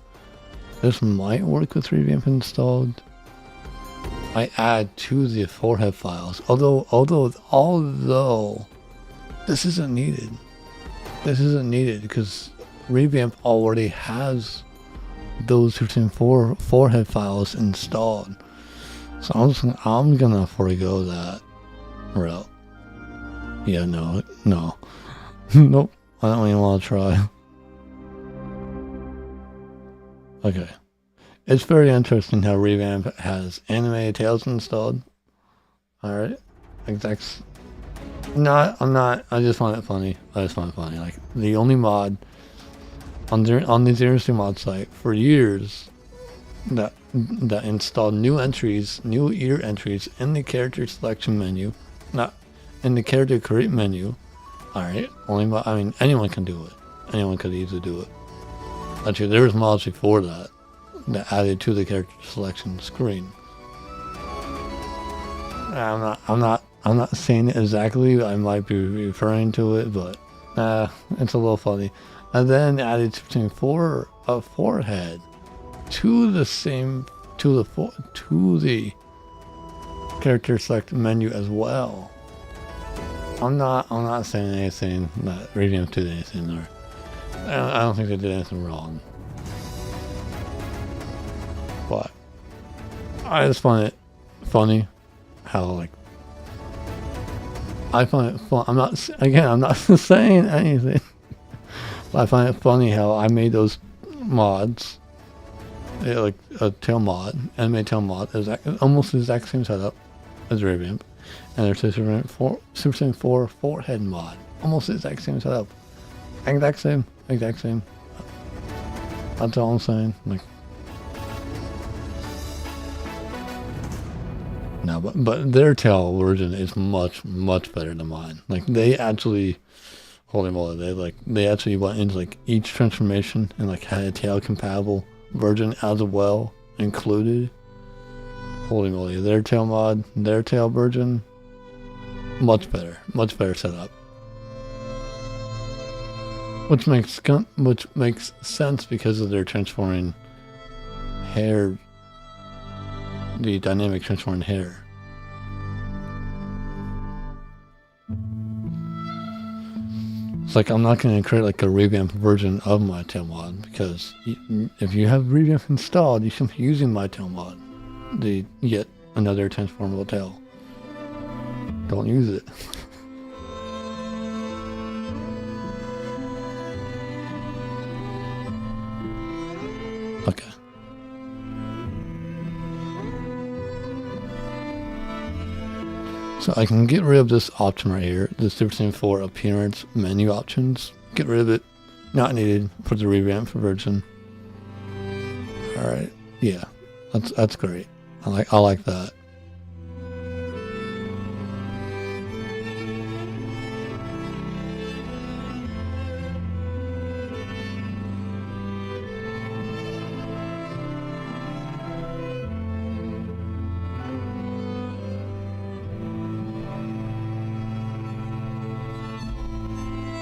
This might work with Revamp installed. I add to the forehead files. Although this isn't needed. This isn't needed because Revamp already has those 15.4 forehead files installed. So I'm gonna forego that route. Yeah, no. Nope. I don't even want to try. Okay. It's very interesting how Revamp has animated tails installed. Alright. Exact. No, I'm not. I just find it funny. Like, the only mod on the Xenoverse mod site for years that installed new ear entries in the character selection menu, not in the character create menu. Alright, I mean, anyone can do it. Anyone could easily do it. Actually, there was mods before that added to the character selection screen. I'm not saying it exactly. I might be referring to it, but it's a little funny. And then added 15.4 a forehead to the character select menu as well. I'm not saying anything that Revamp did anything there. I don't think they did anything wrong. But I just find it funny how, like, I find it fun. I'm not saying anything. But I find it funny how I made those mods, like a tail mod, animated tail mod, almost the exact same setup as Revamp, and there's Super 4 forehead mod, almost the exact same setup, exact same. That's all I'm saying. Like, no, but their tail version is much better than mine. Like, they actually, holy moly, they actually went into like each transformation and like had a tail compatible version as well included. Holy moly, their tail mod, their tail version, much better setup. Which makes sense because of their transforming hair, the dynamic transforming hair. It's like, I'm not going to create like a Revamp version of my tail mod, because if you have Revamp installed, you should be using my tail mod, the yet another transformable tail. Don't use it. Okay. So I can get rid of this option right here, the 15.4 appearance menu options. Get rid of it. Not needed for the Revamp version. Alright. Yeah. That's great. I like that.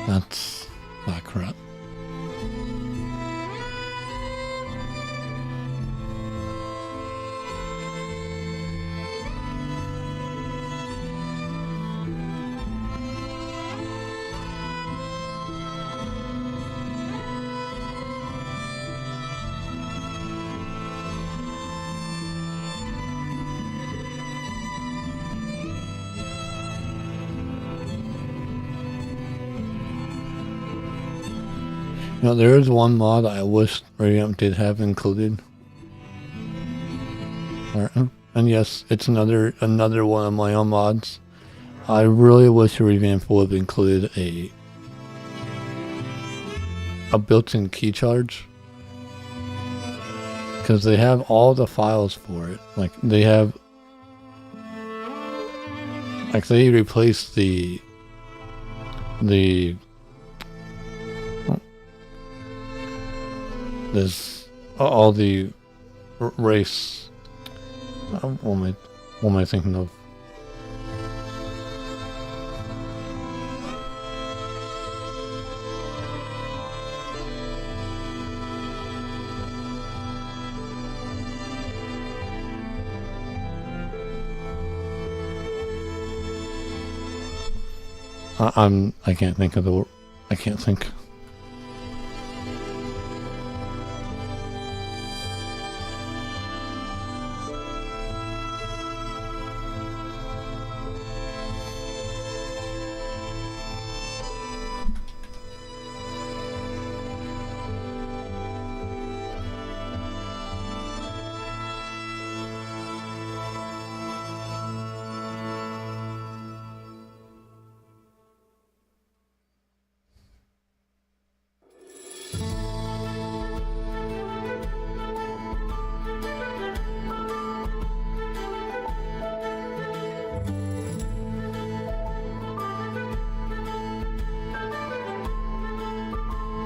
That's that crap. Now, there is one mod I wish Revamp did have included. And yes, it's another one of my own mods. I really wish Revamp would have included a built-in key charge because they have all the files for it. Like they have, like they replaced there's all the race. What am I thinking of? I can't think of the word. I can't think.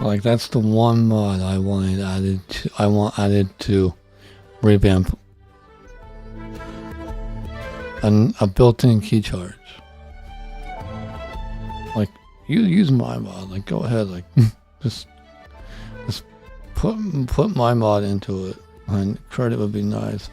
Like that's the one mod I wanted added to. I want added to Revamp, and a built-in key charge. Like you use my mod. Like go ahead. Like just put my mod into it, and credit would be nice.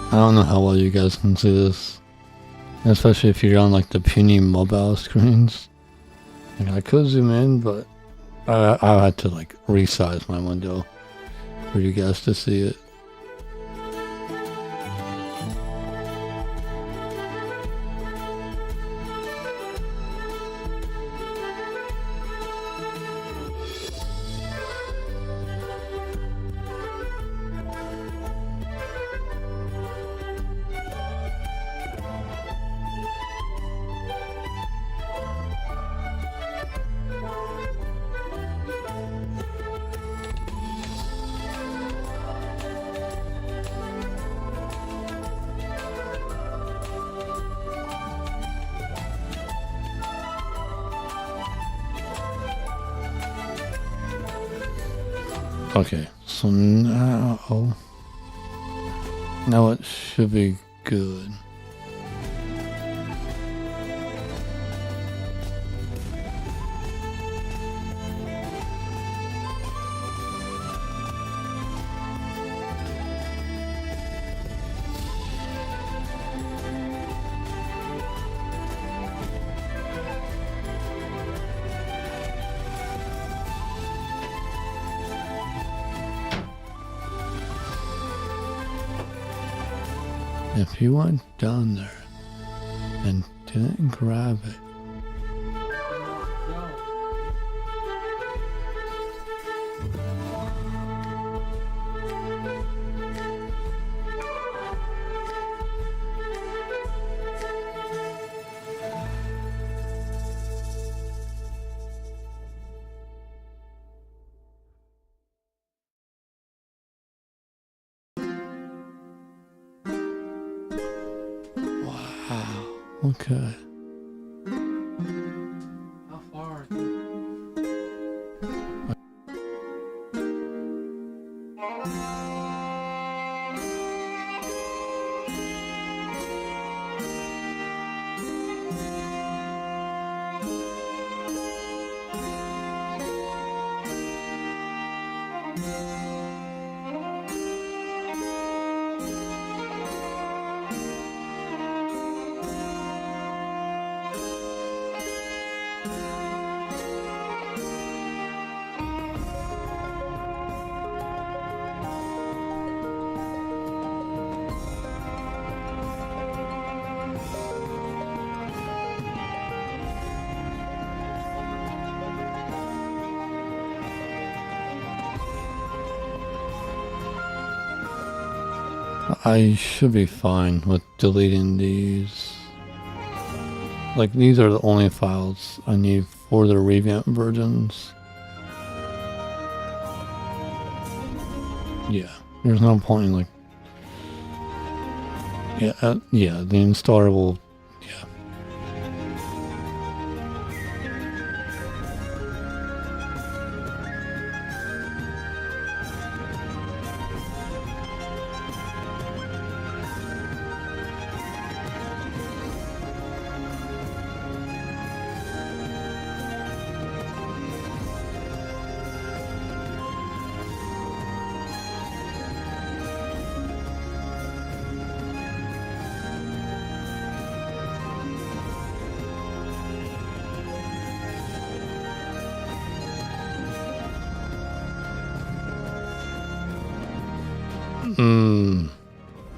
I don't know how well you guys can see this, especially if you're on like the puny mobile screens. Like, I could zoom in, but I had to like resize my window for you guys to see it. Okay, so now it should be good. If you went down there and didn't grab it, Okay. How far? I should be fine with deleting these. Like, these are the only files I need for the Revamp versions. Yeah, there's no point in, like... Yeah, the installer will... Yeah.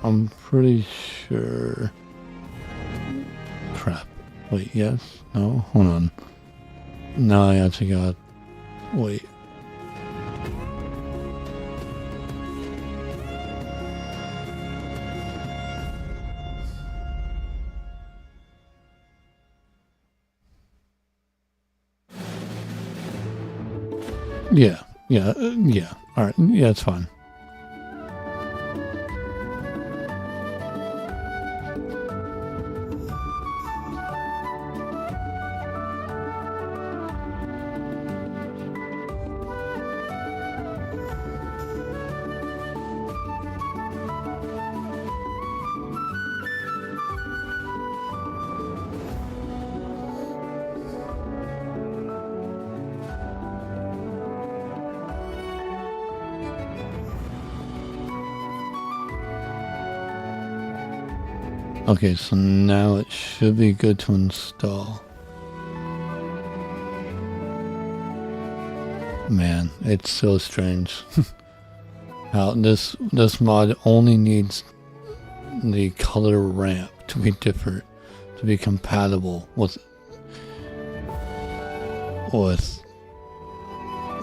I'm pretty sure. Crap. Wait, yes? No? Hold on. No, I actually got... Wait. Yeah. Alright, yeah, it's fine. Okay, so now it should be good to install. Man, it's so strange. How this mod only needs the color ramp to be different, to be compatible with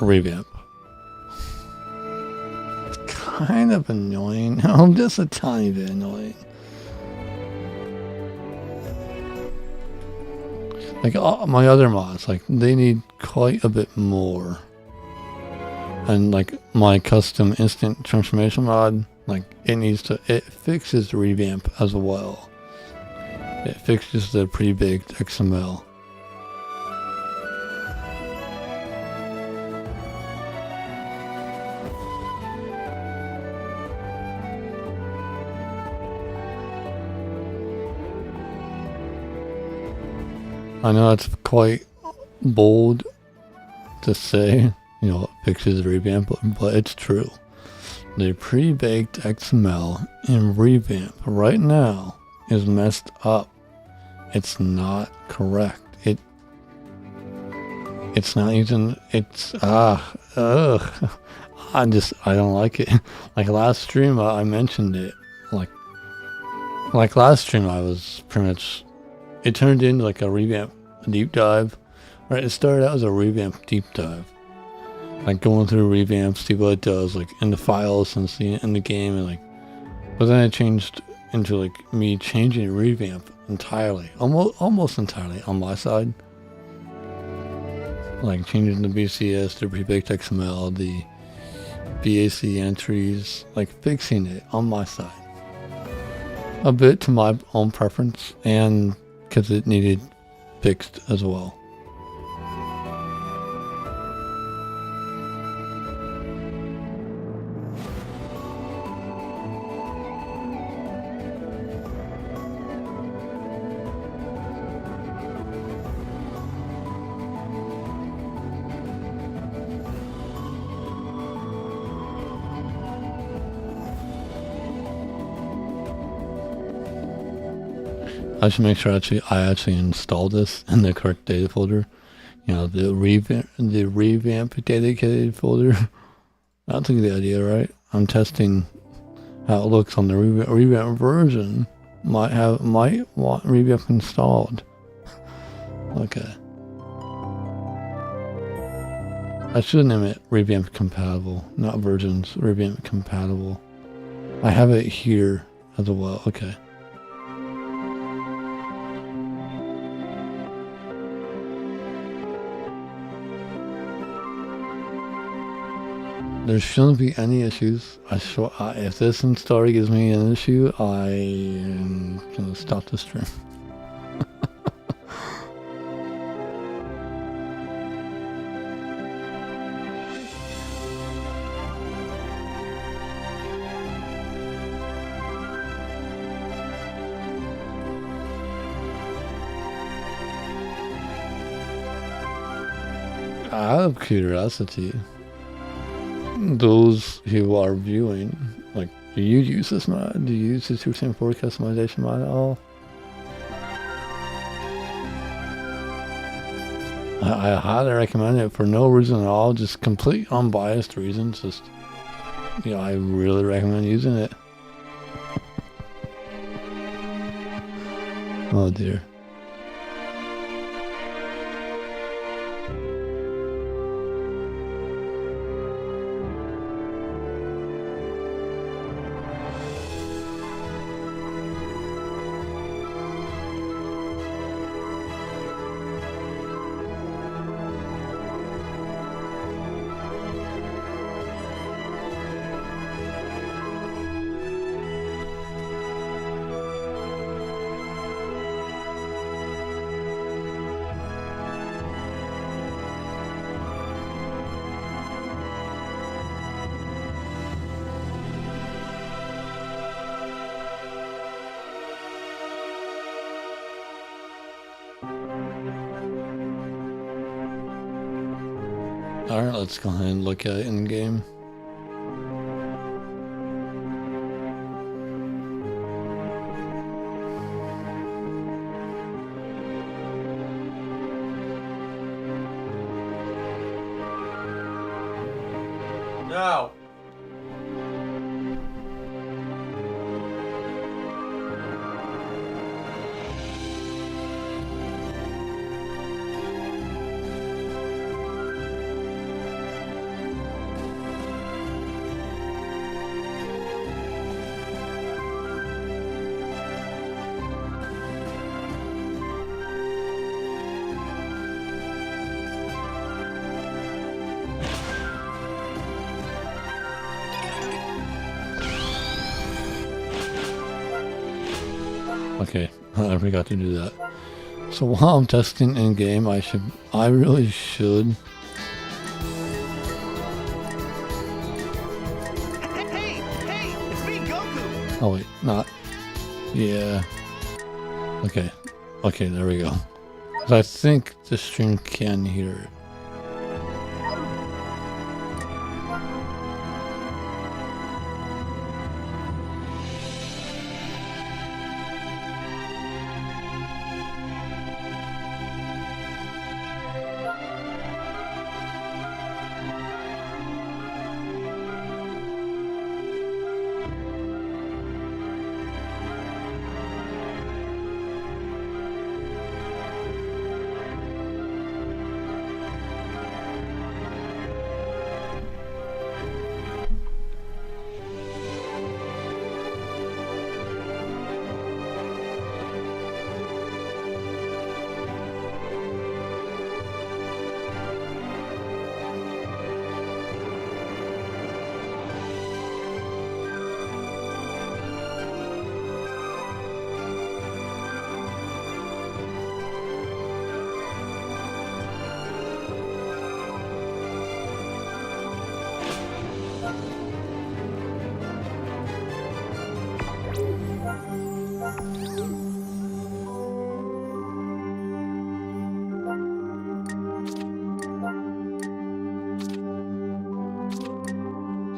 Revamp. It's kind of annoying. Just a tiny bit annoying. Like my other mods, like they need quite a bit more. And like my custom instant transformation mod, like it fixes Revamp as well. It fixes the pre-baked XML. I know that's quite bold to say, it fixes Revamp, but it's true. The pre-baked XML in Revamp right now is messed up. It's not correct. It's not using, I don't like it. Like last stream, I mentioned it. Like last stream, I was pretty much, it turned into like a Revamp deep dive. Right, it started out as a Revamp deep dive. Like going through Revamp, see what it does, like in the files and seeing it in the game, and but then it changed into like me changing Revamp entirely, almost entirely on my side. Like changing the BCS, the pre-baked XML, the BAC entries, like fixing it on my side. A bit to my own preference, and because it needed fixed as well. I should make sure I actually install this in the correct data folder. You know, the revamp dedicated folder. That's a good idea, right? I'm testing how it looks on the revamp version. Might want revamp installed. Okay. I should name it revamp compatible, not versions. Revamp compatible. I have it here as well. Okay. There shouldn't be any issues. If this installer gives me an issue, I am gonna stop the stream. Out of curiosity, those who are viewing, like, do you use this mod? Do you use the 2.4 customization mod at all? I highly recommend it for no reason at all, just complete unbiased reasons. Just, you know, I really recommend using it. Oh dear. Alright, let's go ahead and look at it in game. No. Okay, I forgot to do that. So while I'm testing in game, I really should. Hey, it's me, Goku. Oh wait, not. Yeah. Okay, there we go. 'Cause I think the stream can hear it.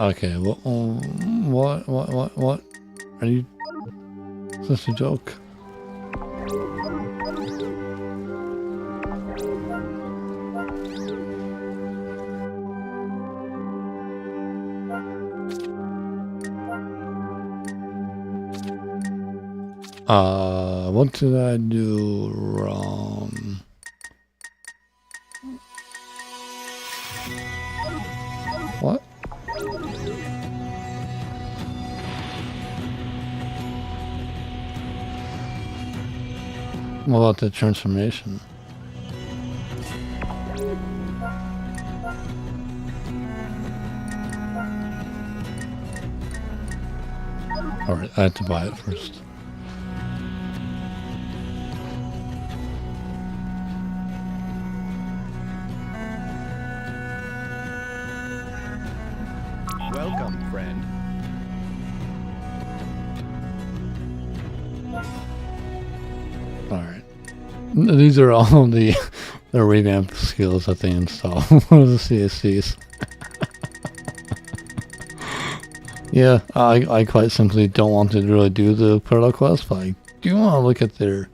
Okay, well, what? Are you... Is this a joke? What did I do wrong? What? What about the transformation? Alright, I had to buy it first. Welcome, friend. Alright. These are all the revamp skills that they install. The CSCs. Yeah, I quite simply don't want to really do the parallel quest, but I do want to look at their...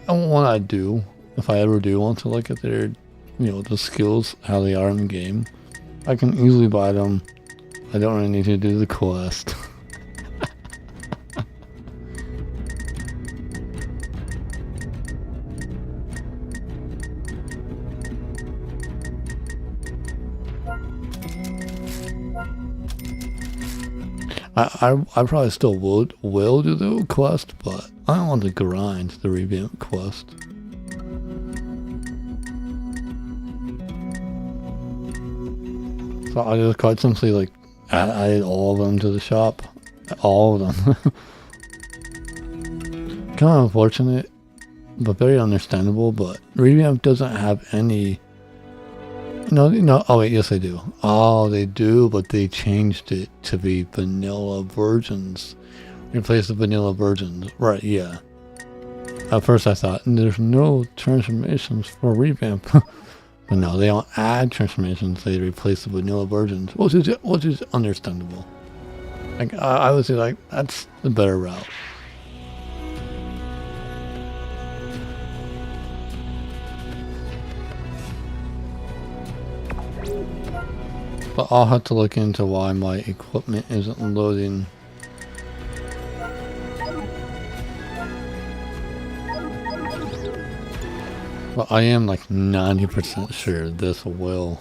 What I do, if I ever do want to look at their, you know, the skills, how they are in the game, I can easily buy them. I don't really need to do the quest. I probably still will do the quest, but I don't want to grind the revamp quest. So I just quite simply like added all of them to the shop. All of them. Kind of unfortunate, but very understandable, but Revamp doesn't have any... No, oh wait, yes they do. Oh, they do, but they changed it to be vanilla versions. Replace the vanilla versions. Right, yeah. At first I thought, there's no transformations for Revamp. But no, they don't add transformations, they replace the vanilla versions, which is understandable. Like, I would say, like, that's the better route. But I'll have to look into why my equipment isn't loading. But I am like 90% sure this will,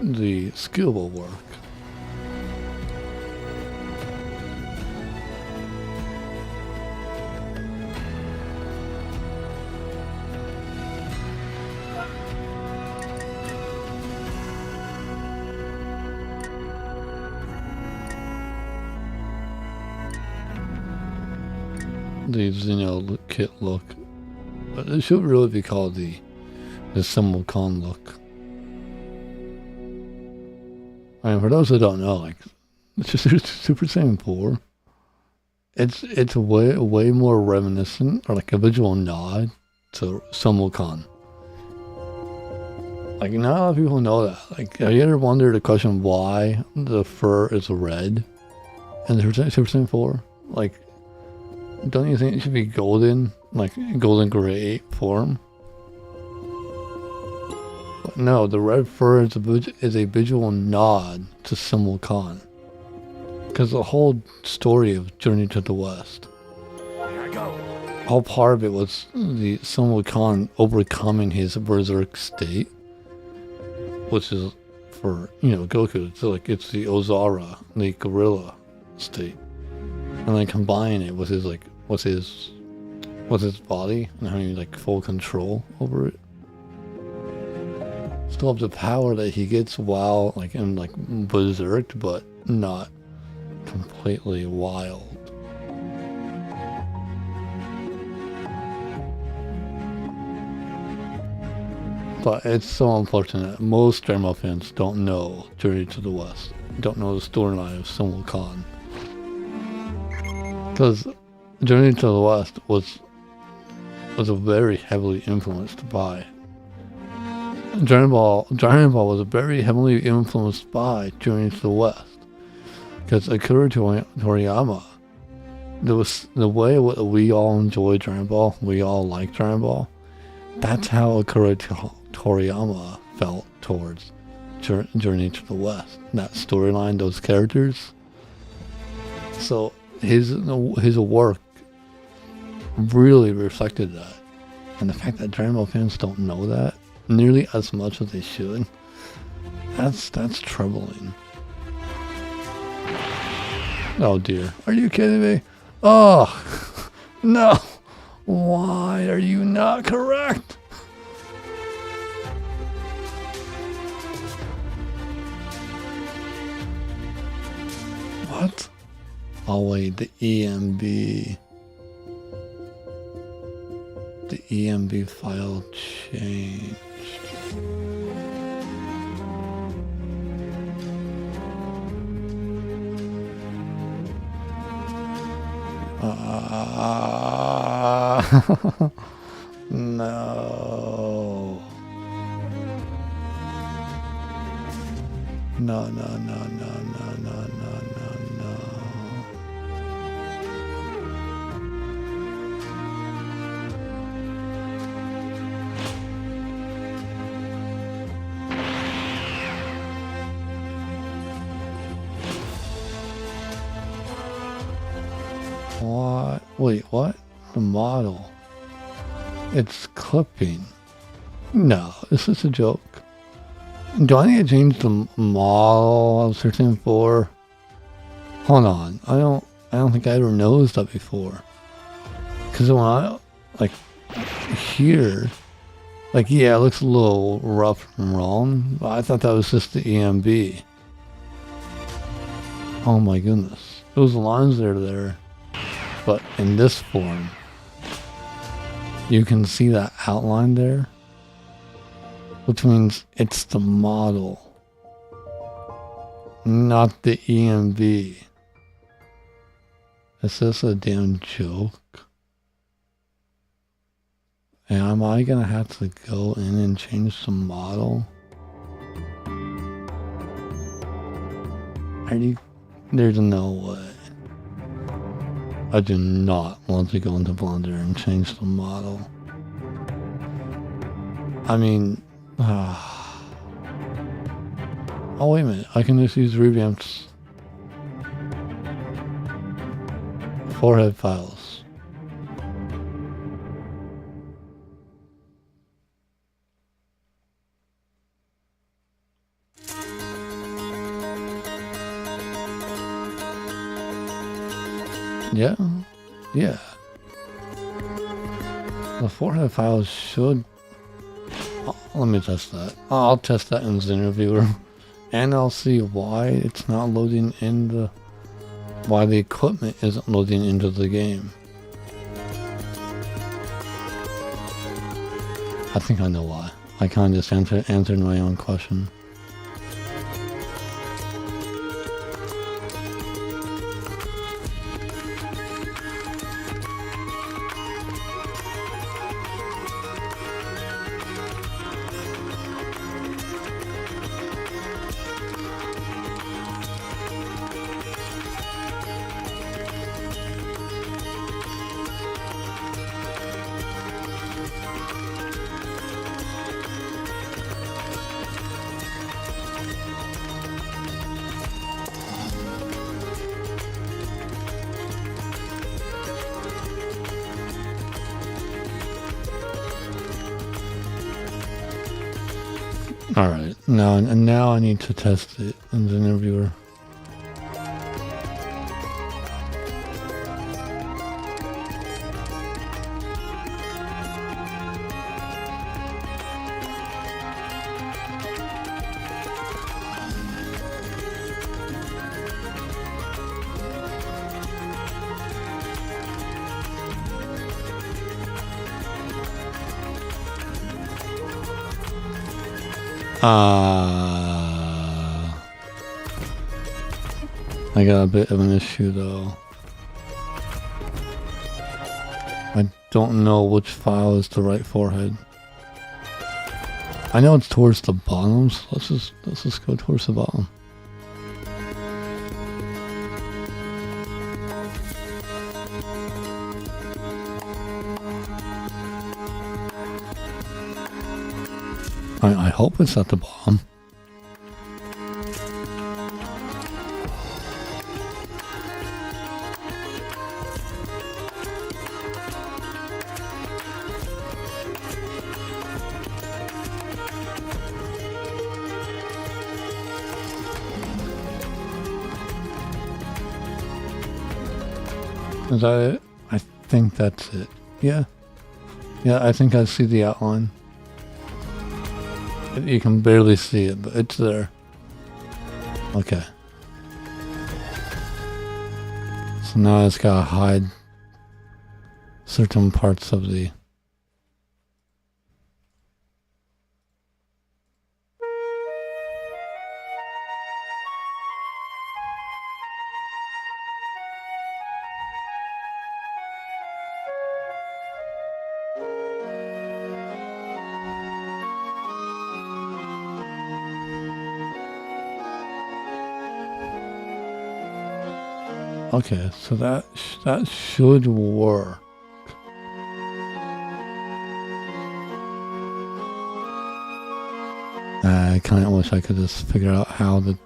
the skill will work. The Xeno kit look. But it should really be called the Simulcon look. I mean, for those who don't know, like, it's just Super Saiyan 4. It's way more reminiscent, or like a visual nod to Simulcon. Like, not a lot of people know that. Like, have you ever wondered the question why the fur is red in the Super Saiyan 4? Like, don't you think it should be golden? Like golden gray form? But no, the red fur is a visual nod to Simulcon. Because the whole story of Journey to the West, all part of it was the Simulcon overcoming his berserk state, which is for, you know, Goku. It's like it's the Ozara, the gorilla state, and then combining it with his like what's his body and having like full control over it. Still have the power that he gets while like in like berserked, but not completely wild. But it's so unfortunate. Most Dragon Ball fans don't know Journey to the West. Don't know the storyline of Simulcon. Because Journey to the West was very heavily influenced by Dragon Ball was very heavily influenced by Journey to the West. Because Akira Toriyama, the way we all enjoy Dragon Ball, we all like Dragon Ball, that's how Akira Toriyama felt towards Journey to the West. That storyline, those characters. So his work really reflected that. And the fact that Dragon Ball fans don't know that nearly as much as they should, that's troubling. Oh dear. Are you kidding me? Oh, no. Why are you not correct? What? Oh wait, the EMB. The EMB file changed. No. No. What? Wait, what? The model. It's clipping. No, this is a joke. Do I need to change the model I was searching for? Hold on. I don't think I ever noticed that before. Cause when I here, yeah, it looks a little rough and wrong, but I thought that was just the EMB. Oh my goodness. Those lines are there. But in this form, you can see that outline there, which means it's the model, not the EMB. Is this a damn joke? And am I gonna have to go in and change the model? There's no way. I do not want to go into Blender and change the model. I mean, oh wait a minute, I can just use Revamp's forehead files. Yeah. The forehead files should... Oh, let me test that. I'll test that in Xenoverse. And I'll see why it's not loading in the... Why the equipment isn't loading into the game. I think I know why. I kind of just answered my own question. Alright, now I need to test it in the interviewer. I got a bit of an issue though. I don't know which file is the right forehead. I know it's towards the bottom, so let's just go towards the bottom. I hope it's at the bottom. Is that it? I think that's it. Yeah. Yeah, I think I see the outline. You can barely see it, but it's there. Okay. So now it's gotta hide certain parts of the... Okay, so that should work. I kind of wish I could just figure out how the...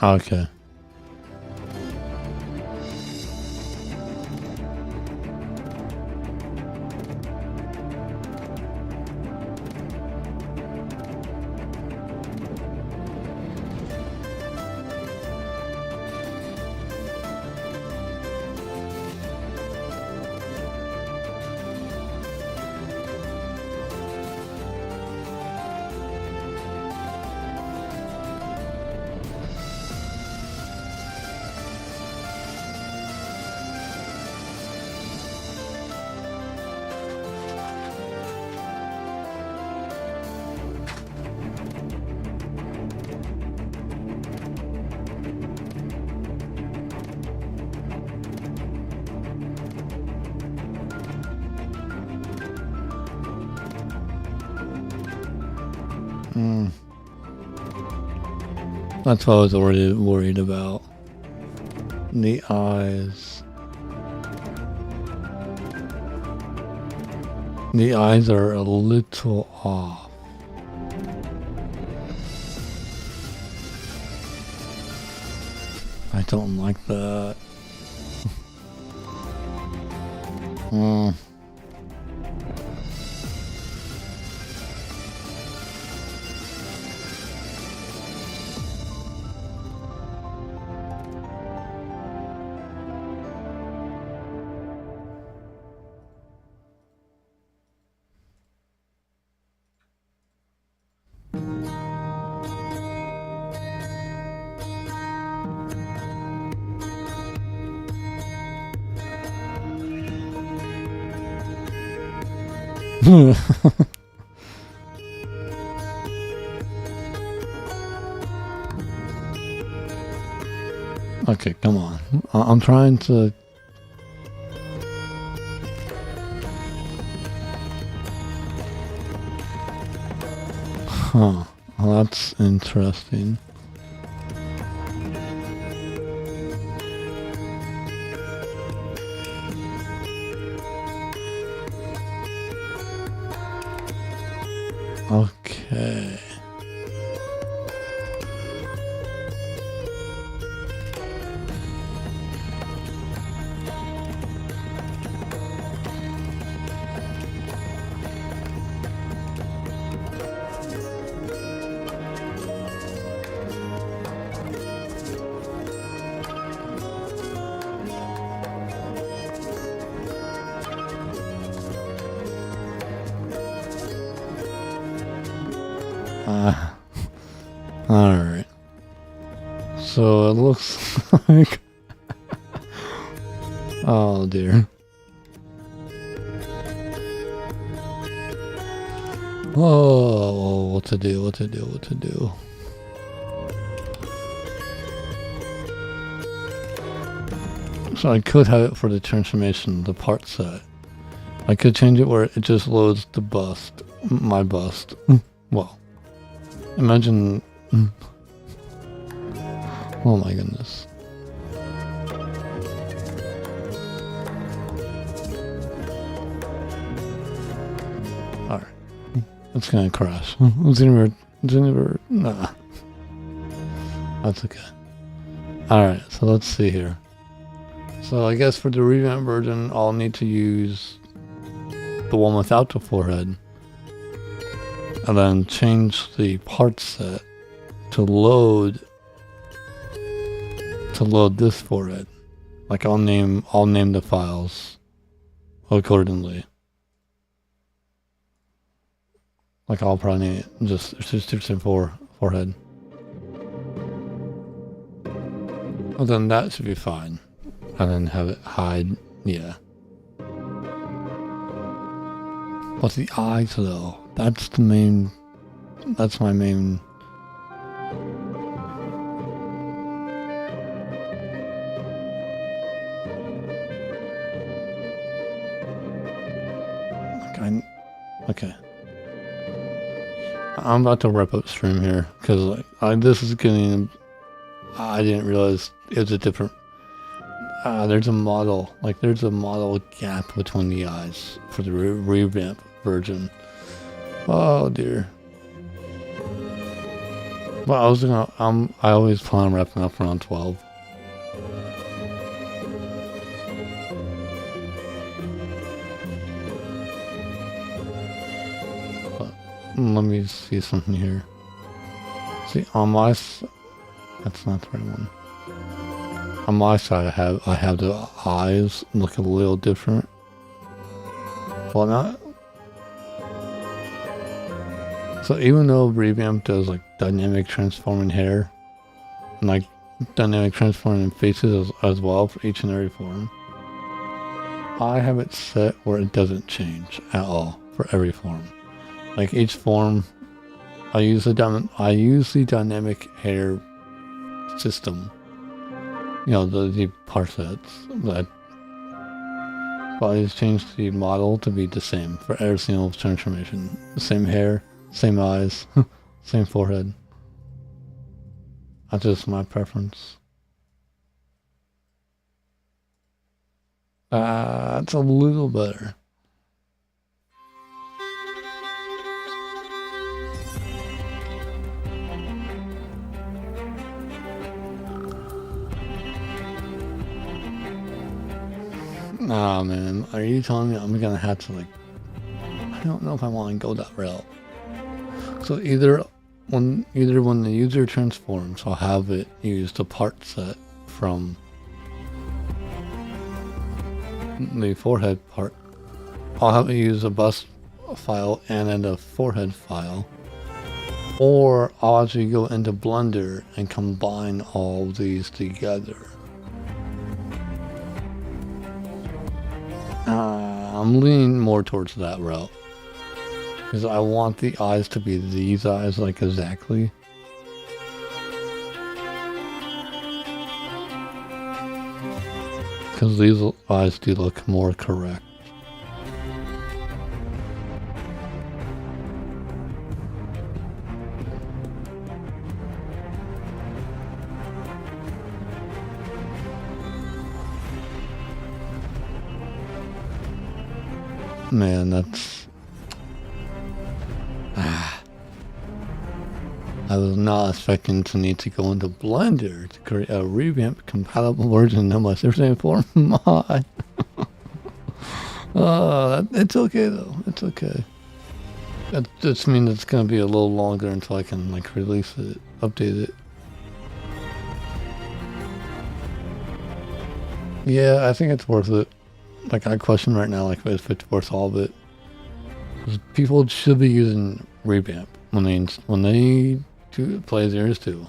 Okay. That's what I was already worried about. The eyes. The eyes are a little off. I don't like that. Okay, come on. I'm trying to... Huh. Well, that's interesting. Okay. Alright. So it looks like... Oh dear. Oh, what to do, what to do, what to do. So I could have it for the transformation, the part set. I could change it where it just loads the bust, my bust. Well, imagine... Oh my goodness. Alright. It's gonna crash. Xenoverse, nah. That's okay. Alright, so let's see here. So I guess for the revamp version, I'll need to use the one without the forehead. And then change the part set to load this forehead. Like I'll name the files accordingly. Like I'll probably name it just forehead. Well, then that should be fine. And then have it hide, yeah. But the eyes though, that's my main... Okay. I'm about to wrap up stream here, because this is getting... I didn't realize it was a different... there's a model gap between the eyes for the revamp version. Oh dear. Well, I always plan on wrapping up around 12. But let me see something here. See, on my that's not the right one. On my side, I have the eyes look a little different. Well, not. So even though Revamp does like dynamic transforming hair, and like dynamic transforming faces as well for each and every form, I have it set where it doesn't change at all for every form. Like each form, I use the dynamic hair system. You know, the part sets, but I just changed the model to be the same for every single transformation. Same hair, same eyes, same forehead. That's just my preference. It's a little better. Nah, man, are you telling me I'm gonna have to, like, I don't know if I want to go that route. So either when the user transforms, I'll have it use the part set from the forehead part. I'll have it use a bust file and then a forehead file. Or I'll actually go into Blender and combine all these together. I'm leaning more towards that route. Because I want the eyes to be these eyes, like exactly. because these eyes do look more correct. Man, that's... I was not expecting to need to go into Blender to create a revamp compatible version of my Super Saiyan 4 mod. It's okay though. It's okay. That just means it's gonna be a little longer until I can like release it, update it. Yeah, I think it's worth it. Like I question right now, like if it's worth all of it. 'Cause people should be using Revamp when they play Xenoverse 2.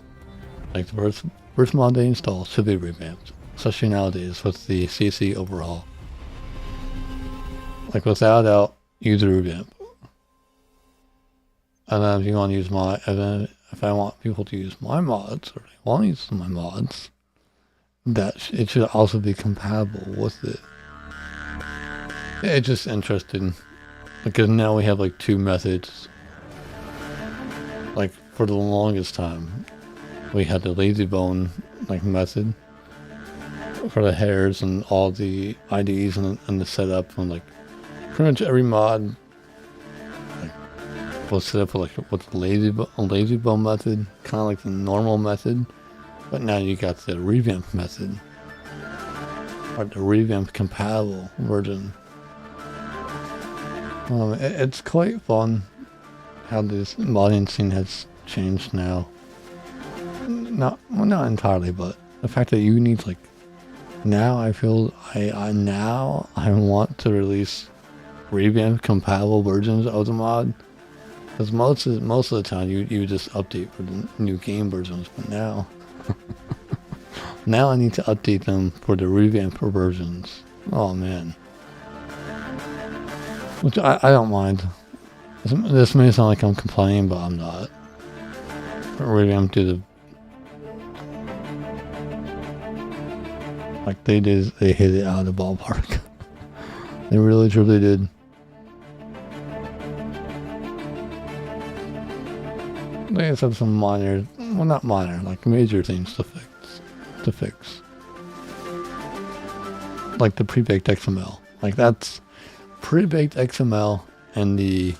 Like the first mod they install should be revamped, especially nowadays with the CC overhaul. Like without a doubt, use a revamp. And then if you want to use if I want people to use my mods, or they want to use my mods, that it should also be compatible with it. It's just interesting because now we have like two methods. Like for the longest time, we had the lazy bone like method for the hairs and all the IDs and the setup, and like pretty much every mod like was set up with the lazy bone method, kind of like the normal method. But now you got the revamp method, or the revamp compatible version. It's quite fun how this modding scene has changed now. Not entirely, but the fact that you need like now I feel I want to release revamp compatible versions of the mod, because most of the time you just update for the new game versions, but now now I need to update them for the revamp versions. Oh man. Which I don't mind. This may sound like I'm complaining, but I'm not. Revamp did like they hit it out of the ballpark. They really truly did. They just have some minor, well not minor, like major things to fix. Like the pre-baked XML. Like that's pre-baked XML and the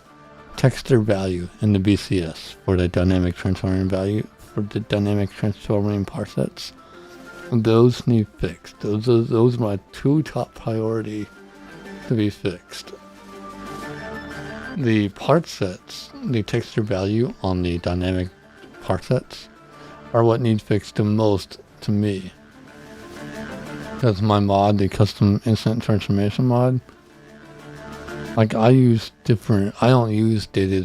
texture value in the BCS for the dynamic transforming value for the dynamic transforming parsets. Those need fixed. Those are my two top priority to be fixed. The part sets, the texture value on the dynamic part sets, are what need fixed the most to me. Because my mod, the custom instant transformation mod, like I don't use Data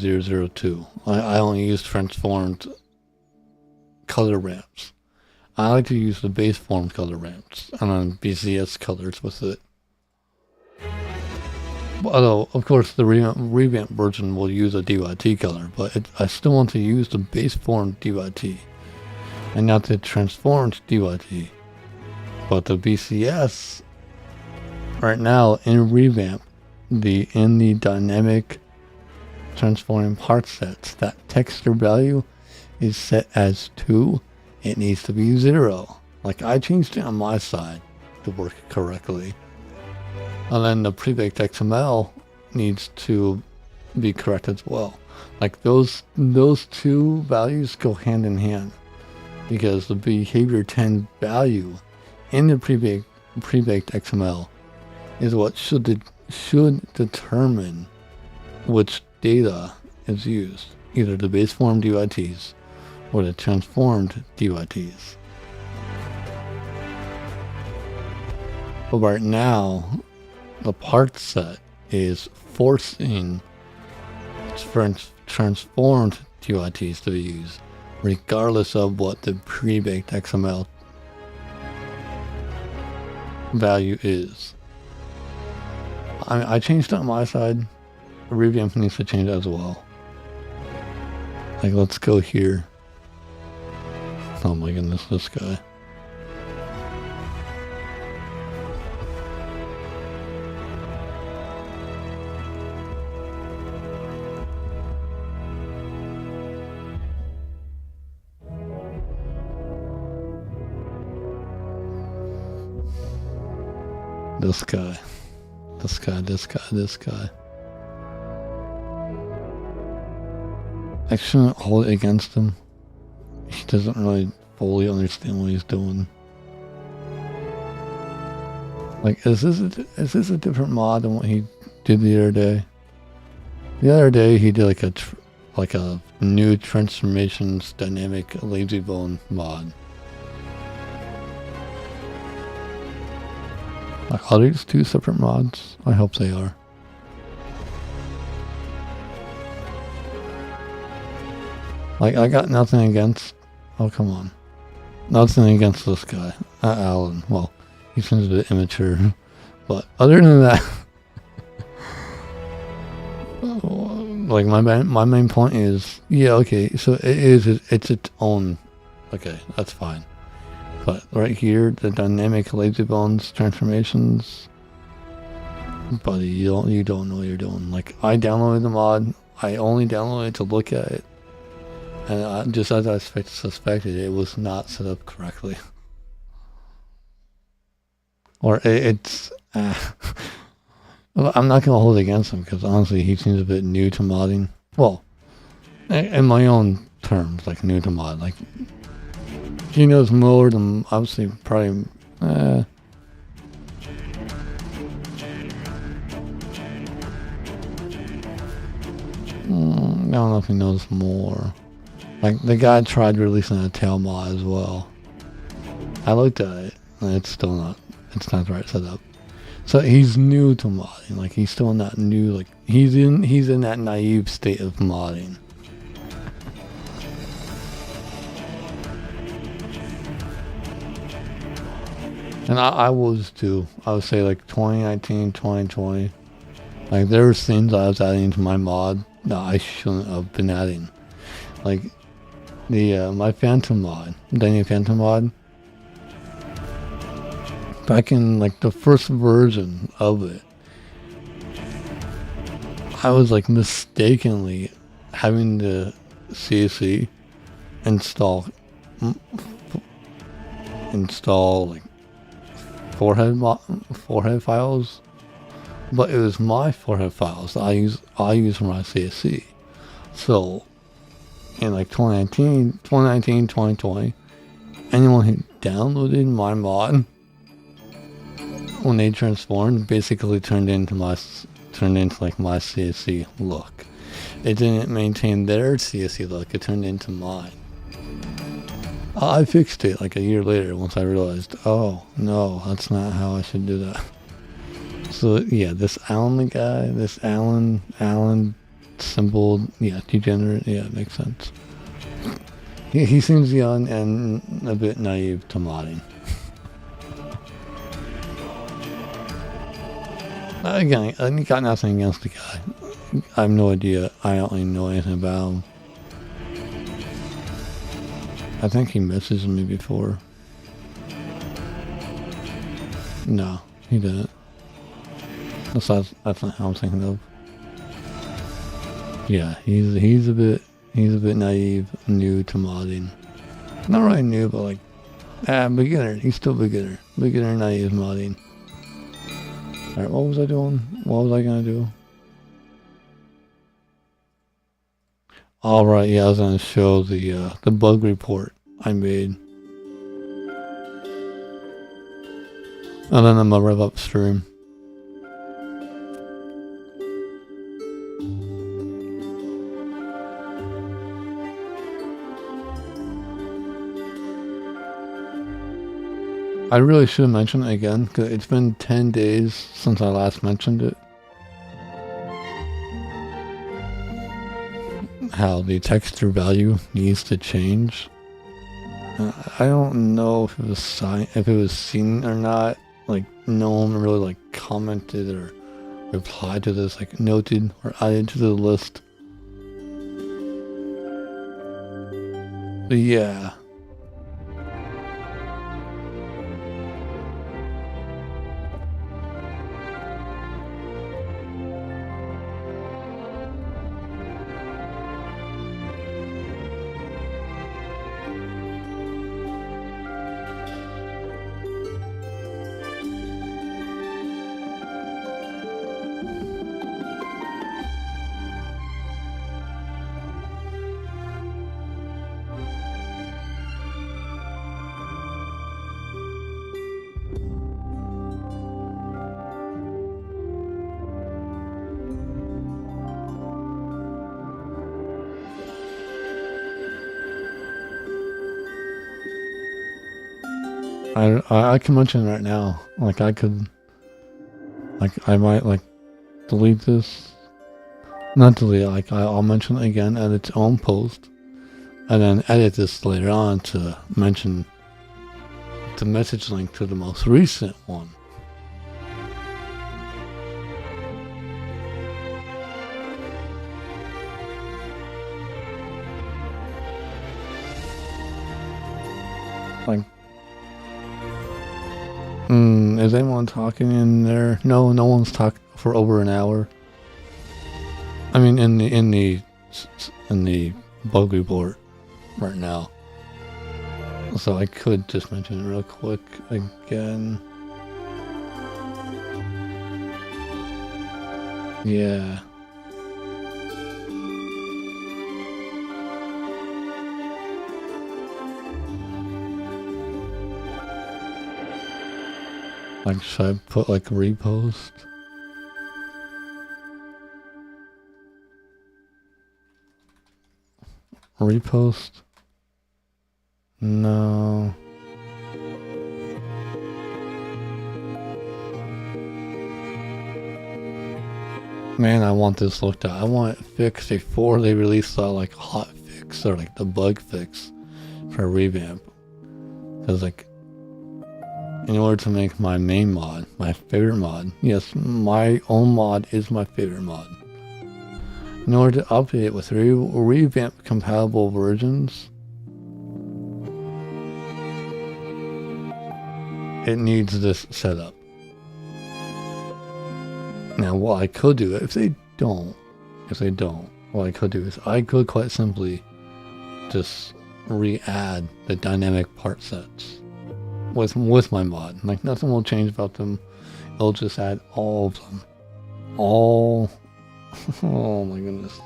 002. I only use transformed color ramps. I like to use the base form color ramps and then BCS colors with it. Although, of course, the revamp version will use a DYT color, but I still want to use the base form DYT and not the transformed DYT. But the BCS, right now in revamp, in the dynamic transforming part sets, that texture value is set as 2. It needs to be 0. Like I changed it on my side to work correctly. And then the pre-baked XML needs to be correct as well. Like those two values go hand in hand, because the behavior 10 value in the pre-baked XML is what should determine which data is used, either the base form DYTs or the transformed DYTs. But right now, the part set is forcing transformed DYTs to be used, regardless of what the pre-baked XML value is. I changed it on my side. Revamp needs to change as well. Like, let's go here. Oh my goodness, this guy. This guy. This guy, this guy, this guy. I shouldn't hold it against him. He doesn't really fully understand what he's doing. Like, is this a different mod than what he did the other day? The other day he did like a new transformations dynamic lazy bone mod. Like, are these two separate mods? I hope they are. Like, I got nothing against... Oh, come on. Nothing against this guy. Alan. Well, he seems a bit immature. But other than that... like, my main point is... Yeah, okay, so it's its own... Okay, that's fine. But right here, the dynamic lazy bones transformations... Buddy, you don't know what you're doing. Like, I downloaded the mod. I only downloaded it to look at it. And just as I suspected, it was not set up correctly. Or it's... I'm not going to hold it against him, because honestly, he seems a bit new to modding. Well, in my own terms, like new to mod. Like, he knows more than, obviously, probably... I don't know if he knows more. Like, the guy tried releasing a tail mod as well. I looked at it, and it's not the right setup. So he's new to modding. Like, he's still not new. Like, he's in that naive state of modding. And I was too. I would say like 2019, 2020. Like, there were things I was adding to my mod that I shouldn't have been adding. Like, my Phantom mod, Daniel Phantom mod, back in like the first version of it, I was like mistakenly having the CSC install like forehead files, but it was my forehead files that I use for my CSC. So in like 2019, 2020, anyone who downloaded my mod, when they transformed, basically turned into like my CSC look. It didn't maintain their CSC look, it turned into mine. I fixed it like a year later once I realized, oh no, that's not how I should do that. So yeah, this Alan guy, this Alan symbol, yeah, degenerate, yeah, it makes sense. He seems young and a bit naive to modding. Again, I got nothing against the guy. I have no idea. I don't even know anything about him. I think he messaged me before. No, he didn't. That's not how I'm thinking of. Yeah, he's a bit naive, new to modding. Not really new, but like, beginner. He's still beginner. Beginner naive modding. Alright, what was I doing? What was I gonna do? Alright, yeah, I was gonna show the bug report I made. And then I'm gonna rev up stream. I really should have mentioned it again, because it's been 10 days since I last mentioned it. How the texture value needs to change. I don't know if it was seen or not. Like, no one really like commented or replied to this, like noted or added to the list. But yeah. I can mention it right now. Like I could, like I might like delete this, not delete it. Like I'll mention it again at its own post, and then edit this later on to mention the message link to the most recent one. Like, is anyone talking in there? No, no one's talked for over an hour. I mean, in the bug report right now. So I could just mention it real quick again. Yeah. Like, should I put like repost? Repost? No. Man, I want this looked at. I want it fixed before they release the like hot fix or like the bug fix for Revamp. Cause like, in order to make my main mod, my favorite mod, yes, my own mod is my favorite mod. In order to update it with Revamp compatible versions, it needs this setup. Now, what I could do, if they don't, what I could do is I could quite simply just re-add the dynamic part sets with my mod. Like, nothing will change about them. It'll just add all of them. All. Oh my goodness.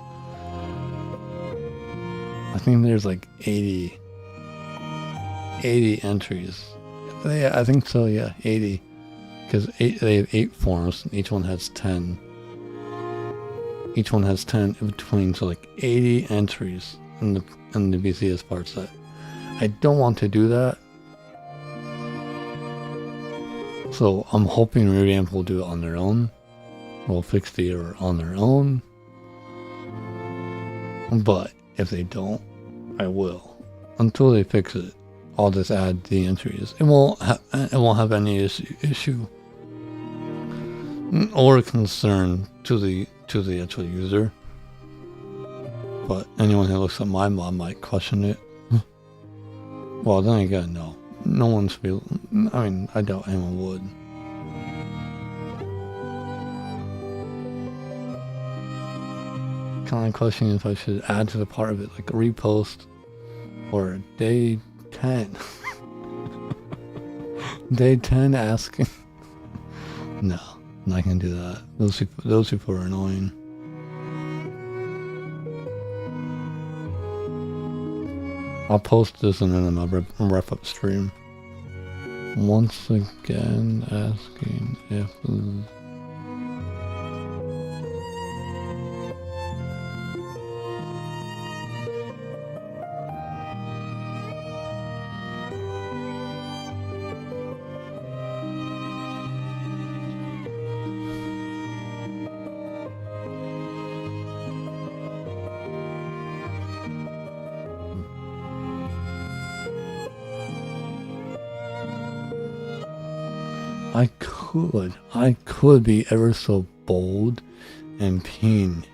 I think there's like 80 entries. Yeah, I think so, yeah, 80. Because they have 8 forms, and each one has 10. Each one has 10 in between, so like 80 entries in the BCS part set. I don't want to do that. So I'm hoping Revamp will do it on their own. Will fix the error on their own. But if they don't, I will. Until they fix it, I'll just add the entries. It won't have any issue or concern to the actual user. But anyone who looks at my mod might question it. Well, then again, no. No one's feel. I mean, I doubt anyone would. Kind of questioning if I should add to the part of it, like a repost or day 10. Day 10 asking. No, I'm not gonna do that. Those people are annoying. I'll post this and then I'll wrap up stream. Once again, asking if... I could be ever so bold and pin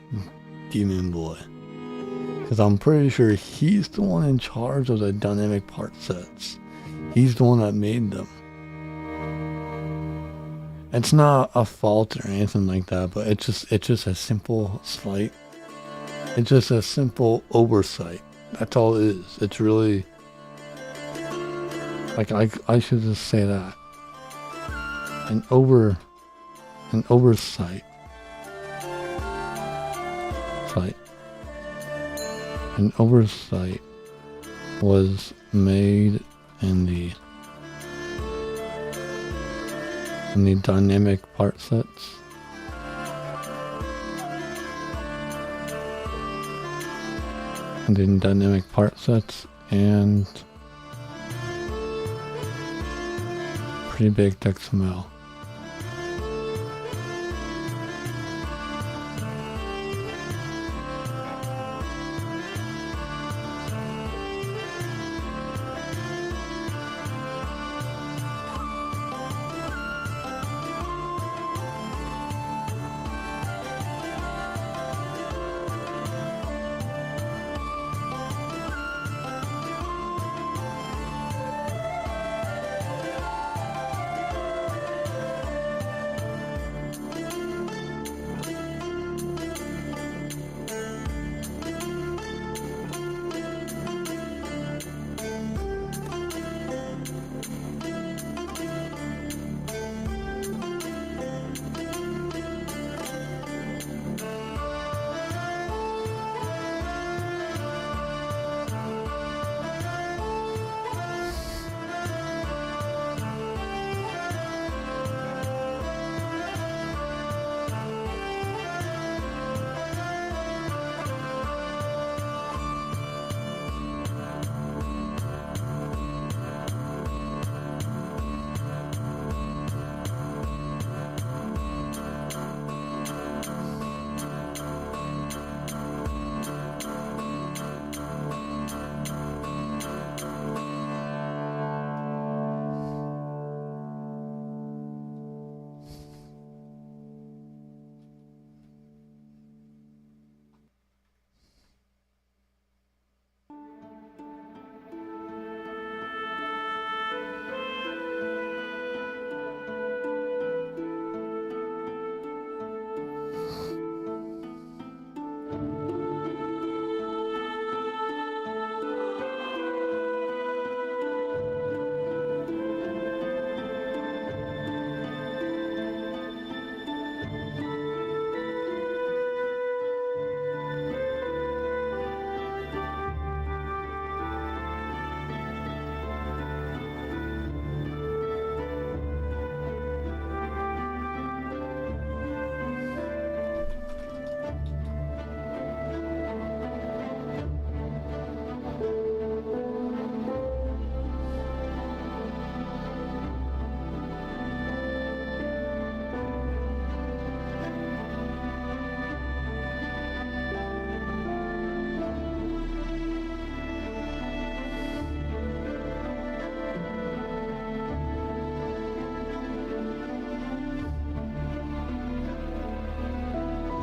Demon Boy. Because I'm pretty sure he's the one in charge of the dynamic part sets. He's the one that made them. It's not a fault or anything like that, but it's just a simple slight. It's just a simple oversight. That's all it is. It's really... Like, I should just say that. An oversight. An oversight was made in the dynamic part sets. And in dynamic part sets and pretty baked XML.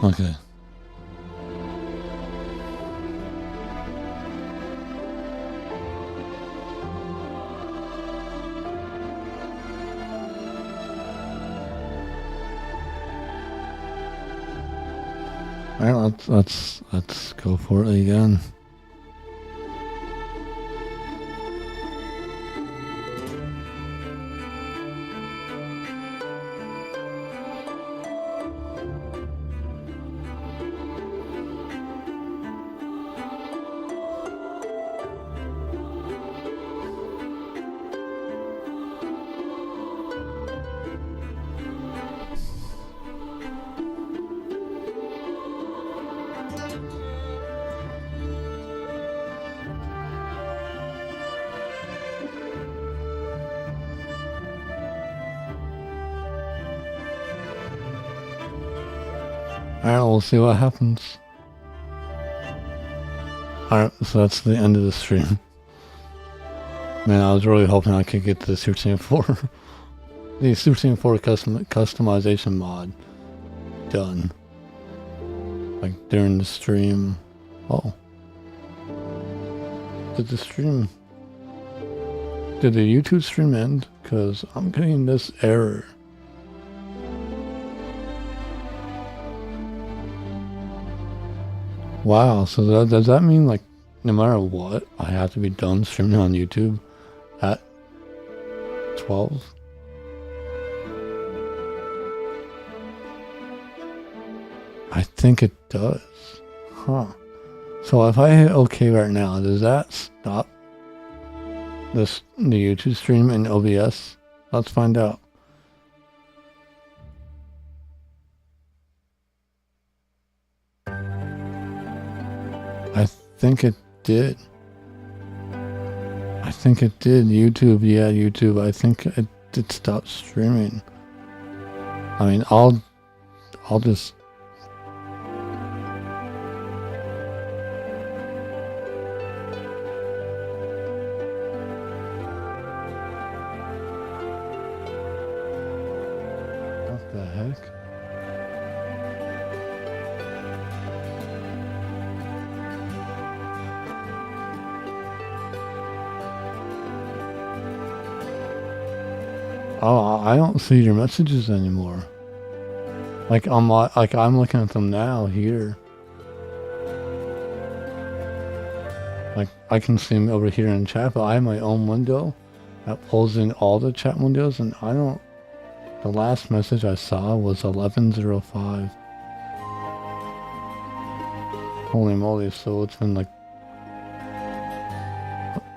Okay. Alright, let's go for it again. Alright, we'll see what happens. Alright, so that's the end of the stream. Man, I was really hoping I could get the Super Saiyan 4 the Super Saiyan 4 customization mod done. Like during the stream. Oh. Did the YouTube stream end? Because I'm getting this error. Wow, so does that mean like no matter what, I have to be done streaming on YouTube at 12? I think it does. Huh. So if I hit OK right now, does that stop the YouTube stream in OBS? Let's find out. I think it did. I think it did. YouTube, yeah, YouTube. I think it it stopped streaming. I mean, I'll just. What the heck? Oh, I don't see your messages anymore. Like on my, like I'm looking at them now here. Like I can see them over here in chat, but I have my own window that pulls in all the chat windows, and I don't. The last message I saw was 11:05. Holy moly! So it's been like.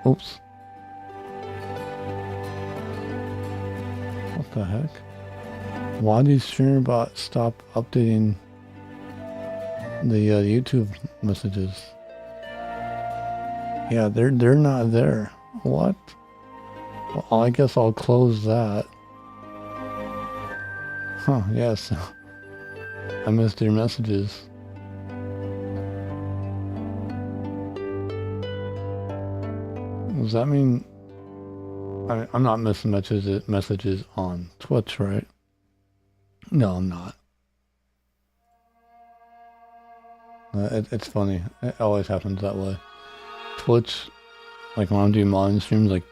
Oops. What the heck? Why did streamer bots stop updating the YouTube messages? Yeah, they're not there. What? Well, I guess I'll close that. Huh, yes. I missed your messages. Does that mean I'm not missing messages on Twitch, right? No, I'm not. It's funny. It always happens that way. Twitch, like when I'm doing modding streams, like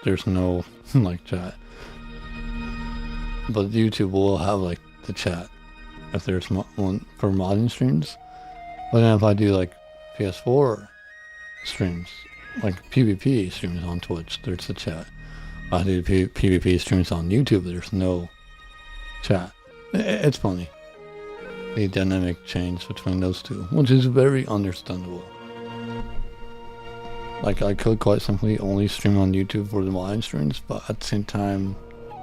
there's no like chat. But YouTube will have like the chat if there's one for modding streams. But then if I do like PS4 streams, like PvP streams on Twitch, there's the chat. If I do PvP streams on YouTube, there's no chat. It's funny. The dynamic change between those two, which is very understandable. Like I could quite simply only stream on YouTube for the modding streams, but at the same time,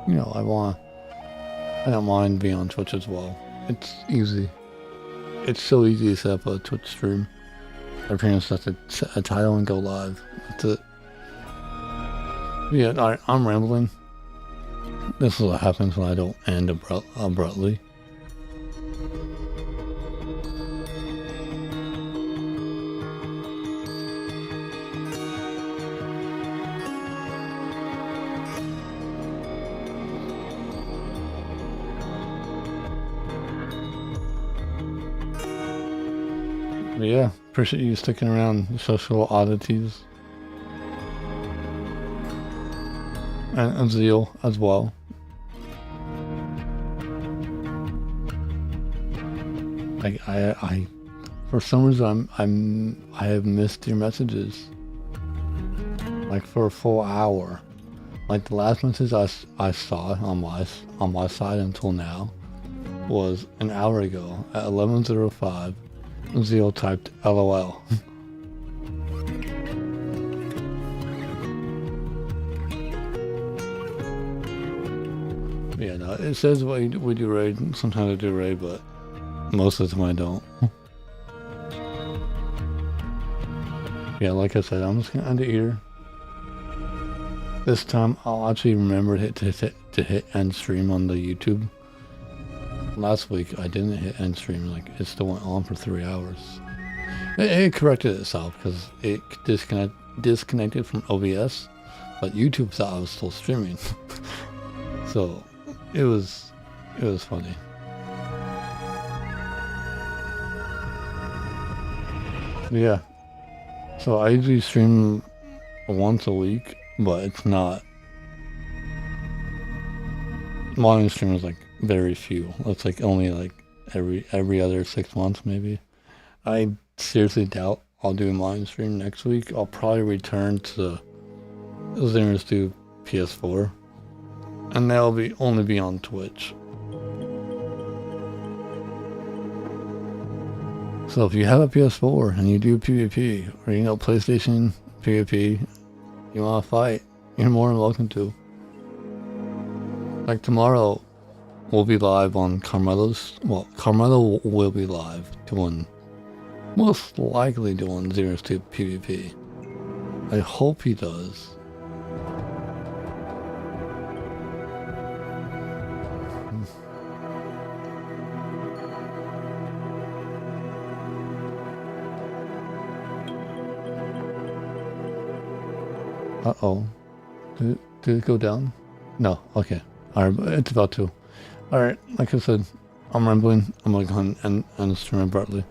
you know, I don't mind being on Twitch as well. It's easy. It's so easy to set up a Twitch stream. I pretty much have to set a title and go live. That's it. Yeah, alright, I'm rambling. This is what happens when I don't end abruptly. But yeah, appreciate you sticking around, social oddities. And Zeal as well. Like I for some reason I have missed your messages. Like for a full hour. Like the last message I saw on my side until now was an hour ago at 11:05. Zeal typed LOL. Yeah, no, it says we do raid. Sometimes I do raid, but most of the time I don't. Yeah, like I said, I'm just gonna end it here. This time I'll actually remember to hit end stream on the YouTube. Last week I didn't hit end stream, like it still went on for 3 hours. It corrected itself because it disconnected from OBS, but YouTube thought I was still streaming. So it was funny. Yeah. So I usually stream once a week, but it's not. Modern stream is like very few. It's like only like every other 6 months maybe. I seriously doubt I'll do a modern stream next week. I'll probably return to Xenoverse to PS4, and that'll only be on Twitch. So if you have a PS4 and you do PvP, or you know PlayStation PvP, you want to fight, you're more than welcome to. Like tomorrow, we'll be live on Carmelo's. Well, Carmelo will be live most likely doing Xenoverse 2 PvP. I hope he does. Uh-oh. Did it go down? No. Okay. Alright, it's about to. Alright, like I said, I'm rambling. I'm going to end the stream abruptly.